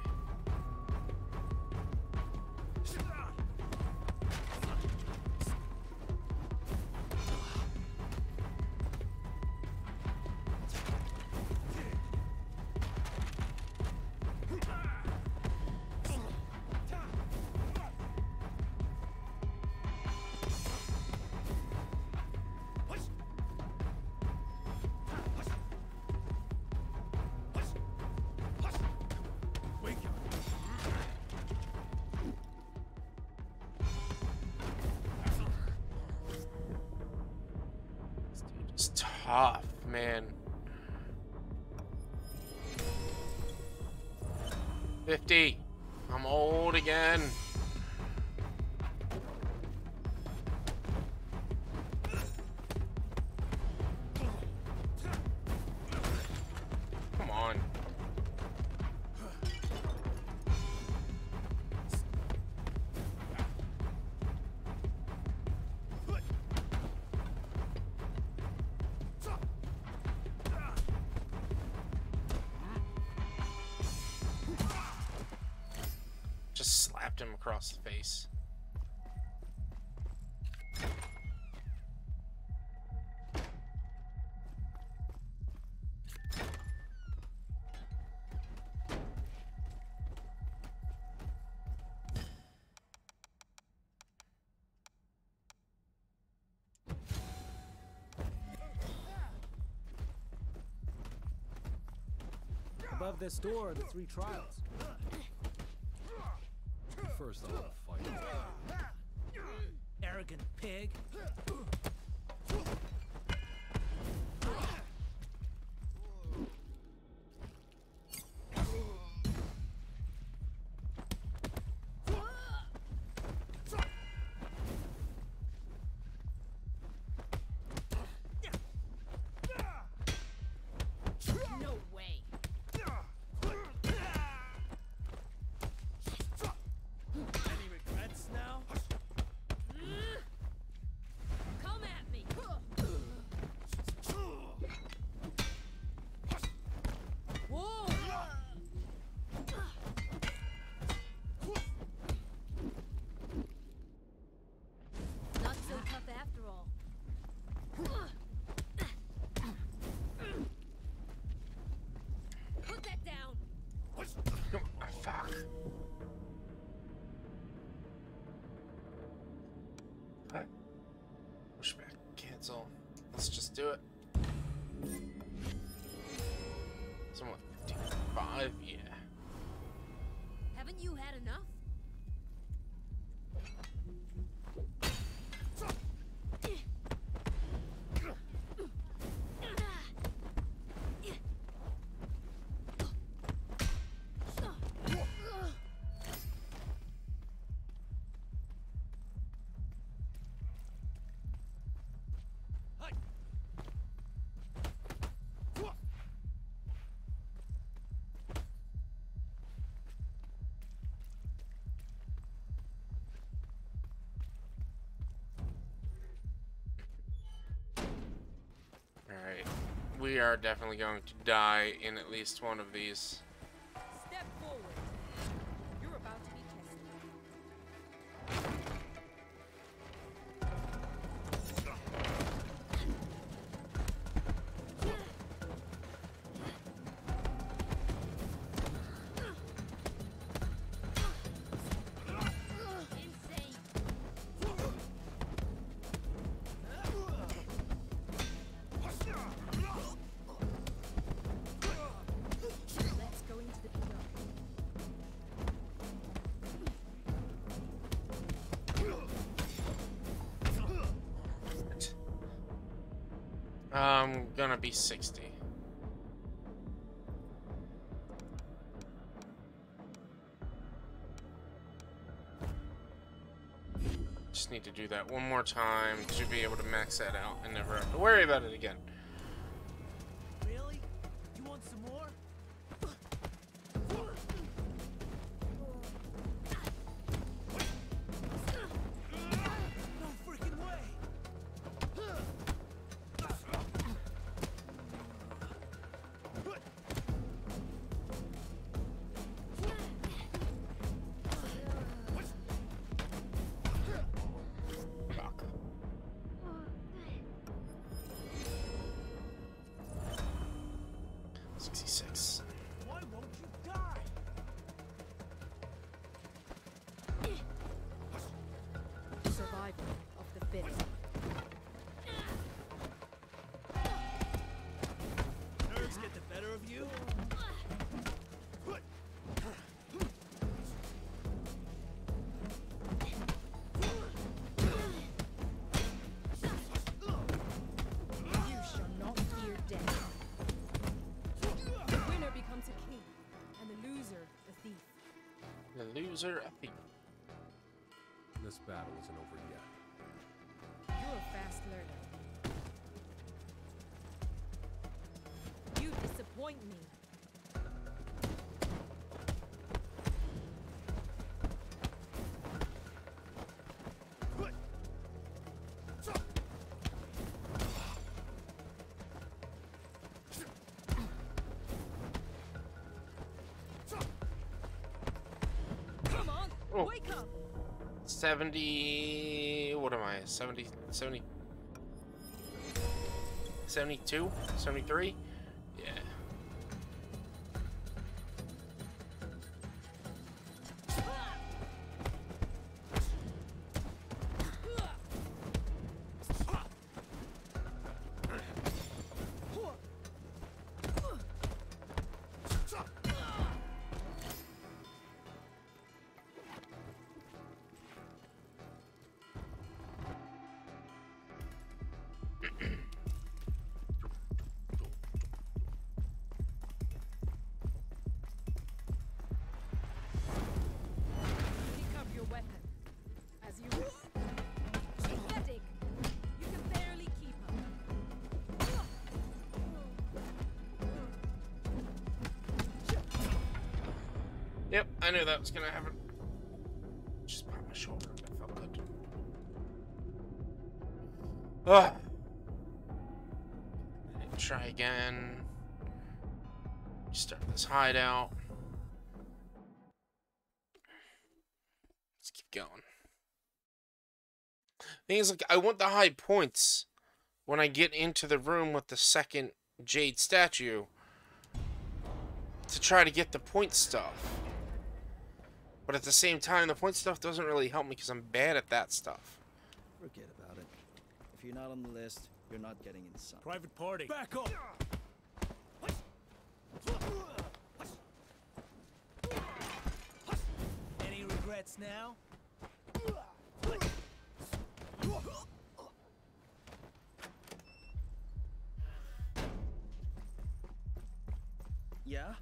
It's tough, man. 50. I'm old again. Come on. Just slapped him across the face. Above this door are the 3 trials. First, I'll fight. Arrogant pig. No way. Any regrets now? Come at me. Whoa. Not so tough after all. Put that down. Come on, fuck. What? Push back. Cancel. Let's just do it. Somewhat 55, yeah. Haven't you had enough? Alright. We are definitely going to die in at least one of these. Step forward. You're about to be tested. I'm gonna be 60. Just need to do that one more time to be able to max that out and never have to worry about it again. Really? You want some more? No freaking way! Fuck. $66. Why won't you die? Survival of the fittest. Nerves get the better of you? You shall not fear death. The winner becomes a king, and the loser a thief. The loser, a thief. This battle isn't over yet. You're a fast learner. You disappoint me. Come on, Oh. wake up! 70, what am I, 70, 70, 72, 73? Yeah. Pick up your weapon. As you wish. Pathetic. You can barely keep up. Yep, I knew that was gonna happen. Just popped my shoulder. That felt good. Ugh. Try again. Start this hideout. Let's keep going. Thing is, like, I want the high points when I get into the room with the second jade statue to try to get the point stuff. But at the same time, the point stuff doesn't really help me because I'm bad at that stuff. Forget about it. If you're not on the list, you're not getting inside. Private party. Back up! Any regrets now? Yeah?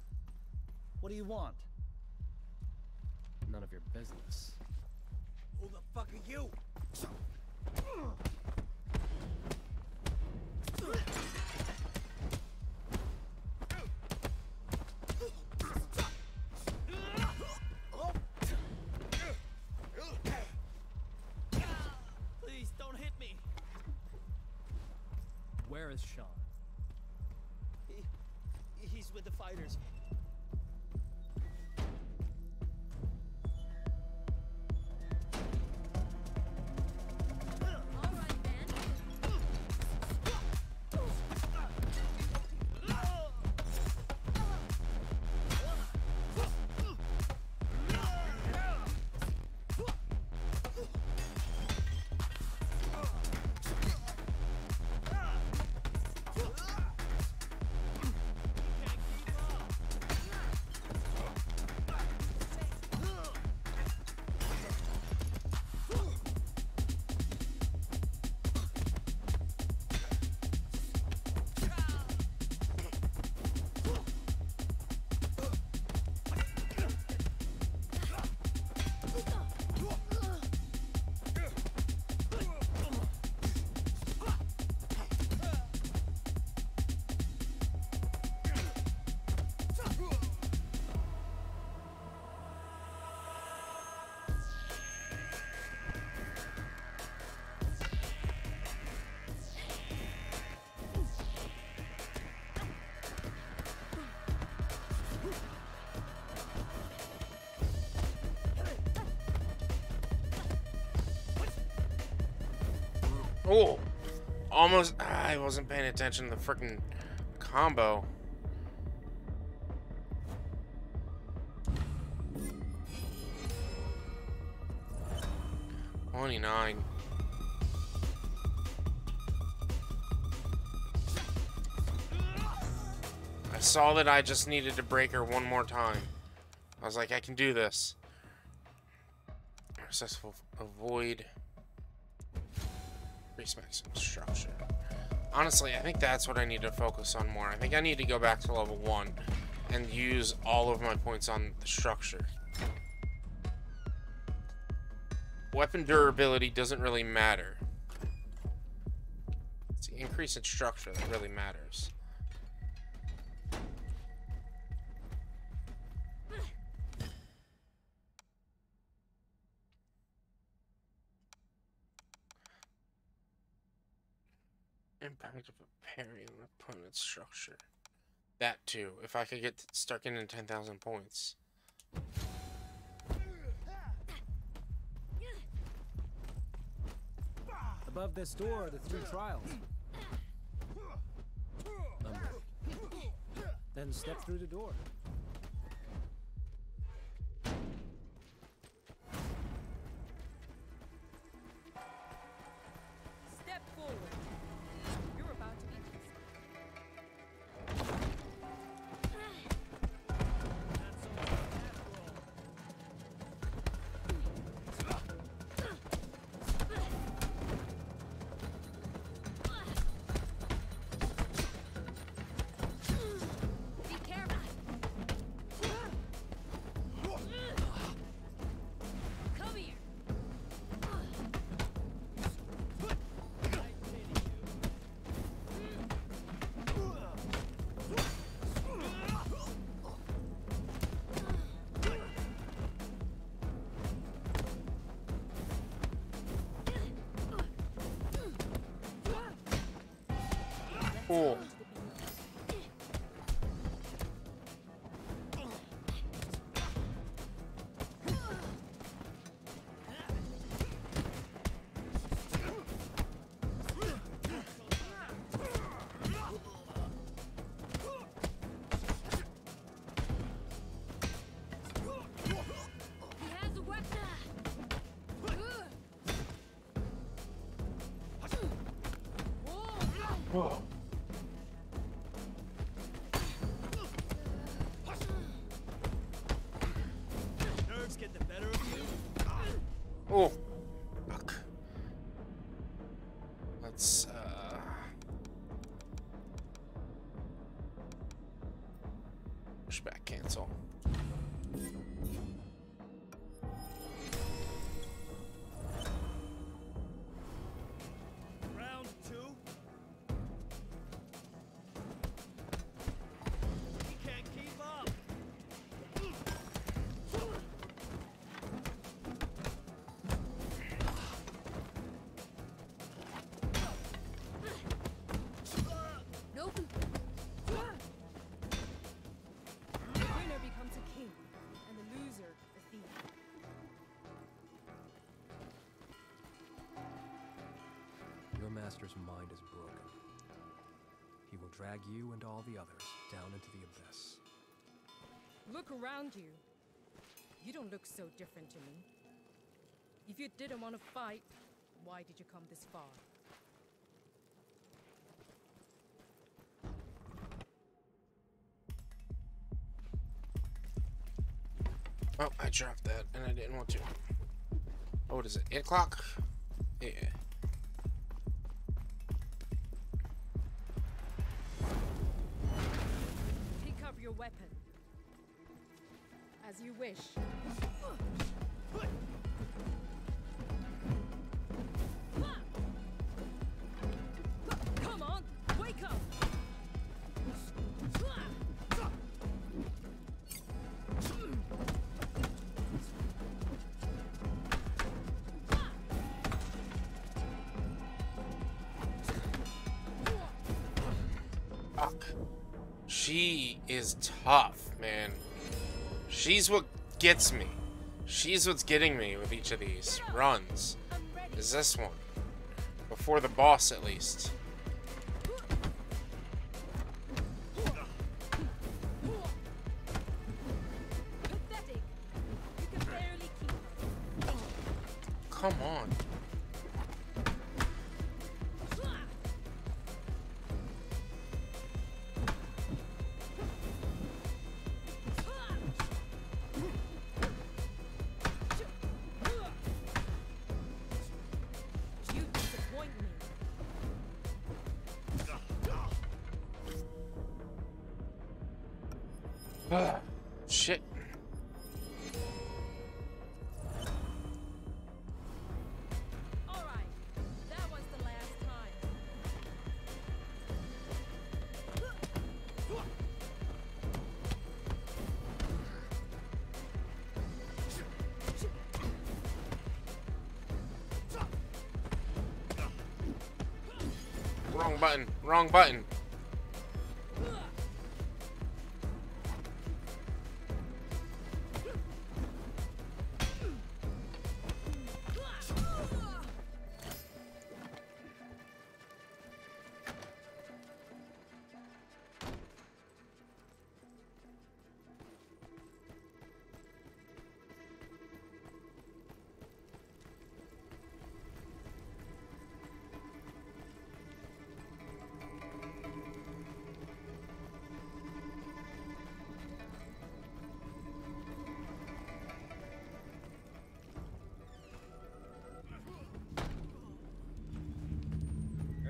What do you want? None of your business. Who the fuck are you? Please, don't hit me. Where is Sean? He's with the fighters. All right, man. Oh, almost. I wasn't paying attention to the freaking combo. $29. I saw that I just needed to break her one more time. I was like, I can do this. Successful avoid. Increase maximum structure. Honestly, I think that's what I need to focus on more. I think I need to go back to level 1 and use all of my points on the structure. Weapon durability doesn't really matter. It's the increase in structure that really matters. Impact of a parry on opponent's structure. That too. If I could get start getting 10,000 points. Above this door are the 3 trials. I'm ready. Then step through the door. Step forward. You're about to be Cool. Whoa. Nerves get the better of you. Oh, fuck. Let's push back, cancel. Round 2. He can't keep up. Nope. The winner becomes a king, and the loser a thief. Your master's mind is broken. He will drag you and all the others down into the abyss. Look around you. You don't look so different to me. If you didn't want to fight, why did you come this far? Oh, I dropped that and I didn't want to. Oh, what is it? 8 o'clock? Yeah. Pick up your weapon. As you wish. Come on, wake up! Fuck. She is tough, man. She's what gets me. She's what's getting me with each of these runs. Is this one. Before the boss, at least. Pathetic. You can barely keep up. Come on. You disappoint me. Shit. All right. That was the last time. Wrong button. Wrong button.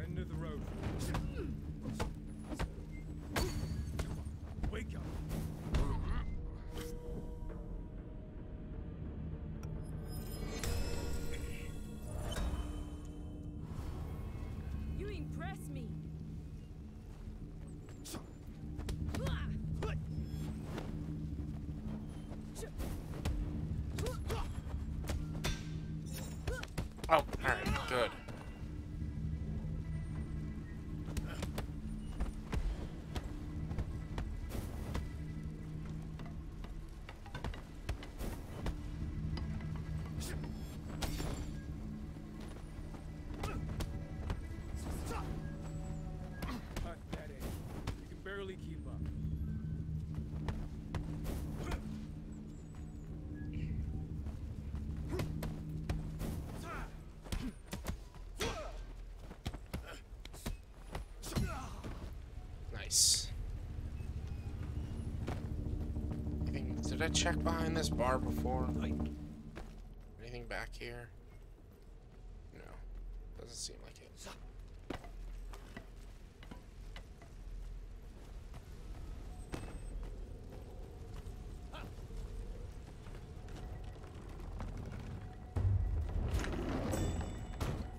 End of the road. Wake up. You impress me. Oh, alright, good. Pathetic. You can barely keep up. Nice. Did I check behind this bar before? Anything back here? No. Doesn't seem like it.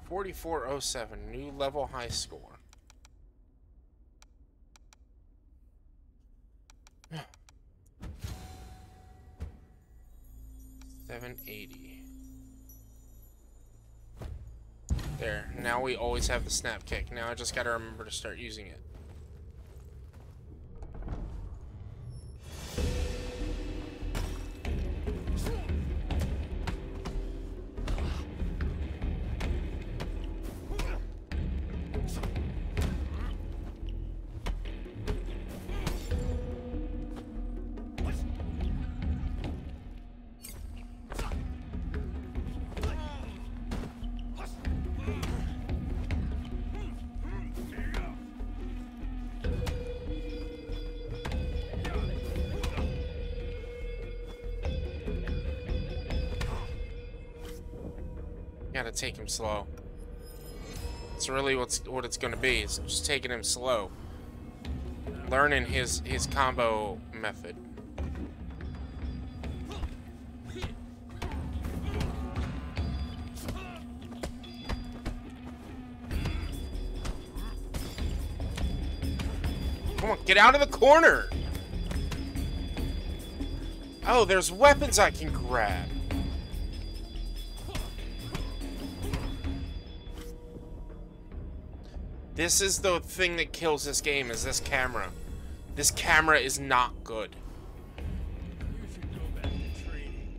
$44.07, new level high score. $780. There. Now we always have the snap kick. Now I just gotta remember to start using it. Gotta take him slow. It's really what it's gonna be. It's just taking him slow. Learning his combo method. Come on, get out of the corner! Oh, there's weapons I can grab. This is the thing that kills this game, is this camera. This camera is not good. You should go back to training.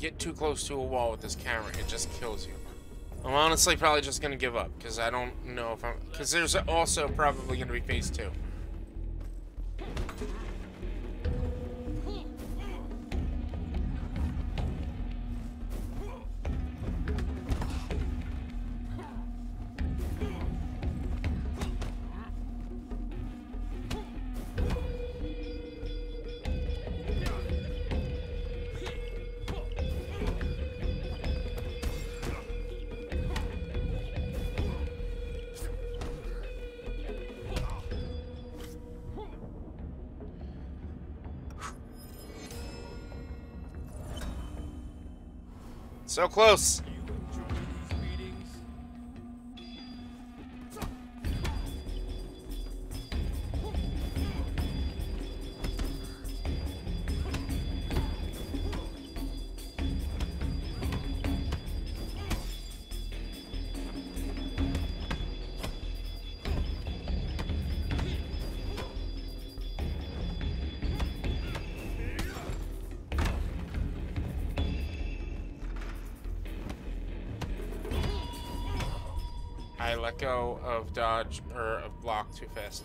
get too close to a wall with this camera, it just kills you. I'm honestly probably just gonna give up, because I don't know if I'm... Because there's also probably gonna be phase 2. So close. I let go of dodge, or of block too fast.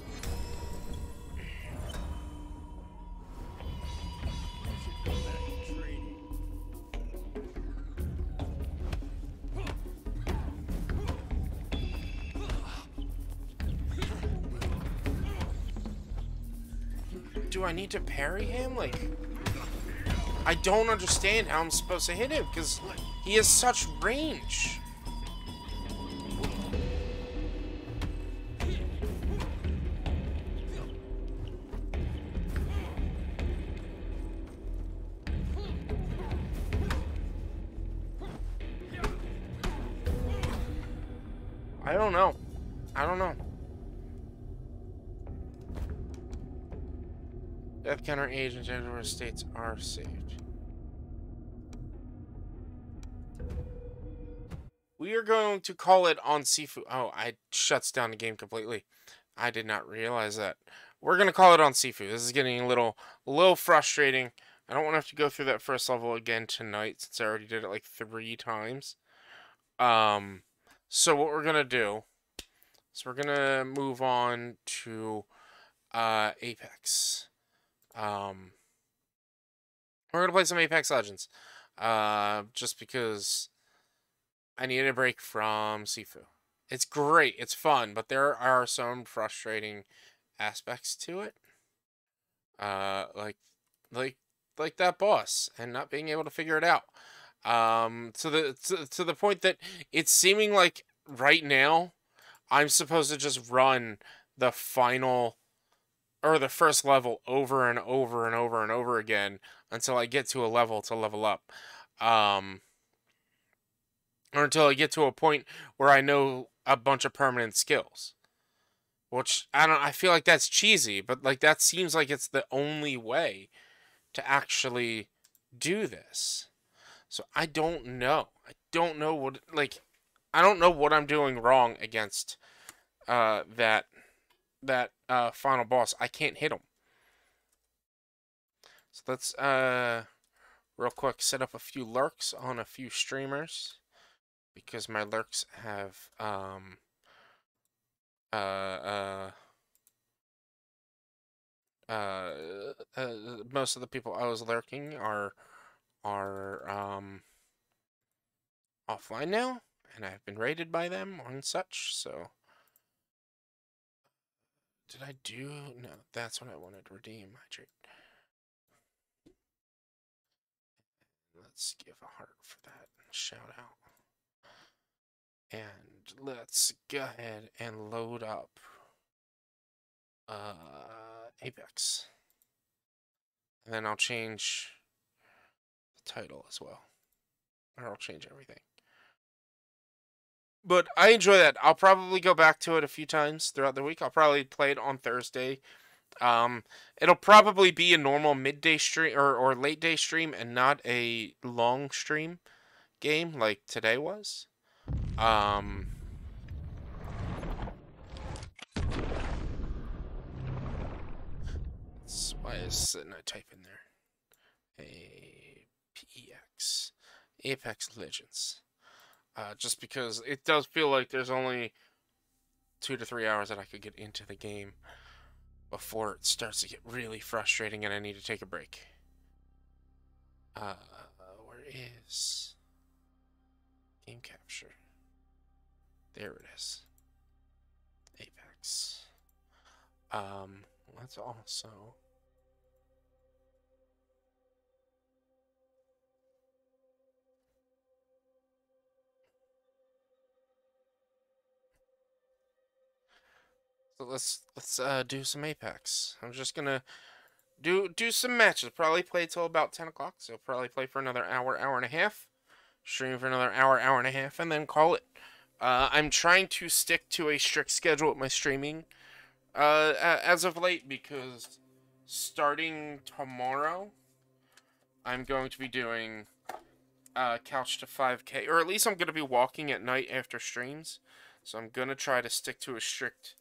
Do I need to parry him? Like, I don't understand how I'm supposed to hit him, because he has such range. I don't know. I don't know. Death counter agent Edward states are saved. We are going to call it on Sifu. Oh, I shuts down the game completely. I did not realize that. We're gonna call it on Sifu. This is getting a little frustrating. I don't want to have to go through that first level again tonight since I already did it like 3 times. So what we're gonna do is we're gonna move on to Apex. We're gonna play some Apex Legends, just because I needed a break from Sifu. It's great, it's fun, but there are some frustrating aspects to it, like that boss and not being able to figure it out. To the point that it's seeming like right now I'm supposed to just run the final or the first level over and over and over and over again until I get to a level to level up. Or until I get to a point where I know a bunch of permanent skills. Which I feel like that's cheesy, but like that seems like it's the only way to actually do this. So I don't know. I don't know what I'm doing wrong against that final boss. I can't hit him. So let's real quick set up a few lurks on a few streamers, because my lurks have most of the people I was lurking are offline now, and I've been raided by them and such. So did I do? No, that's what I wanted. Redeem my trade. Let's give a heart for that. Shout out. And let's go ahead and load up Apex. And then I'll change the title as well. Or I'll change everything. But I enjoy that. I'll probably go back to it a few times throughout the week. I'll probably play it on Thursday. It'll probably be a normal midday stream or late day stream and not a long stream game like today was. So why is I type in there? APEX. Apex Legends. Just because it does feel like there's only 2 to 3 hours that I could get into the game before it starts to get really frustrating and I need to take a break. Where is game capture? There it is. Apex. Let's also let's do some Apex. I'm just gonna do some matches. Probably play till about 10 o'clock. So probably play for another hour, hour and a half. Stream for another hour, hour and a half, and then call it. I'm trying to stick to a strict schedule with my streaming as of late because starting tomorrow, I'm going to be doing couch to 5K, or at least I'm going to be walking at night after streams. So I'm going to try to stick to a strict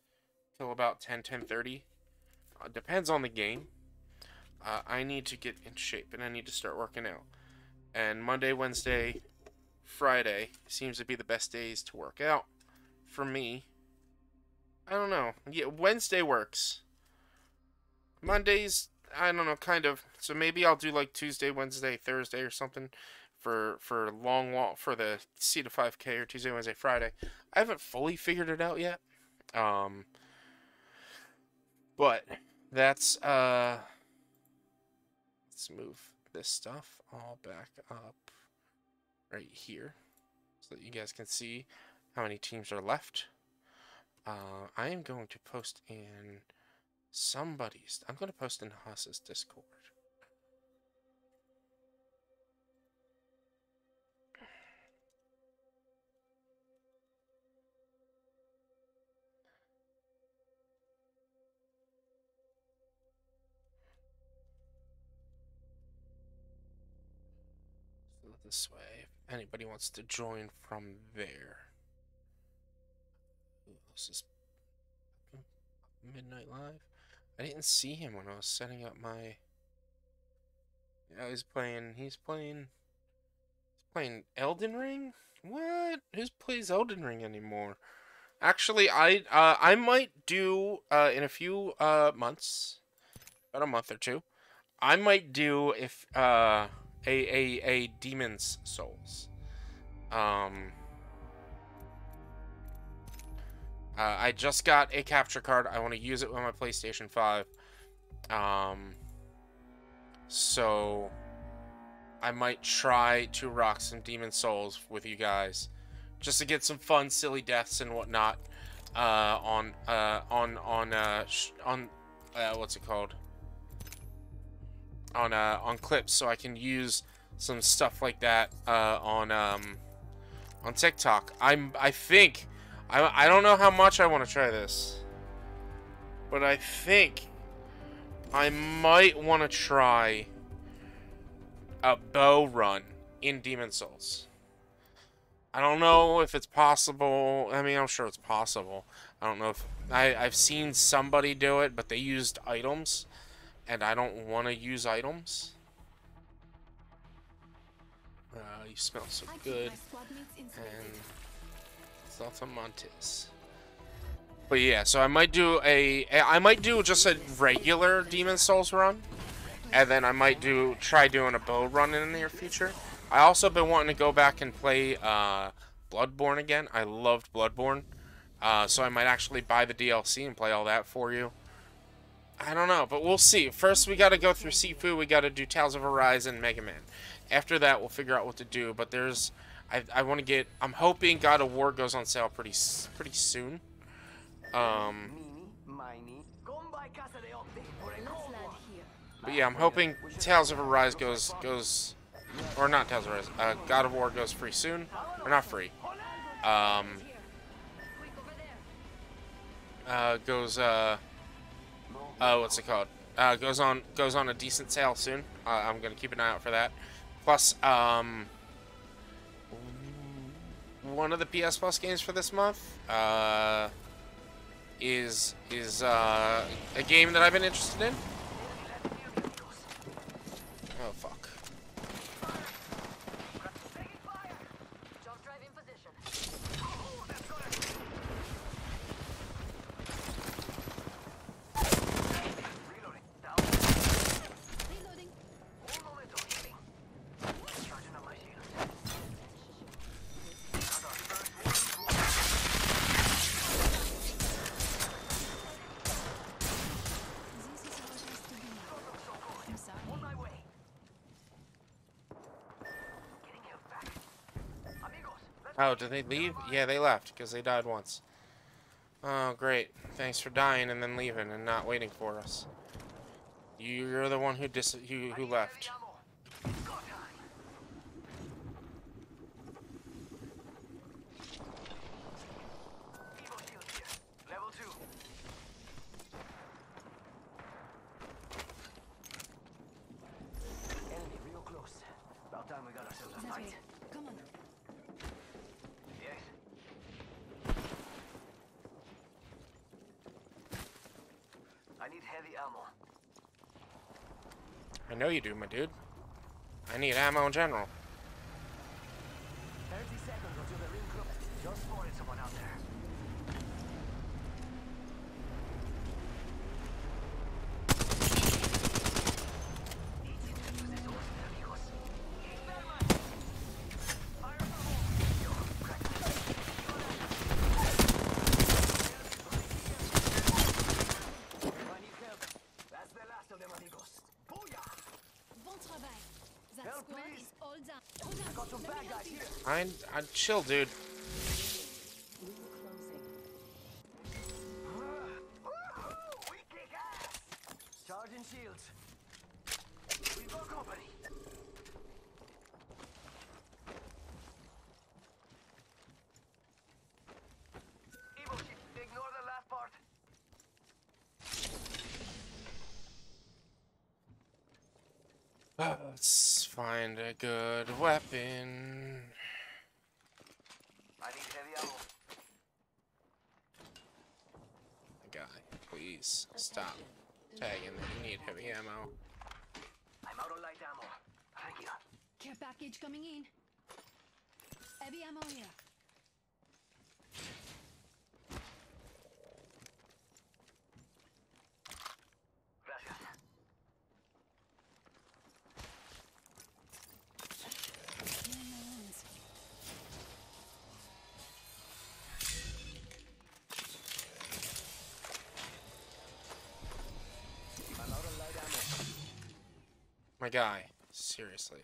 till about 10:30. Depends on the game. I need to get in shape, and I need to start working out. And Monday, Wednesday, Friday seems to be the best days to work out for me. I don't know. Yeah, Wednesday works. Mondays, I don't know, kind of. So maybe I'll do like Tuesday, Wednesday, Thursday or something for long walk for the C to 5K, or Tuesday, Wednesday, Friday. I haven't fully figured it out yet. But that's let's move this stuff all back up right here so that you guys can see how many teams are left. I am going to post in somebody's. I'm going to post in Haas's Discord. So this way, if anybody wants to join from there. Ooh, this is Midnight Live. I didn't see him when I was setting up my. Yeah, he's playing Elden Ring? What? Who plays Elden Ring anymore? Actually, I might do in a few months, about a month or two. I might do if a Demon's Souls. I just got a capture card. I want to use it with my PlayStation 5. So I might try to rock some Demon's Souls with you guys, just to get some fun, silly deaths and whatnot. On what's it called? On clips, so I can use some stuff like that on TikTok. I think. I don't know how much I want to try this, but I think I might want to try a bow run in Demon's Souls. I don't know if it's possible. I mean, I'm sure it's possible. I don't know if I've seen somebody do it, but they used items, and I don't want to use items. You smell so good, and Saltamontes. But yeah, so I might do just a regular Demon's Souls run, and then I might try doing a bow run in the near future. I also been wanting to go back and play Bloodborne again. I loved Bloodborne, so I might actually buy the DLC and play all that for you. I don't know, but we'll see. First, we got to go through Sifu. We got to do Tales of Arise and Mega Man. After that, we'll figure out what to do. But there's, I want to get. I'm hoping God of War goes on sale pretty soon. But yeah, I'm hoping Tales of Arise goes, or not Tales of Arise. God of War goes free soon, or not free. What's it called? Goes on a decent sale soon. I'm gonna keep an eye out for that. Plus, one of the PS Plus games for this month is a game that I've been interested in. Oh fuck! Oh, did they leave? Yeah, they left because they died once. Oh, great. Thanks for dying and then leaving and not waiting for us. You're the one who who left. Enemy real close. About time we got ourselves a fight. Come on. Yes. I need heavy ammo. I know you do, my dude. I need ammo in general. 30 seconds until the ring closes. Just spotted someone out there. I'd chill, dude. We kick ass! Charging shields. We've got company. Evil ship, ignore the last part. Let's find a good weapon. I need heavy ammo. Guy, please stop tagging that you need heavy ammo. I'm out of light ammo. Thank you. Care package coming in. Heavy ammo here. Gracias. In my hands. I'm out of light ammo. My guy, seriously.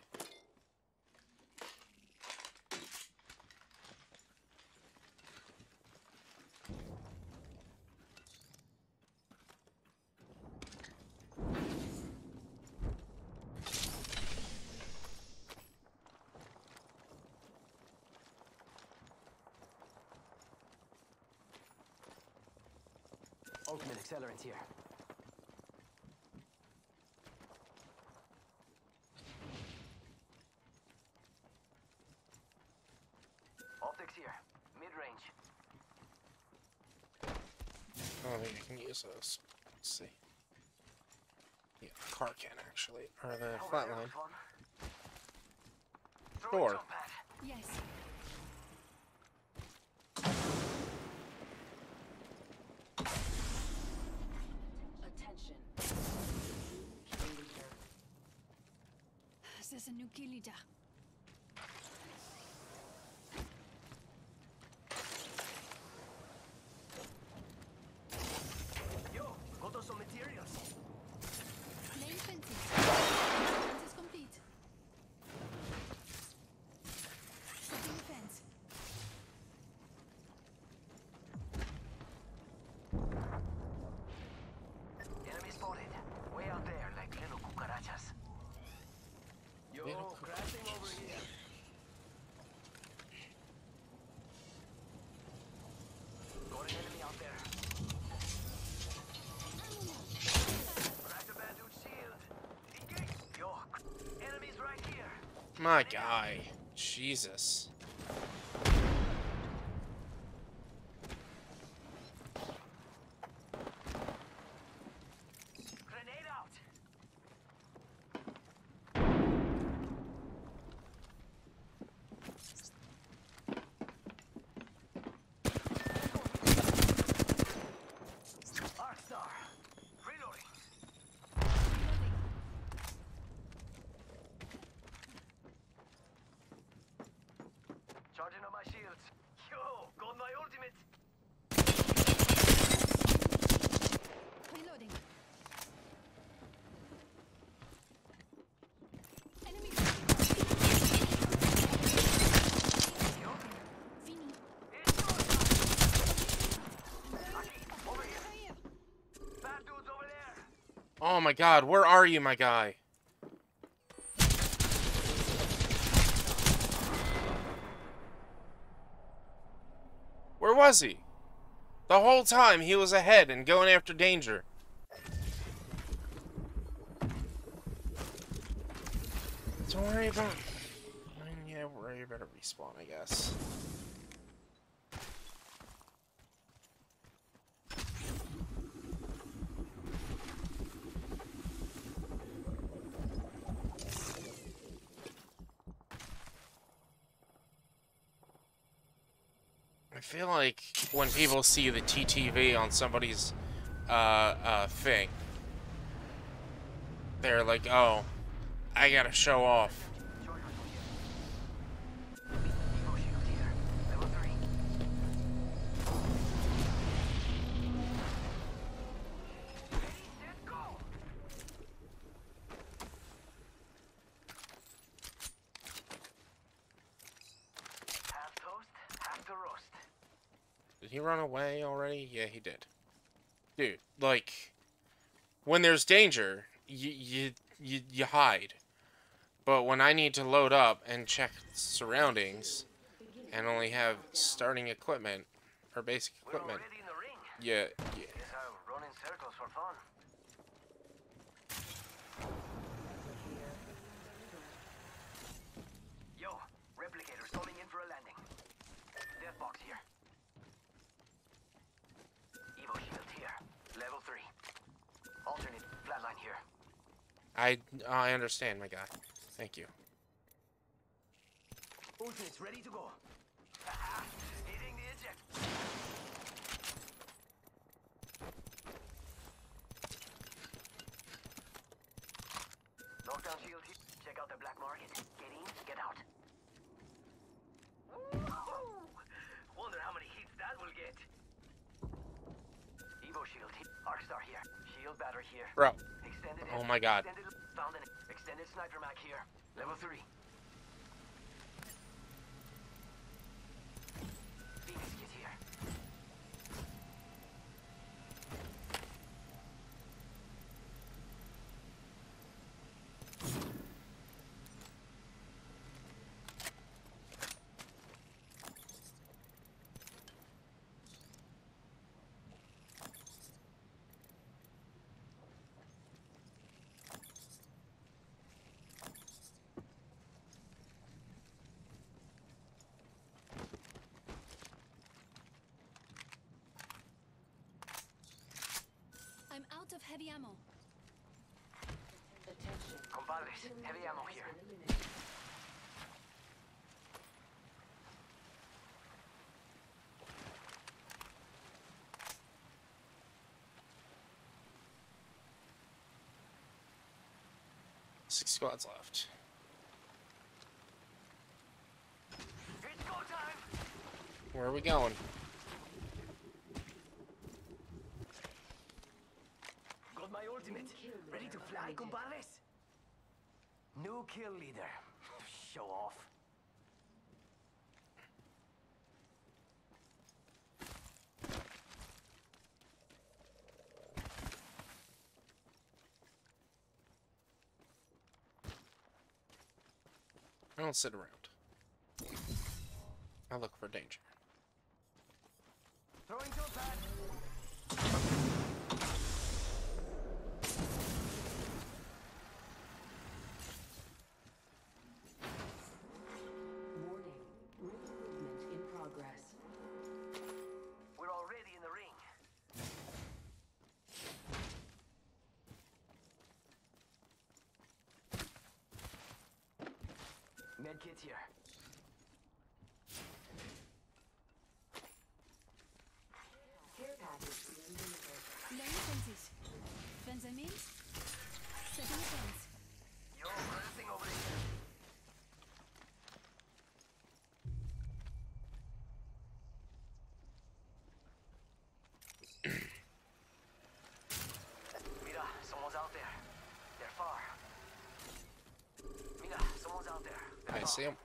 Ultimate accelerant here. Optics here. Mid-range. I don't think I can use those. Let's see. Yeah, the car can actually. Or the flatline. Sure. Yes. Attention. There's a new kill leader. Yo, got us some materials. Lane fencing. Fence is complete. Setting the fence. Enemy spotted. Way out there, like little cucarachas. Yo, crashing over here. Got an enemy out there. Crack the bandit shield. Engage. Yo, enemies right here. My guy. Jesus. Grenade out. Arcstar. Reloading. Charging on my shields. Yo, got my ultimate. Reloading. Enemy. Oh my god, where are you, my guy? Where was he? The whole time he was ahead and going after danger. Don't worry about... Yeah, worry about a respawn, I guess. I feel like when people see the TTV on somebody's thing, they're like, oh, I gotta show off. Did he run away already? Yeah, he did. Dude, like, when there's danger, you hide. But when I need to load up and check surroundings and only have starting equipment or basic equipment, yeah. Running circles for fun. Yo, replicator zooming in for a landing. Death box here. Evo shield here. Level 3. Alternate flatline here. I understand, my guy. Thank you. Ultimate's ready to go. Hitting the eject. Knockdown shield here. Check out the black market. Get in, get out. Woo! Wonder how many hits that will get. Evo shield here. Arc star here. Shield battery here. Bro. Extended Oh my god. Found an extended sniper mag here. Level 3. Phoenix kit here. I'm out of heavy ammo. Compadres, heavy ammo here. Six squads left. It's go time. Where are we going? Got my ultimate. Ready to fly, compadres? New kill leader. Show off. I don't sit around. I look for danger. Throwing to pad. Warning. Movement in progress. We're already in the ring. Medkit here. Care package being delivered. Laying fences. Fence I mean? Setting a fence. Yo, everything over here. Mira, someone's out there. They're far. Mira, someone's out there. They're I far. see him.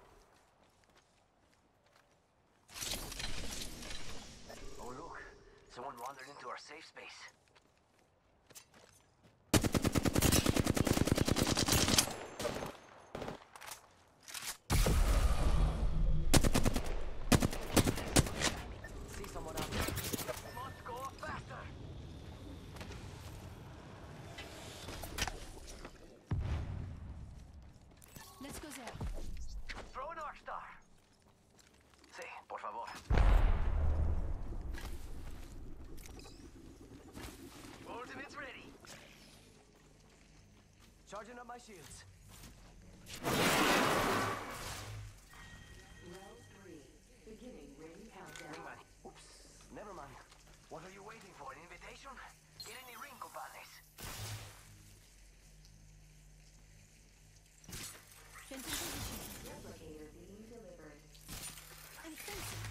Oh look, someone wandered into our safe space. favor. Ultimate's ready. Charging up my shields. Round 3. Beginning ring countdown. Ringman. Oops. Never mind. What are you waiting for? An invitation? Get in the ring, compadres. Fencing position. Replicator being delivered. I'm fencing.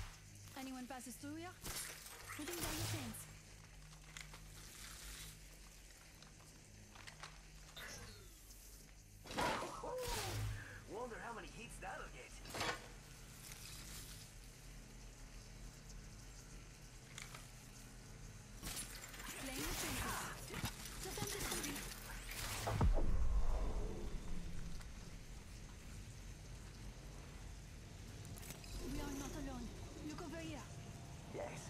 Anyone passes through here? Putting down the fence. Wonder how many hits that'll get. Playing the fences. The fence is complete. We are not alone. Look over here. Yes.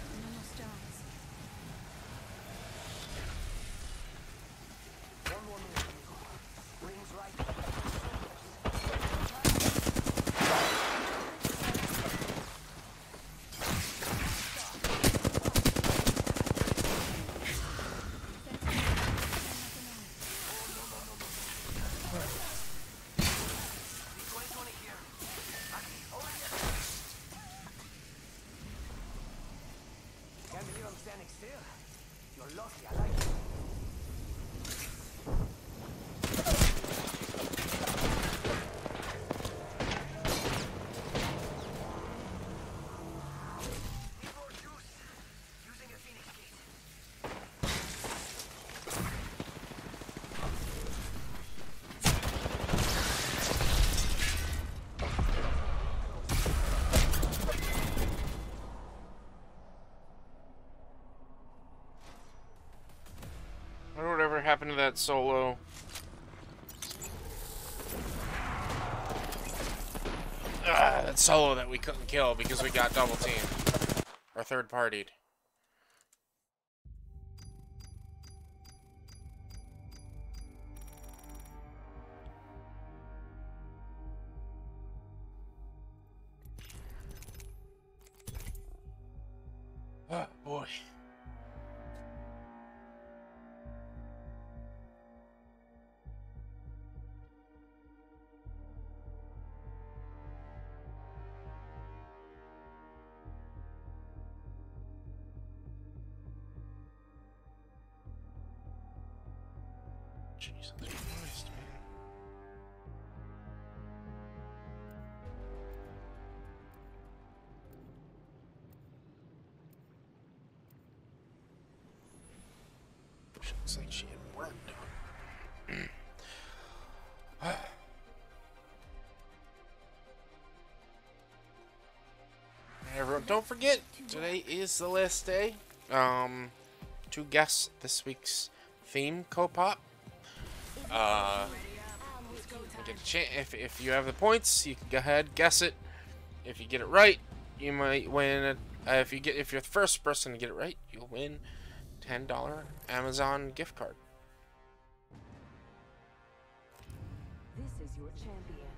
No more stars. One more minute, amigo. Rings right. Can't believe I'm standing still. You're lucky, I like it. Need more juice. Using a Phoenix kit. I wonder whatever happened to that solo. That solo that we couldn't kill because we got double teamed. Or third partied. Oh boy. Jesus Christ, man. She looks like she had work done. Everyone, don't forget, today is the last day to guess this week's theme co-op. Get a chance. If you have the points, you can go ahead, guess it. If you get it right, you might win. If you're the first person to get it right, you'll win $10 Amazon gift card. This is your champion.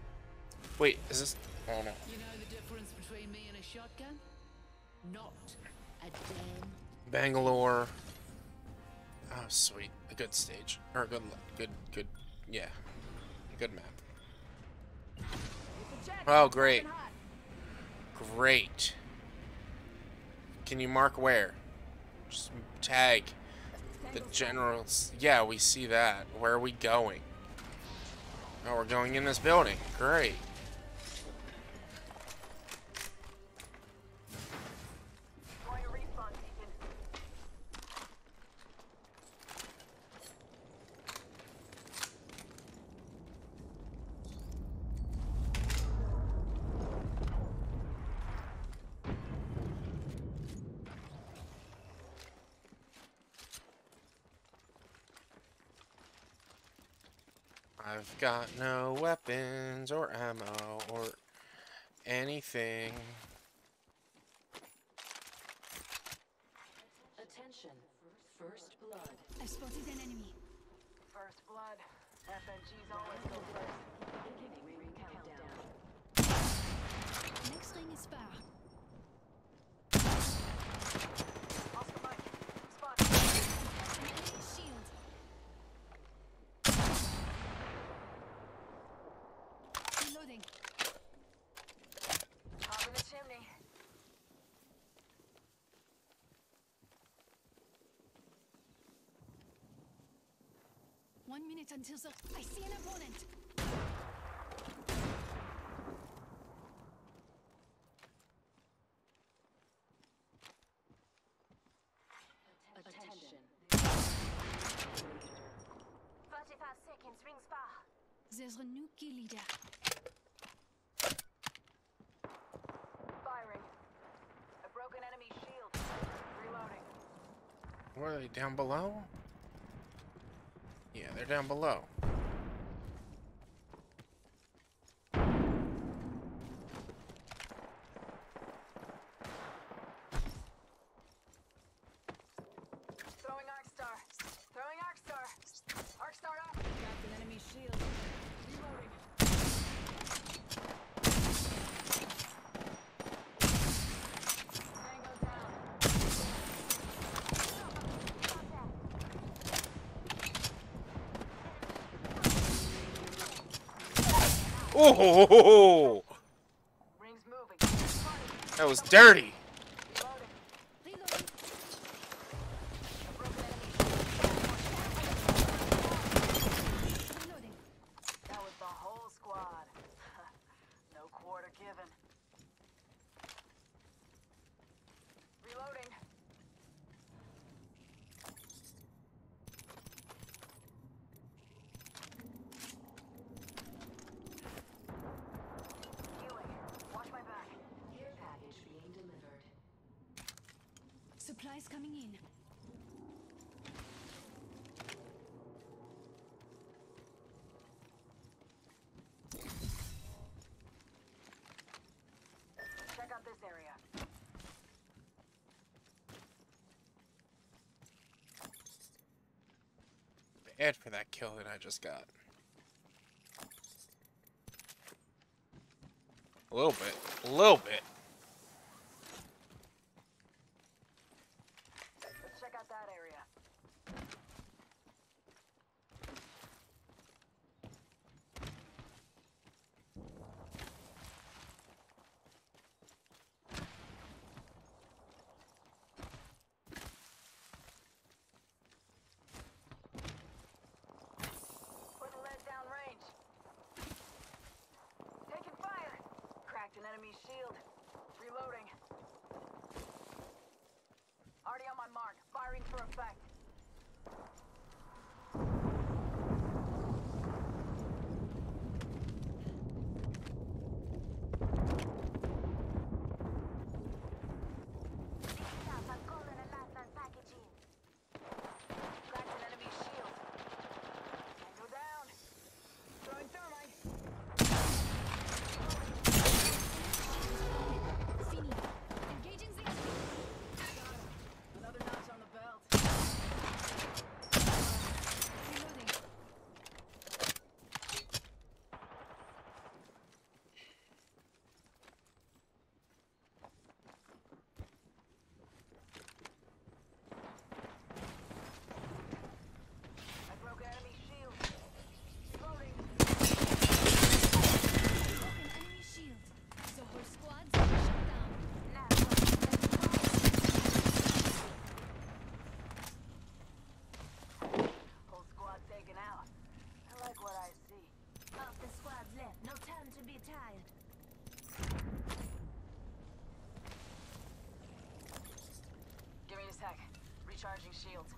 Wait, is this? Oh no. You know the difference between me and a shotgun? Not a damn. Bangalore. Oh, sweet. A good stage. Or a good, yeah. A good map. Oh, great. Great. Can you mark where? Just tag the generals. Yeah, we see that. Where are we going? Oh, we're going in this building. Great. I've got no weapons or ammo or anything. Attention. First blood. I spotted an enemy. First blood. FNGs always go first. Beginning ring countdown. Next ring is far. Oscar Mike. Spot. Enemy shield. Reloading. Top in the chimney. 1 minute until the... I see an opponent. Attention. 35 seconds. Ring spar. There's a new kill leader. Firing. A broken enemy shield. Reloading. Were they down below? Yeah, they're down below. Throwing Arc Star. Throwing Arc Star. Arc Star up. Got an enemy shield. Reloading. Tango down. Oh! Rings moving. That was dirty. Reloading. Reloading. A broken enemy shield. Reloading. That was the whole squad. No quarter given. Reloading. Healing. Watch my back. Care package being delivered. Supplies coming in. Check out this area. Bad for that kill that I just got. A little bit. A little bit. Let's check out that area. Putting lead down range. Taking fire. Cracked an enemy shield. Reloading. Already on my mark. Firing for effect. Cracked an enemy shield. Tango down. Throwing thermite. Fini. Engaging the enemy. Another notch on the belt. Reloading. I broke enemy shield. Reloading. Broken enemy shield. The whole squad's shut down. Whole squad taken out. I like what I see. Half the squad's left. No time to be tired. Give me a sec. Recharging shields.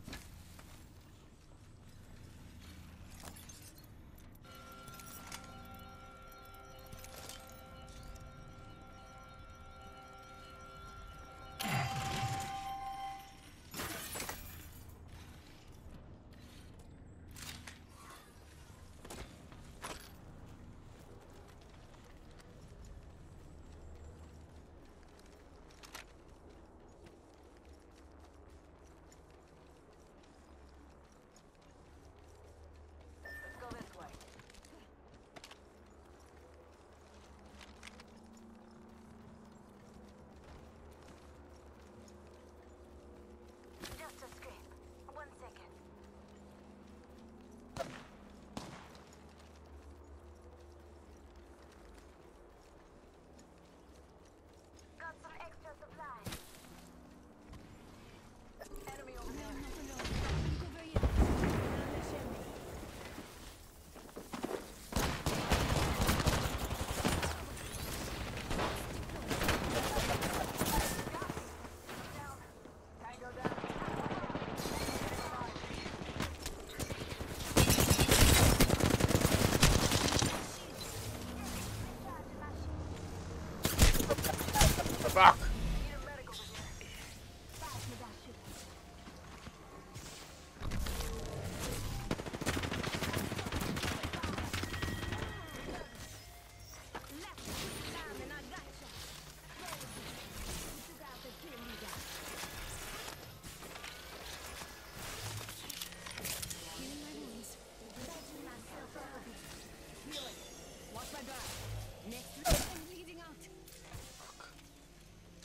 Fuck!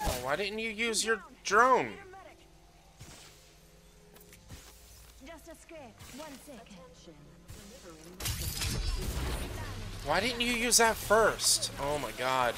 Oh, why didn't you use your drone? Just a scrape. 1 second. Why didn't you use that first? Oh my god.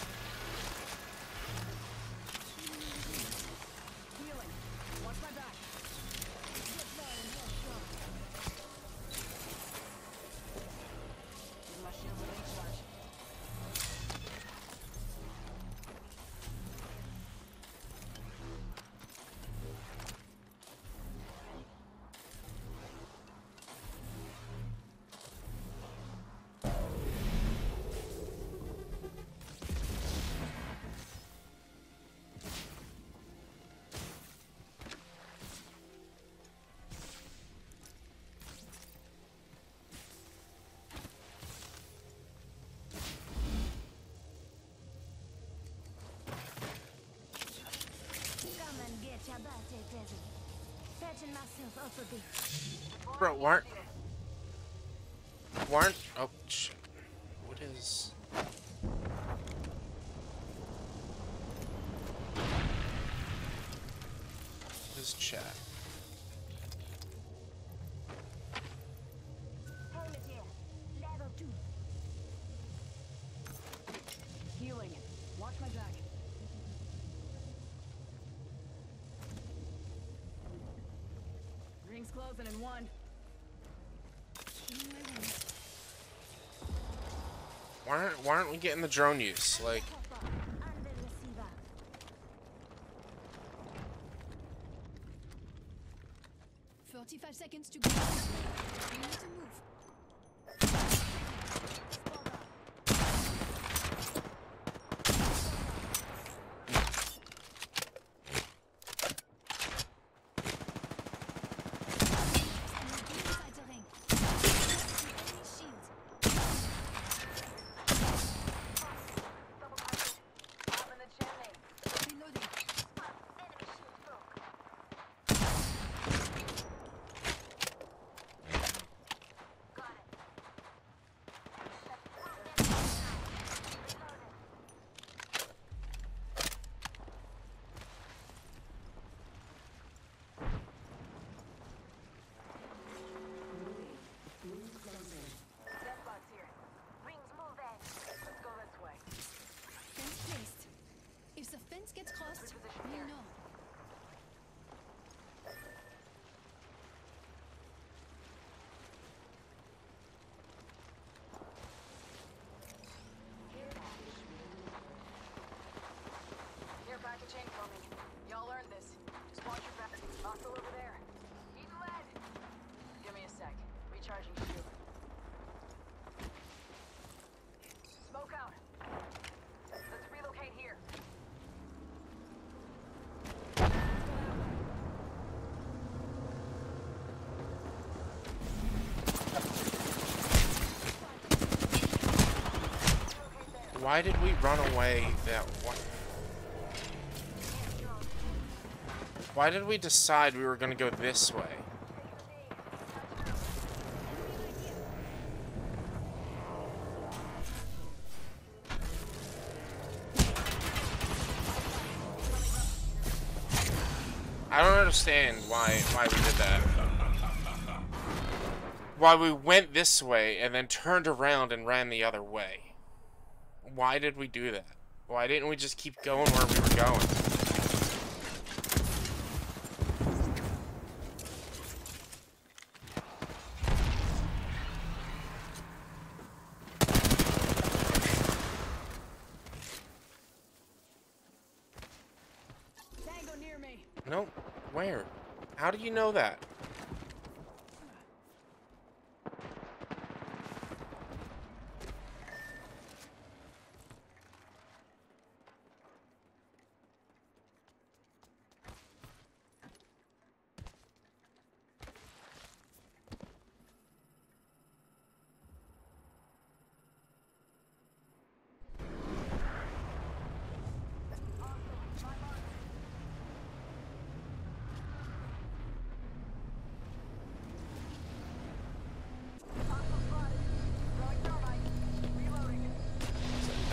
Come and get your birthday present. Patching myself up a bit. Bro, weren't, oh, shit. What is... What is chat? Helmet here. Level 2. Healing. Watch my back. Ring's closing in 1. Why aren't we getting the drone use? Like... Under receiver. 45 seconds to go. We need to move. Inside the ring. Enemy shield. Reloading. Fence placed. If the fence gets crossed, we'll know. Care package incoming. Y'all earned this. Just watch your back. Hostile over there. Eat lead. Give me a sec. Recharging shield. Smoke out. Let's relocate here. Why did we run away that one? Why did we decide we were gonna go this way? I don't understand why we did that. Why we went this way and then turned around and ran the other way. Why did we do that? Why didn't we just keep going where we were going? Tango near me. No, where? How do you know that?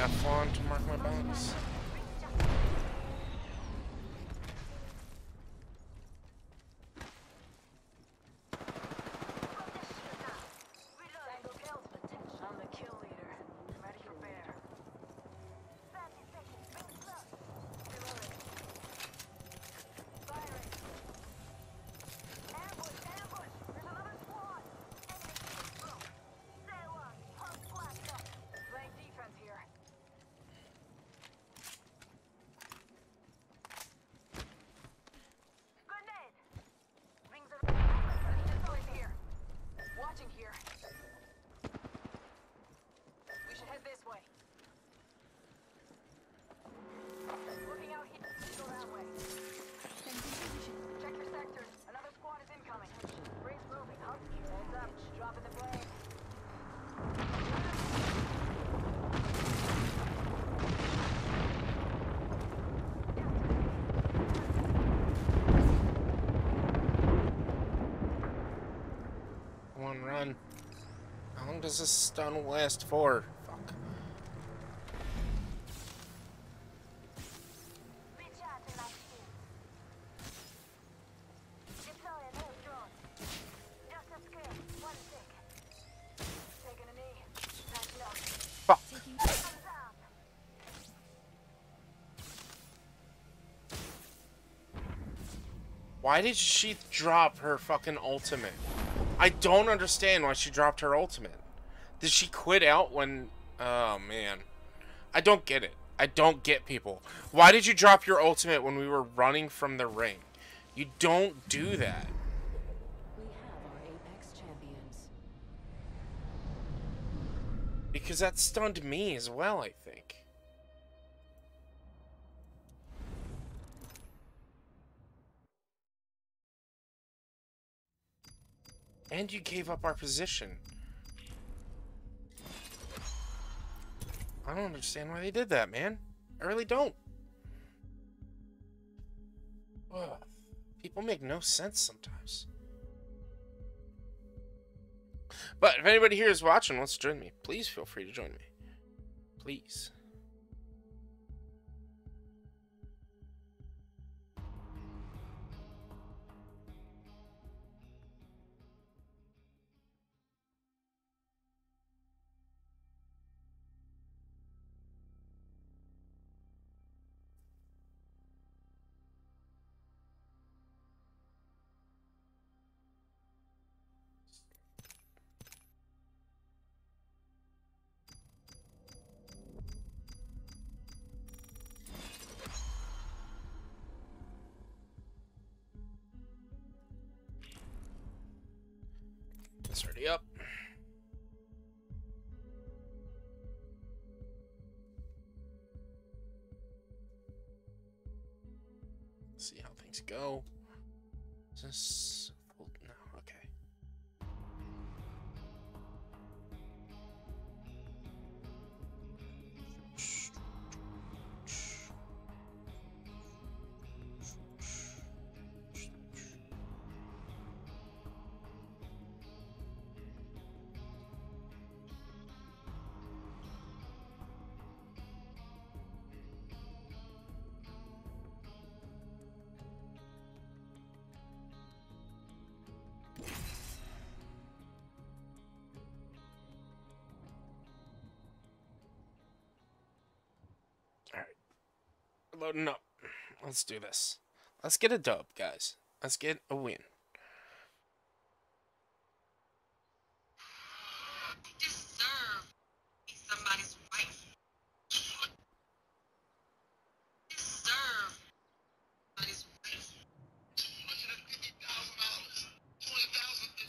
F1 to mark my box. I'm the kill leader. Ready for bear. Firing. Ambush! Ambush! There's another squad! Playing defense here. Grenade! Rings are... Deployed here. Watching here. We should head this way. Looking out here. Go that way. Check your sectors. Another squad is incoming. Rings moving. Heads up. Dropping the blade. Come on, run. How long does this stun last for? Fuck. Taking a knee. Patching up. Fuck. Why did she drop her fucking ultimate? I don't understand why she dropped her ultimate. Did she quit out when... Oh, man. I don't get it. I don't get people. Why did you drop your ultimate when we were running from the ring? You don't do that. We have our Apex champions. Because that stunned me as well, I think. And you gave up our position. I don't understand why they did that, man. I really don't. Ugh. People make no sense sometimes. But if anybody here is watching, wants to join me, please feel free to join me. Please. It's already up. See how things go. Is this full? No, okay. Loading up. Let's do this. Let's get a dub, guys. Let's get a win. Deserve be somebody's wife. Deserve somebody's wife. $250,000. $20,000.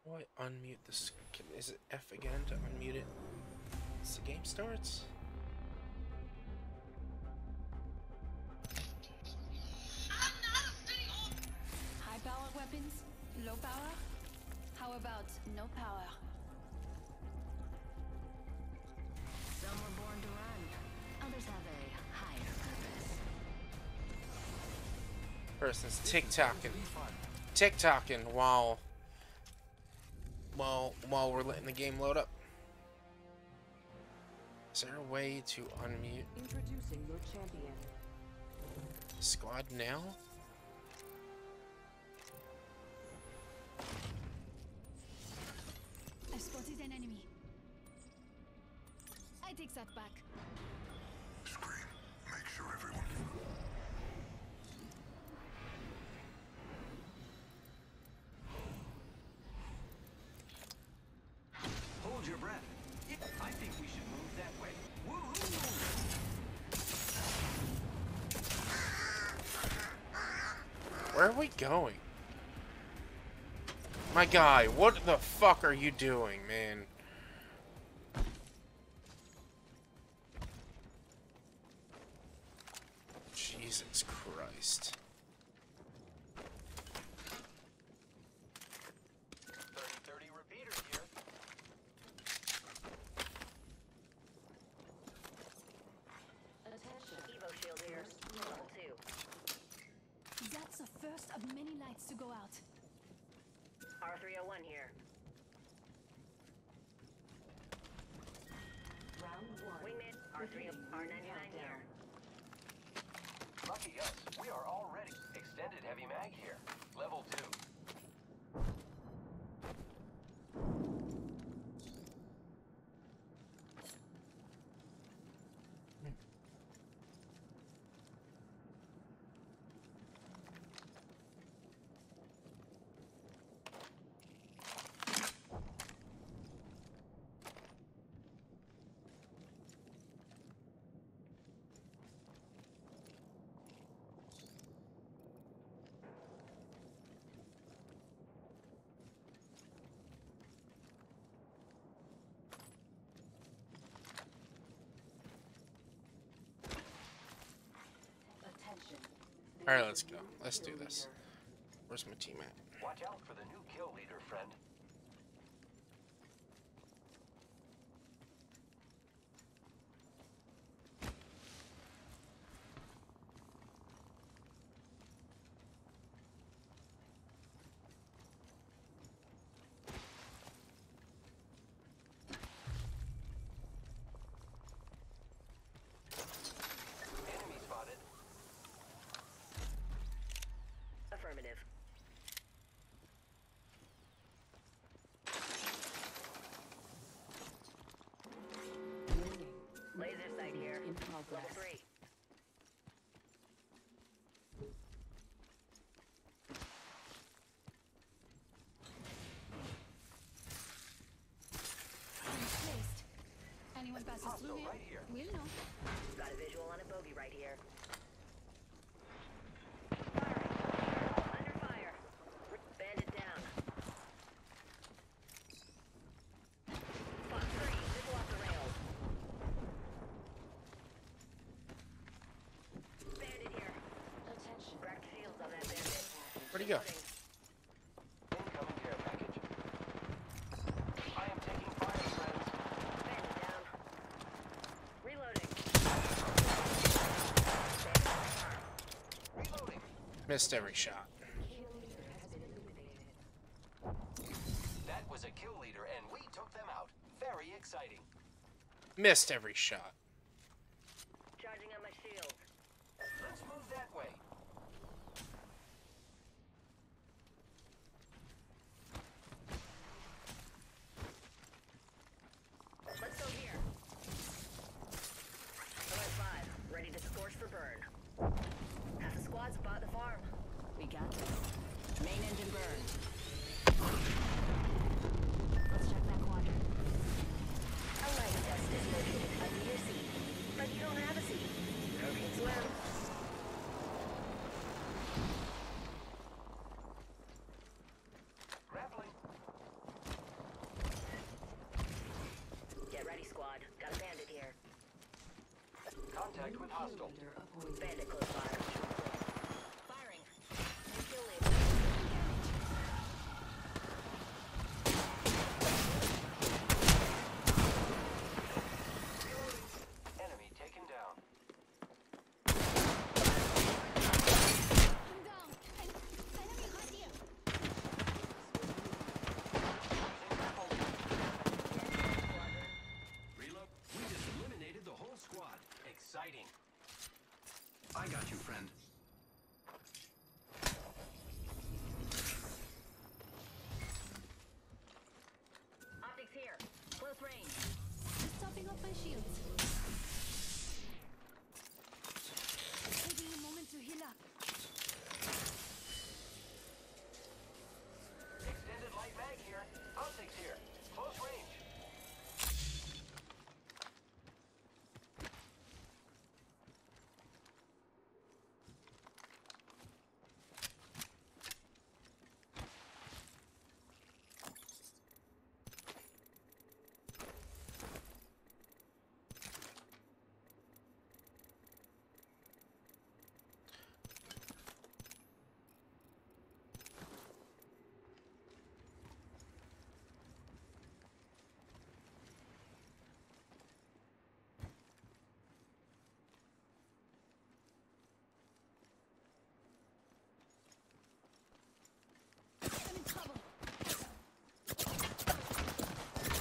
How do I unmute this? Is it F again to unmute it? As the game starts? High power weapons? Low power? How about no power? Some were born to run. Others have a Person's TikToking while we're letting the game load up. Is there a way to unmute? Introducing your champion. Squad now? I spotted an enemy. I take that back. Screen, make sure everyone. Hold your breath. I think we should move that way. Woohoo! Where are we going? My guy, what the fuck are you doing, man? Jesus Christ. 30 repeater here. Attention. Evo shield here. Level 2. That's the first of many lights to go out. R301 here. Round 1. Wingman. R99 here. Lucky us, we are already extended heavy mag here. Level 2. Alright, let's go. Let's do this. Where's my team at? Watch out for the new kill leader, friend. Enemy spotted. Affirmative. Laser sight here. In progress. Level 3. Placed. Anyone passes through Hostile here? right here. We'll know. Got a visual on a bogey right here. Under fire. Bandit down. Fox 3, missile off the rails. Bandit here. Attention. Cracked shields on that bandit. Where'd he go? Incoming care package. I am taking fire, friends. Bandit down. Reloading. Reloading. Missed every shot. That was a kill leader, and we took them out. Very exciting. Missed every shot. Charging on my shield. Let's move that way. Let's go here. Alert 5, ready to scorch for burn. Half the squad's bought the farm. We got this. Main engine burned. Let's check that quadrant. A light test is located under your seat, but you don't have a seat. You can swim. Grappling. Get ready, squad. Got a bandit here. Contact with hostile. Bandit close by. Firing. New kill leader. Enemy taken down. I'm down. sighting. I got you, friend. Optics here. Close range. Just topping up my shields. Taking a moment to heal up. Extended light mag here. Optics here. Close range. I'm in trouble.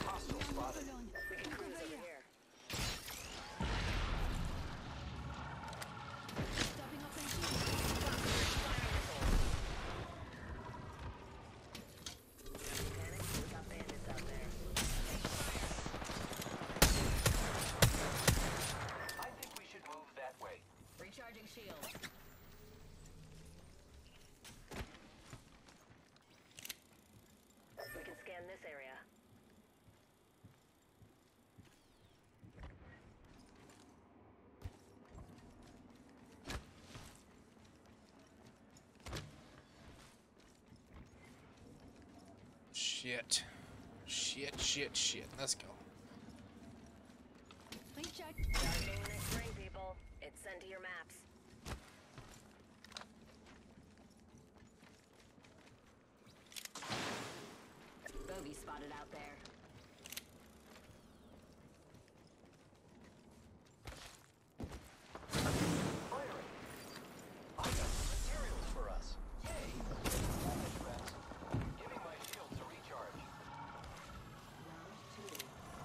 Hostile spotted. Alone. We can cruise over here. Topping up my shields. Panic, we got bandits out there. I think we should move that way. Recharging shield. We can scan this area. Shit. Shit. Let's go. Recharge. Charging next ring, people. It's sent to your maps. Bogey spotted out there. Firing. I got some materials for us. Yay. Damage rest. Giving my shields a recharge. Round 2.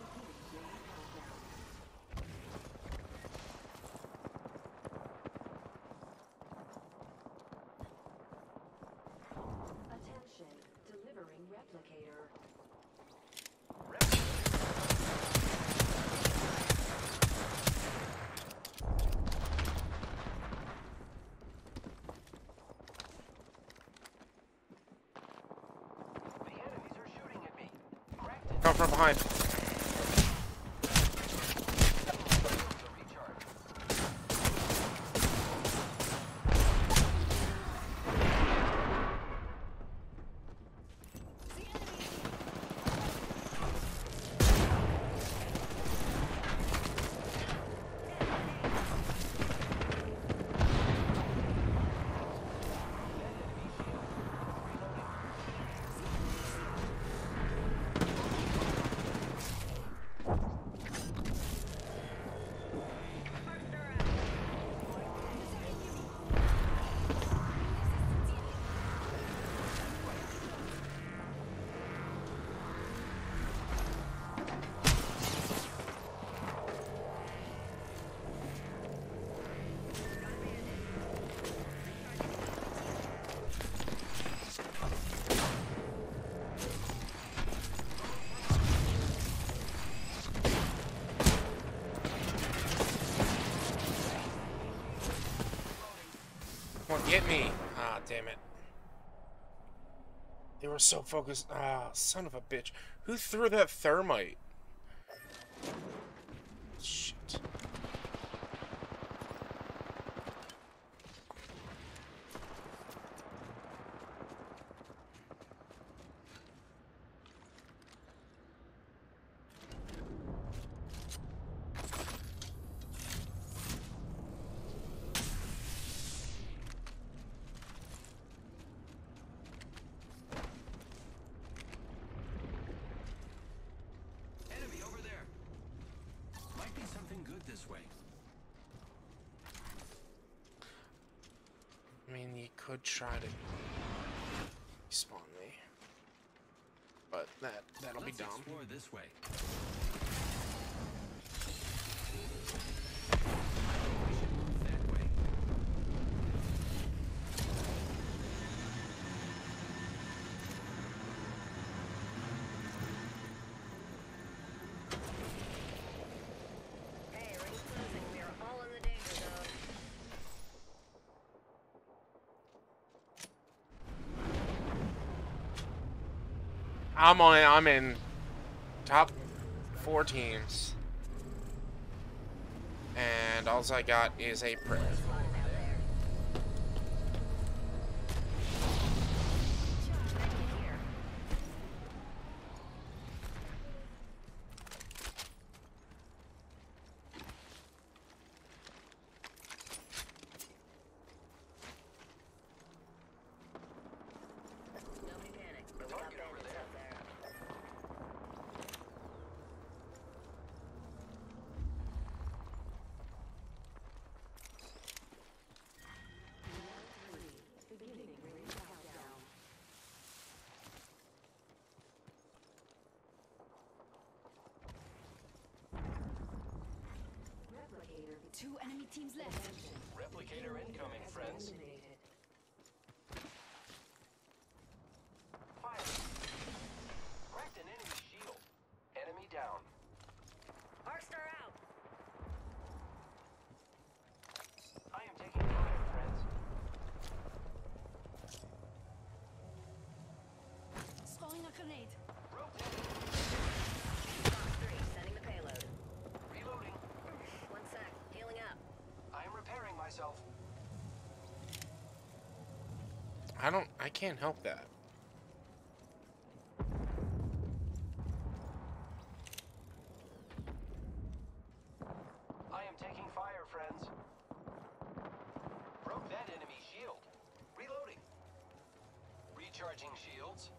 Beginning ring countdown. Attention. Delivering replicator. The enemies are shooting at me. Cracked it. Come from behind. Shields a recharge. Come on, get me. Ah, damn it. They were so focused. Ah, son of a bitch. Who threw that thermite? Shit. Enemy over there. Might be something good this way. I mean, you could try to spawn me, but that'll be Let's dumb. explore this way. I'm in top 4 teams. And all I got is a prayer. Two enemy teams left. Replicator incoming, friends. Fire. Cracked an enemy shield. Enemy down. Arcstar out. I am taking fire, friends. Throwing a grenade. Box 3, sending the payload. Reloading. One sec, healing up. I am repairing myself. I can't help that. I am taking fire, friends. Broke that enemy shield. Reloading. Recharging shields.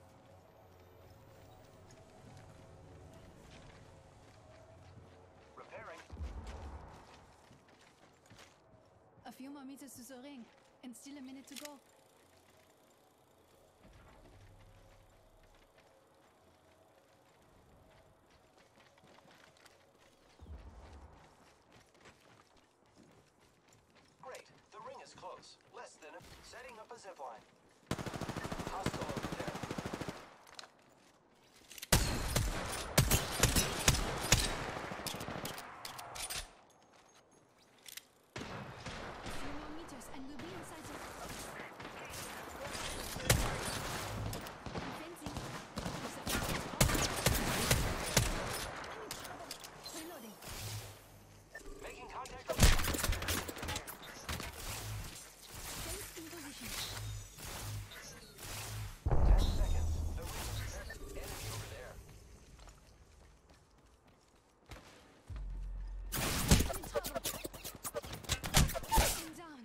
Repairing. A few more meters to the ring, and still a minute to go. Great. The ring is close. Less than setting up a zipline. Hostile over there. A few more meters, and we'll be inside the... Fencing. Reloading. Making contact. Fence in position. 10 seconds. The ring is enemy over there. Taken down.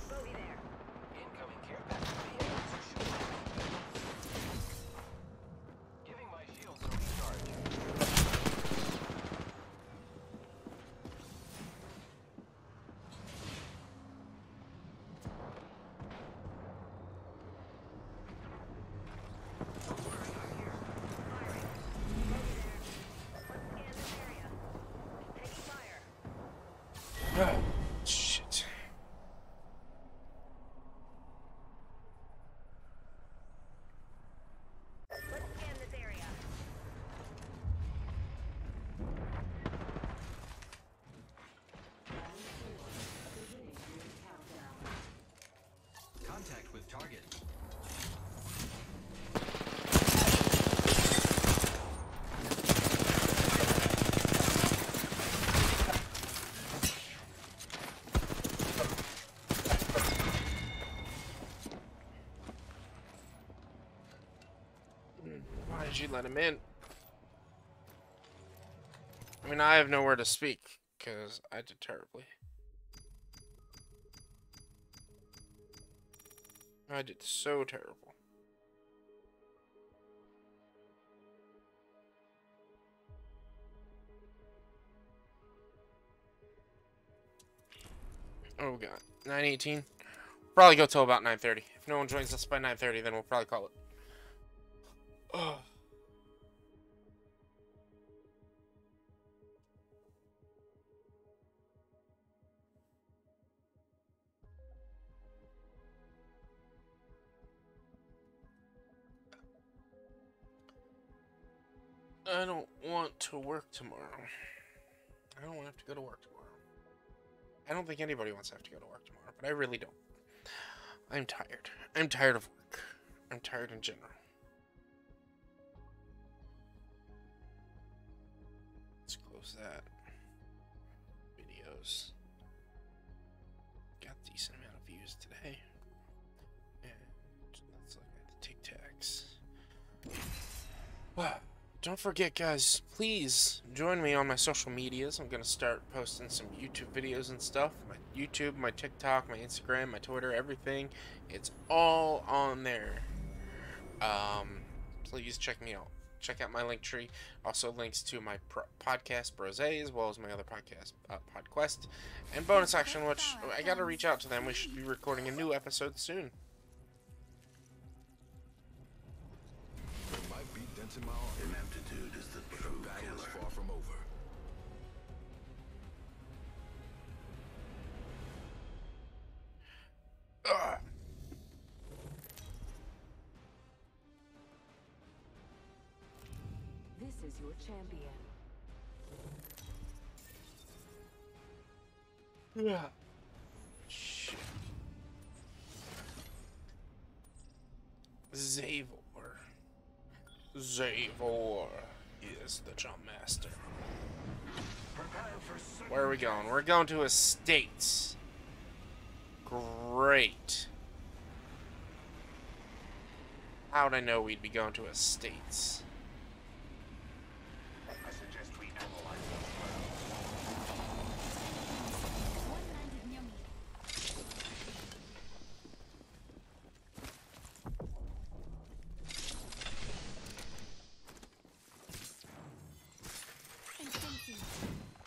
Bogey there. Incoming care package vehicles are shooting. Giving my shields a recharge. Shit. Let's scan this area. Contact with target. Why did you let him in? I mean, I have nowhere to speak, because I did terribly. I did so terrible. Oh god, 9:18. Probably go till about 9:30. If no one joins us by 9:30, then we'll probably call it. Ugh. I don't want to work tomorrow. I don't want to have to go to work tomorrow. I don't think anybody wants to have to go to work tomorrow, but I really don't. I'm tired. I'm tired of work. I'm tired in general. Let's close that. Videos. Got a decent amount of views today. And let's look at the Tic Tacs. Wow. Don't forget, guys, please join me on my social medias. I'm going to start posting some YouTube videos and stuff. My YouTube, my TikTok, my Instagram, my Twitter, everything. It's all on there. Please check me out. Check out my link tree. Also links to my podcast, Brose, as well as my other podcast, PodQuest. And bonus action, which I got to reach out to them. We should be recording a new episode soon. Ineptitude is the true battle is far from over. This is your champion. Yeah. Shit. Zavor is the jump master. Where are we going? We're going to estates. Great. How'd I know we'd be going to estates? I suggest we analyze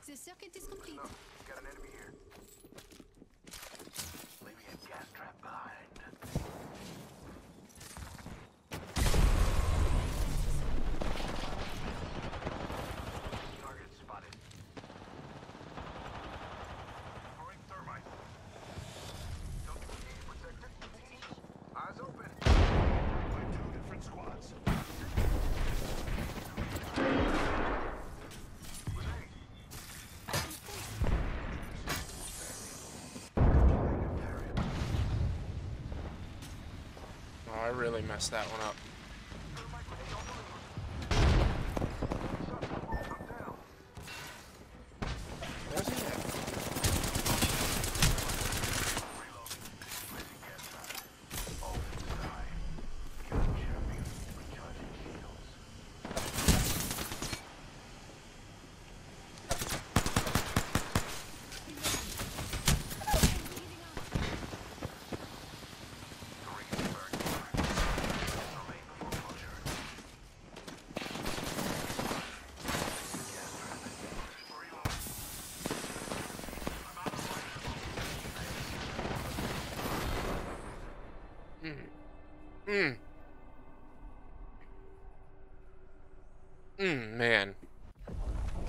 The circuit is complete. Got an enemy here. Leaving a gas trap behind. Target spotted. Throwing thermite. Don't be protected. Eyes open. By two different squads. I really messed that one up. Where's he at? Man.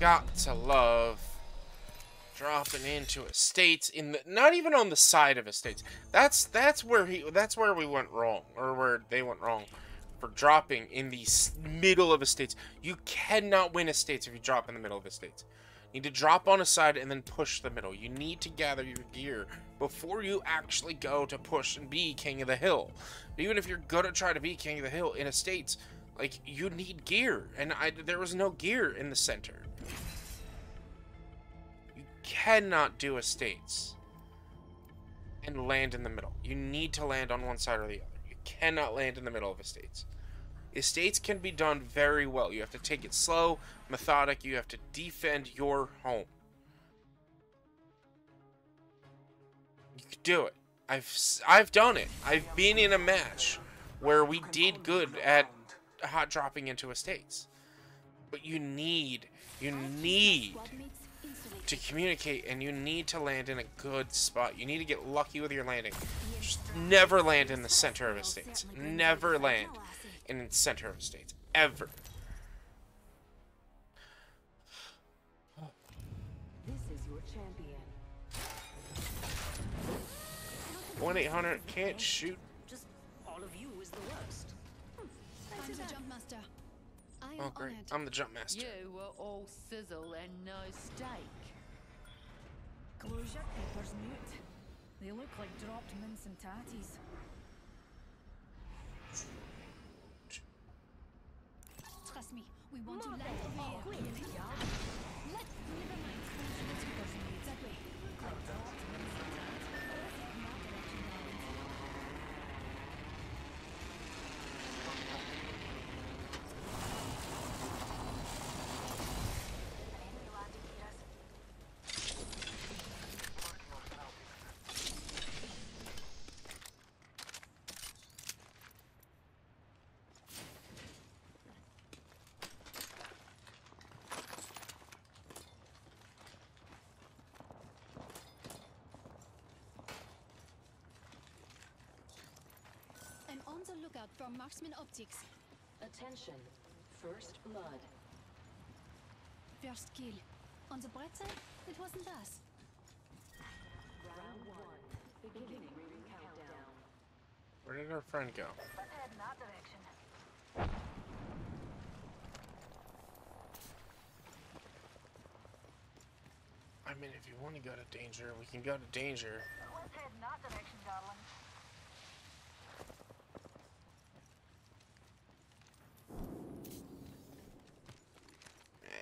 Got to love dropping into estates in the, not even on the side of estates. That's where we went wrong, or where they went wrong for dropping in the middle of estates. You cannot win estates if you drop in the middle of estates. You need to drop on a side and then push the middle. You need to gather your gear before you actually go to push and be King of the Hill. Even if you're gonna try to be King of the Hill in estates, like, you need gear, and there was no gear in the center. You cannot do estates and land in the middle. You need to land on one side or the other. You cannot land in the middle of estates. Estates can be done very well. You have to take it slow, methodic. You have to defend your home. You can do it. I've done it. I've been in a match where we did good at hot dropping into estates, but you need to communicate, and you need to land in a good spot. You need to get lucky with your landing. Just never land in the center of estates. Never land in the center of estates ever. This is your champion. 1-800 can't shoot. Just all of you is the worst. I'm the jump master. I am Oh great, I'm the jump master. You were all sizzle and no steak. Close your papers, mute. They look like dropped mince and tatties. Trust me, we want to land over here. What? Never mind. Let's go that way. Like dropped mince and tatties. Not direction, darling. On the lookout for marksman optics. Attention. First blood. First kill. On the bright side, it wasn't us. Round 1. Beginning ring countdown. Where did our friend go? Let's head in that direction. I mean, if you want to go to danger, we can go to danger. Let's head in that direction, darling.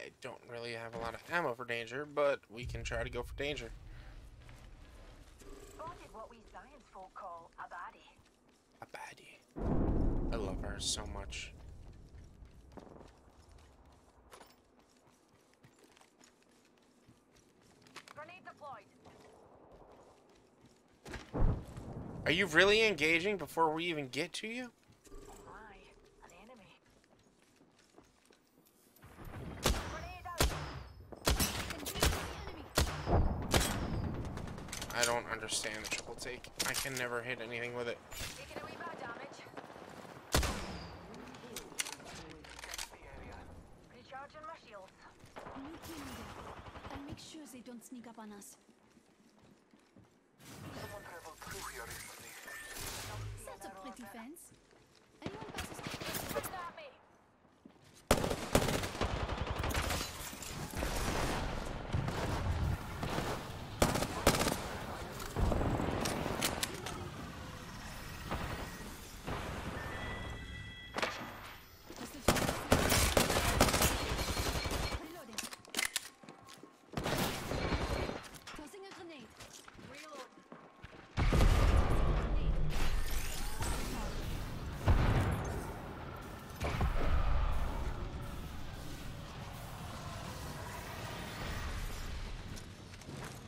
I don't really have a lot of ammo for danger, but we can try to go for danger. Spotted what we science folk call a baddie. A baddie. I love her so much. Grenade deployed. Are you really engaging before we even get to you? Oh my, an enemy. I don't understand the triple take. I can never hit anything with it. Taking a wee bit of damage. Recharging my shields. New kill leader. And make sure they don't sneak up on us. Someone traveled through here recently. That's a pretty fence. Anyone passes? Look at me. Tossing a grenade. Reload.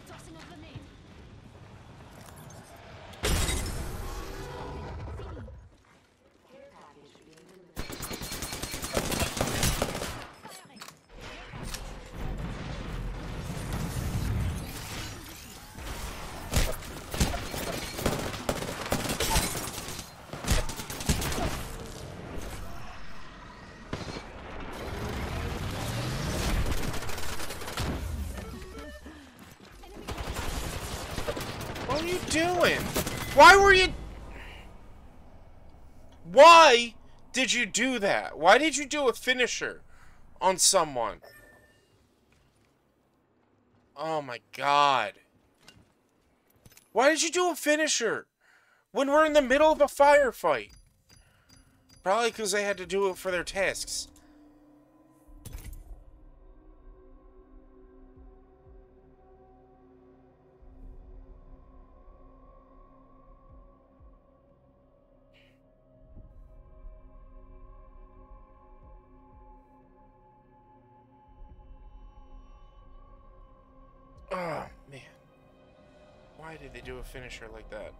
Tossing a grenade. Care package being delivered. Firing. What are you doing? Why were you... Why did you do that? Why did you do a finisher on someone? Oh my god. Why did you do a finisher when we're in the middle of a firefight? Probably because they had to do it for their tasks. Oh, man. Why did they do a finisher like that?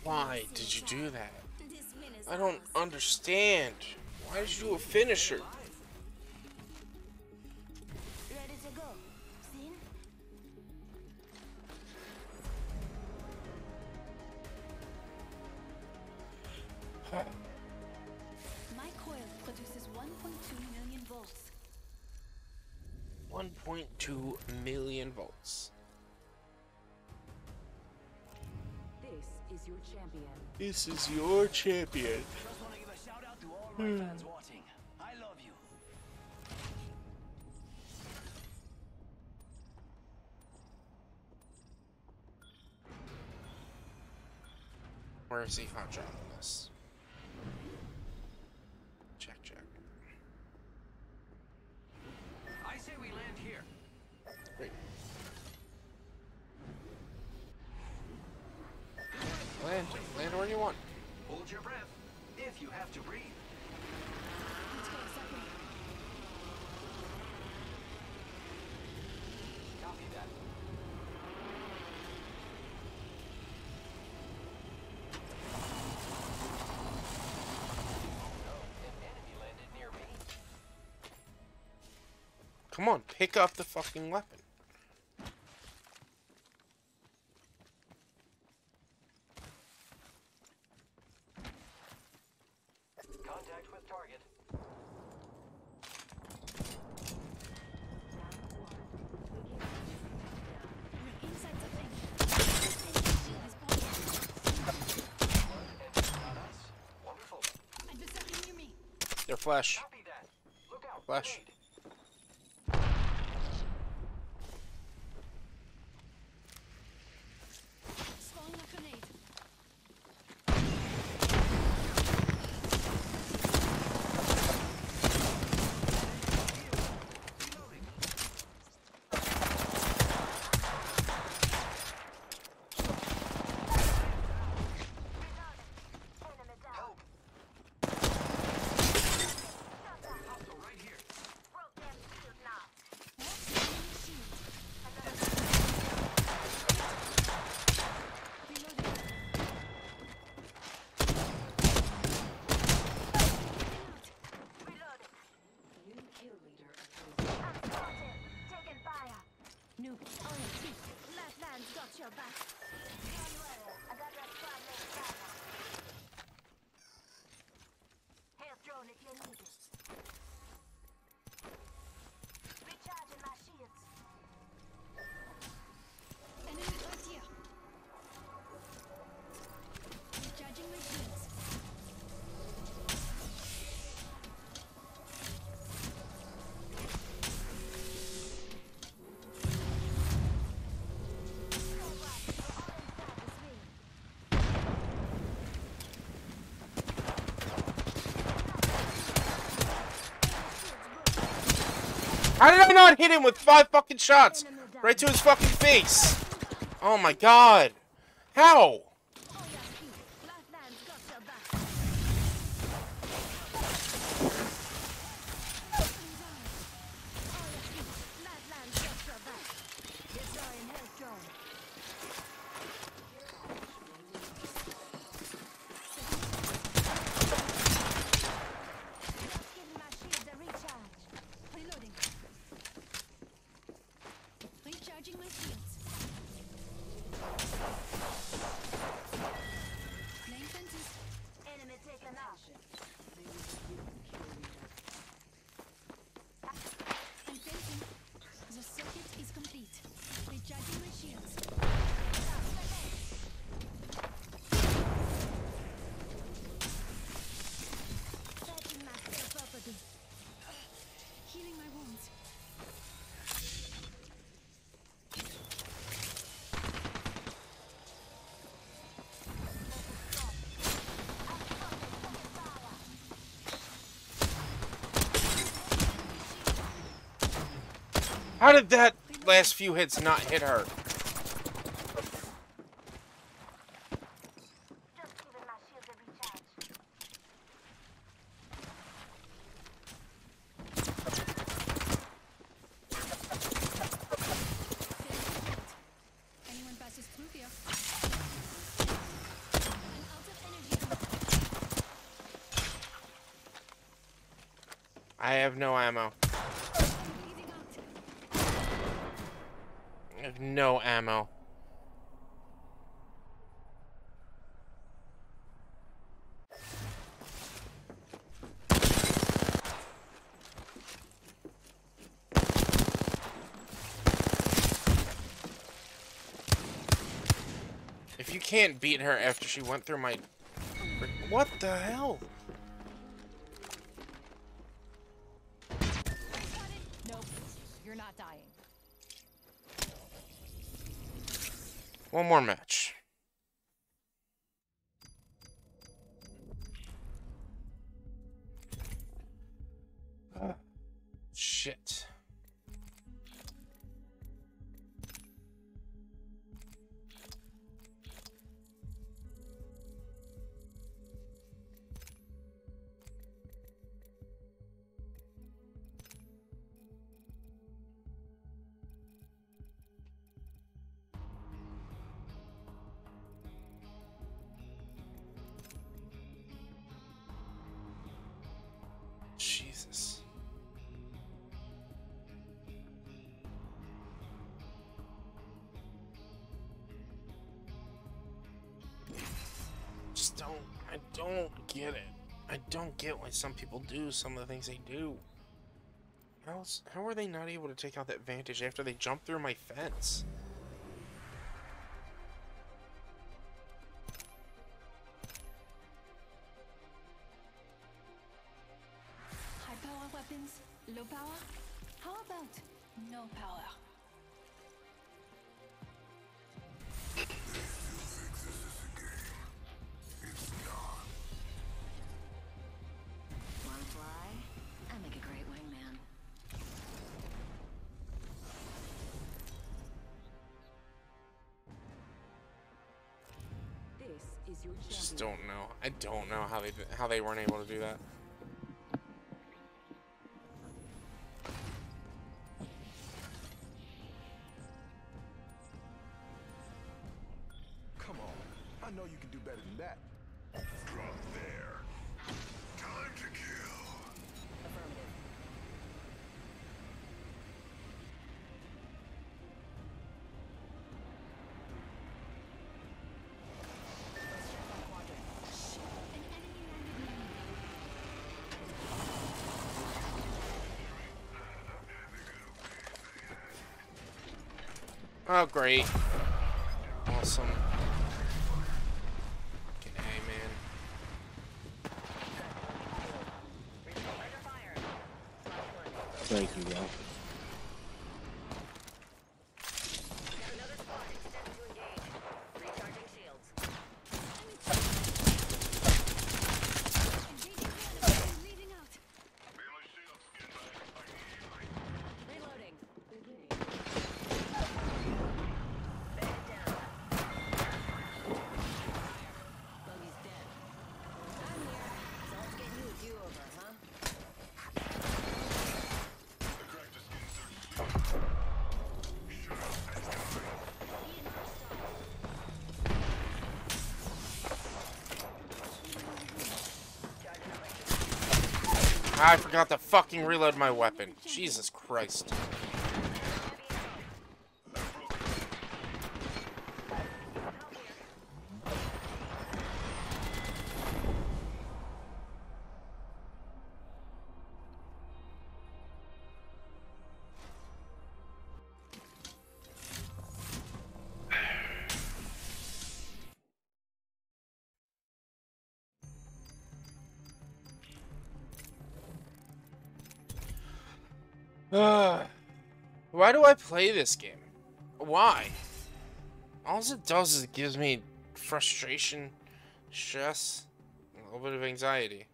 Why did you do that? I don't understand. Why did you do a finisher? 1.2 million volts. 1.2 million volts. This is your champion. This is your champion. Just want to give a shout out to all my fans watching. I love you. Where is he hot dropping us? Check. I say we land here. Great. Land where you want. Hold your breath, if you have to breathe. Let's go, Sakura. Copy that. Come on, pick up the fucking weapon. Contact with target. We're inside the ring. Enemy shield is broken. Not us. Wonderful. Adversary near me. They're flesh. Copy that. Look out. Flesh. Grenade. Throwing a grenade. Help. Hostile right here. New kill leader approved. Taking fire. Nukes on your feet. Flatland's got your back. Don't worry, I got that squad mate fire. Health drone if you need it. Recharging my shields. Enemy right here. Recharging my shields. How did I not hit him with 5 fucking shots? Right to his fucking face. Oh my god. How? Flatland's got your back. Flatland's got your back. Deploying health drone. Just giving my shields a recharge. Reloading. Recharging my shields. Laying fences. Enemy taken out. I'm fencing. The circuit is complete. Recharging my shields. Setting myself up again. Healing my wounds. How did that last few hits not hit her? Just giving my shields a recharge. Anyone passes through here. I'm out of energy. I have no ammo. Bleeding out. I have no ammo. can't beat her after she went through my... What the hell? Nope, you're not dying. One more match. Shit. Jesus. I don't get it. I don't get why some people do some of the things they do. How are they not able to take out that vantage after they jump through my fence? High power weapons, low power? How about no power? Wanna fly? I make a great wingman. This is your champion. Just don't know. I don't know how they weren't able to do that. Come on. I know you can do better than that. Drop there. Time to kill. Affirmative. Let's check our quadrant. An enemy landed near me. Oh, great. Awesome. Fucking A, man. Thank you, bro. Another squad extended to engage. Recharging shields. Leading out. Reloading. Buggy's dead. I'm here. So let's get you a do-over, huh? I forgot to fucking reload my weapon. Jesus Christ. Why do I play this game? Why? All it does is it gives me frustration, stress, a little bit of anxiety.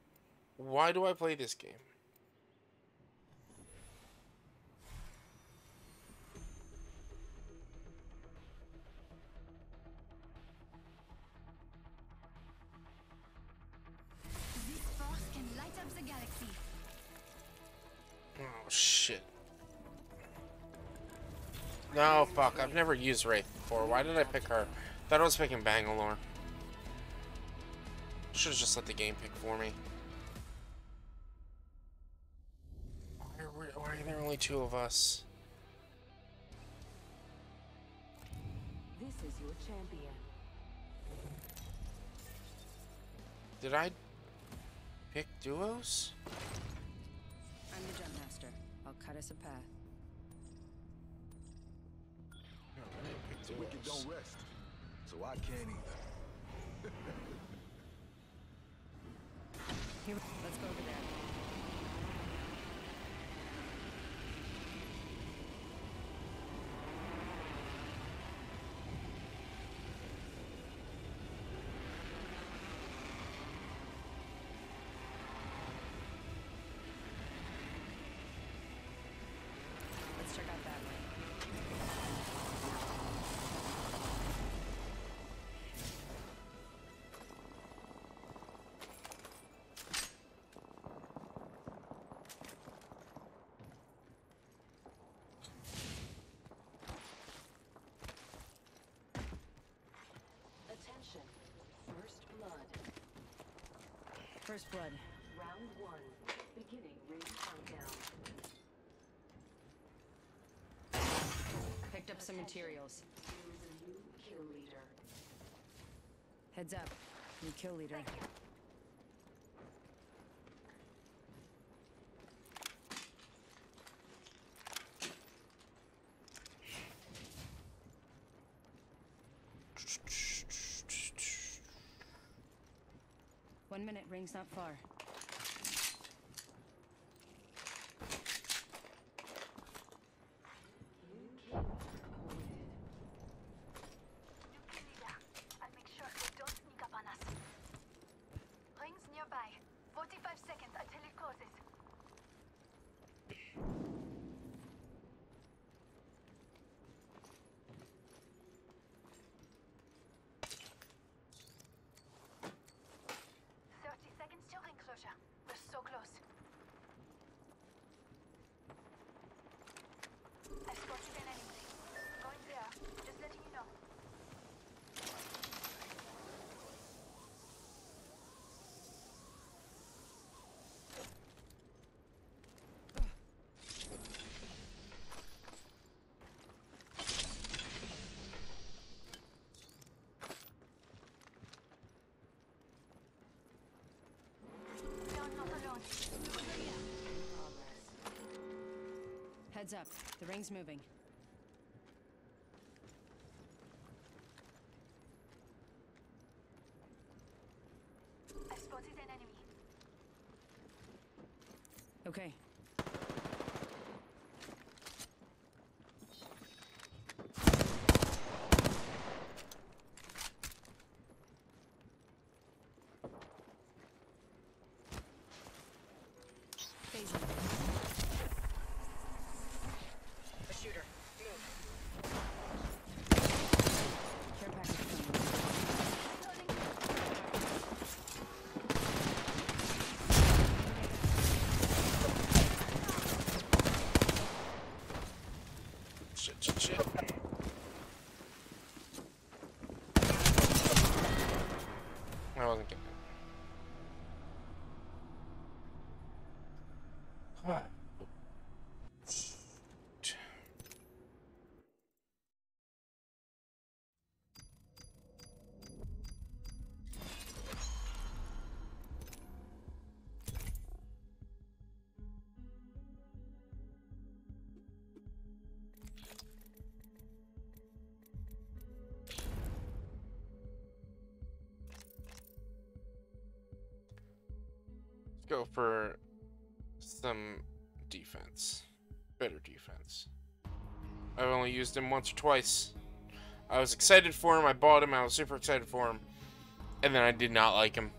Why do I play this game? This force can light up the galaxy. Oh, shit. No, fuck. I've never used Wraith before. Why did I pick her? Thought I was picking Bangalore. Should've just let the game pick for me. Why are there only two of us? This is your champion. Did I pick duos? I'm the jump master. I'll cut us a path. The wicked don't rest, so I can't either. Here, let's go over there. Let's check out that way. Attention. First blood. First blood. Round 1. Beginning ring countdown. Picked up some materials. There is a new kill leader. Heads up. New kill leader. One minute, ring's not far. I'll make sure they don't sneak up on us. Rings nearby. 45 seconds until it closes. We're so close. I spotted an enemy. Going there. Just letting you know. Heads up. The ring's moving. I spotted an enemy. Okay. Phasing. A shooter. Move. Care package coming. Shit. I wasn't getting it. Go for some defense. Better defense. I've only used him once or twice. I was excited for him. I bought him. I was super excited for him. And then I did not like him.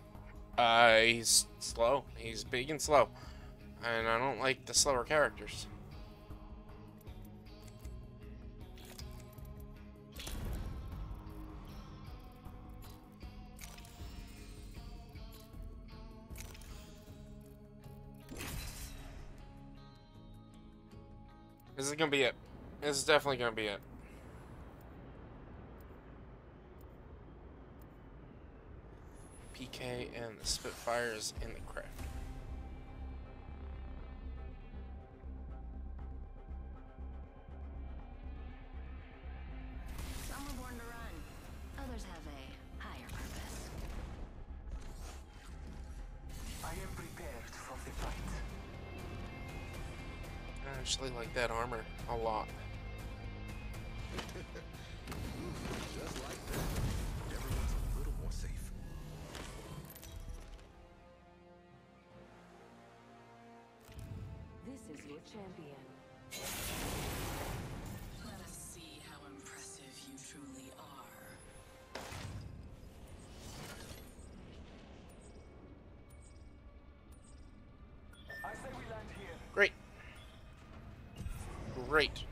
He's slow. He's big and slow. And I don't like the slower characters. This is gonna be it. This is definitely gonna be it. PK and the Spitfires in the craft. Some were born to run. Others have a higher purpose. I am prepared for the fight. I actually like that armor a lot. Just like that. Everyone's a little more safe. champion. Let us see how impressive you truly are. I say we land here. Great. Great.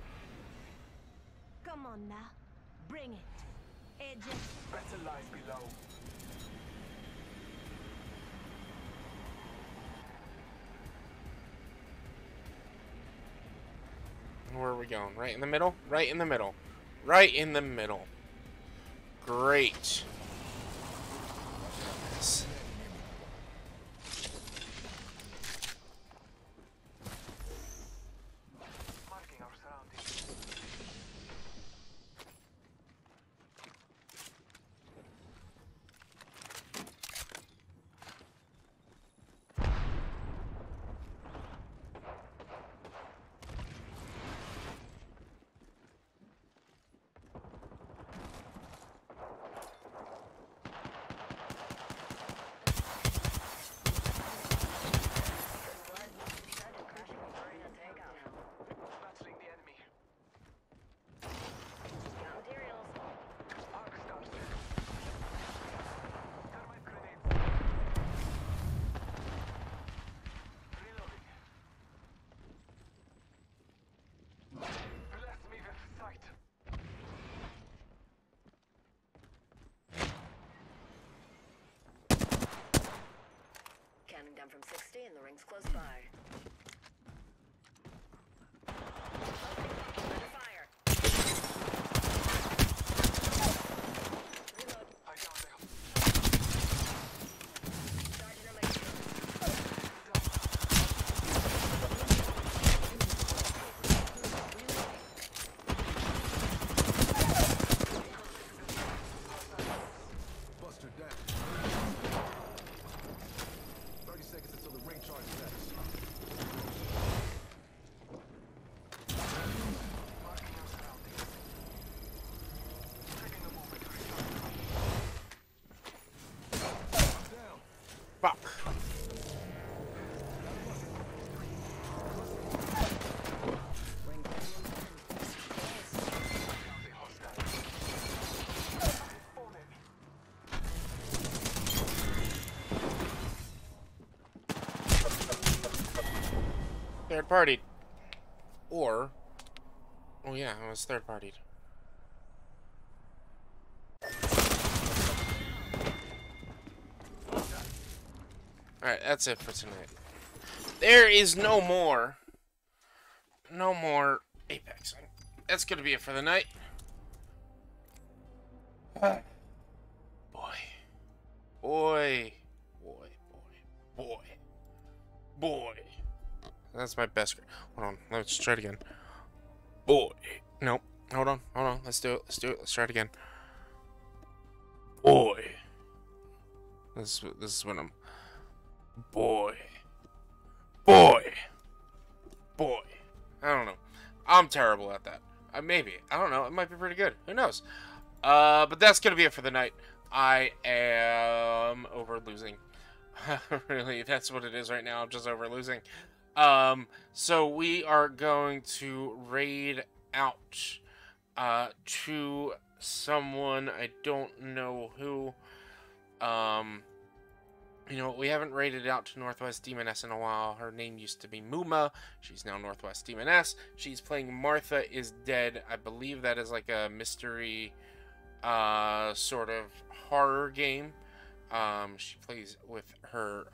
Come on now. Bring it. Agent. Better lies below. Where are we going? Right in the middle? Right in the middle. Right in the middle. Great. Yes. Marking our surroundings. Battling the enemy. Got materials. Arc stars. Thermite grenades. Reloading. Bless me with sight. Counting down from 60 and the ring's close by. Under fire. Reload. I down there. Sergeant, I'm making Buster down. 30 seconds until the ring charges at us. Marking our surroundings. Taking a moment to recharge. Down. Fuck. Third partied. Or, oh yeah, I was third partied. Alright, that's it for tonight. There is no more Apex. That's gonna be it for the night. Boy. Boy. Boy. Boy. Boy. Boy. That's my best. Hold on. Let's try it again. Boy. Nope. Hold on. Hold on. Let's do it. Let's do it. Let's try it again. Boy. This is what I'm. Boy. Boy. Boy. I don't know. I'm terrible at that. Maybe. I don't know. It might be pretty good. Who knows? But that's gonna be it for the night. I am over losing. Really, that's what it is right now. I'm just over losing. So we are going to raid out to someone. I don't know who. You know, we haven't raided out to Northwest Demoness in a while. Her name used to be Muma. She's now Northwest Demoness. She's playing Martha is Dead. I believe that is like a mystery sort of horror game. She plays with her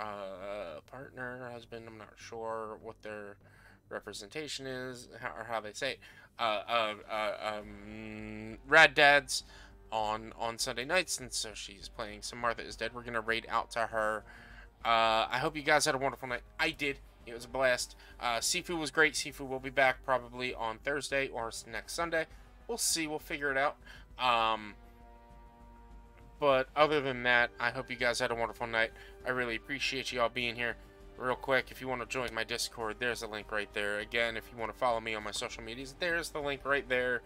partner, her husband. I'm not sure what their representation is or how they say it. Rad Dads on Sunday nights, and so she's playing some Martha is Dead. We're gonna raid out to her. I hope you guys had a wonderful night. I did. It was a blast. Sifu was great. Sifu will be back probably on Thursday or next Sunday. We'll see. We'll figure it out. But other than that, I hope you guys had a wonderful night. I really appreciate you all being here. Real quick, if you want to join my Discord, there's a link right there. Again, if you want to follow me on my social medias, there's the link right there.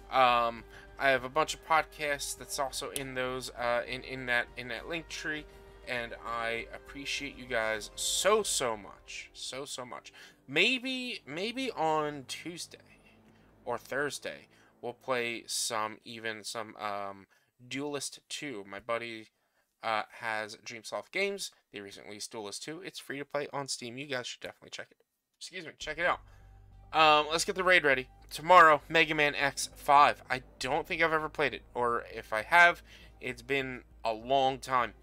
I have a bunch of podcasts that's also in those in that link tree, and I appreciate you guys so much. Maybe on Tuesday or Thursday we'll play some Duelist 2. My buddy has Dreamsoft Games. They recently released Duelist 2. It's free to play on Steam. You guys should definitely check it out. Let's get the raid ready. Tomorrow, Mega Man X5. I don't think I've ever played it, or if I have, it's been a long time.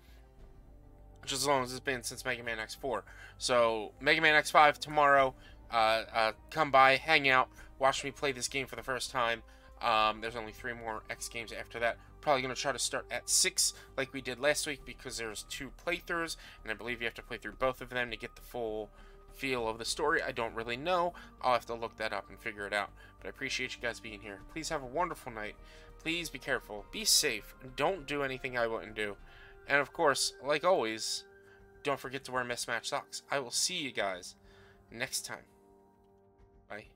Just as long as it's been since Mega Man X4. So, Mega Man X5 tomorrow. Come by, hang out, watch me play this game for the first time. There's only 3 more X games after that. Probably going to try to start at 6 like we did last week because there's 2 playthroughs, and I believe you have to play through both of them to get the full feel of the story. I don't really know. I'll have to look that up and figure it out. But I appreciate you guys being here. Please have a wonderful night. Please be careful. Be safe. Don't do anything I wouldn't do. And of course, like always, don't forget to wear mismatched socks. I will see you guys next time. Bye.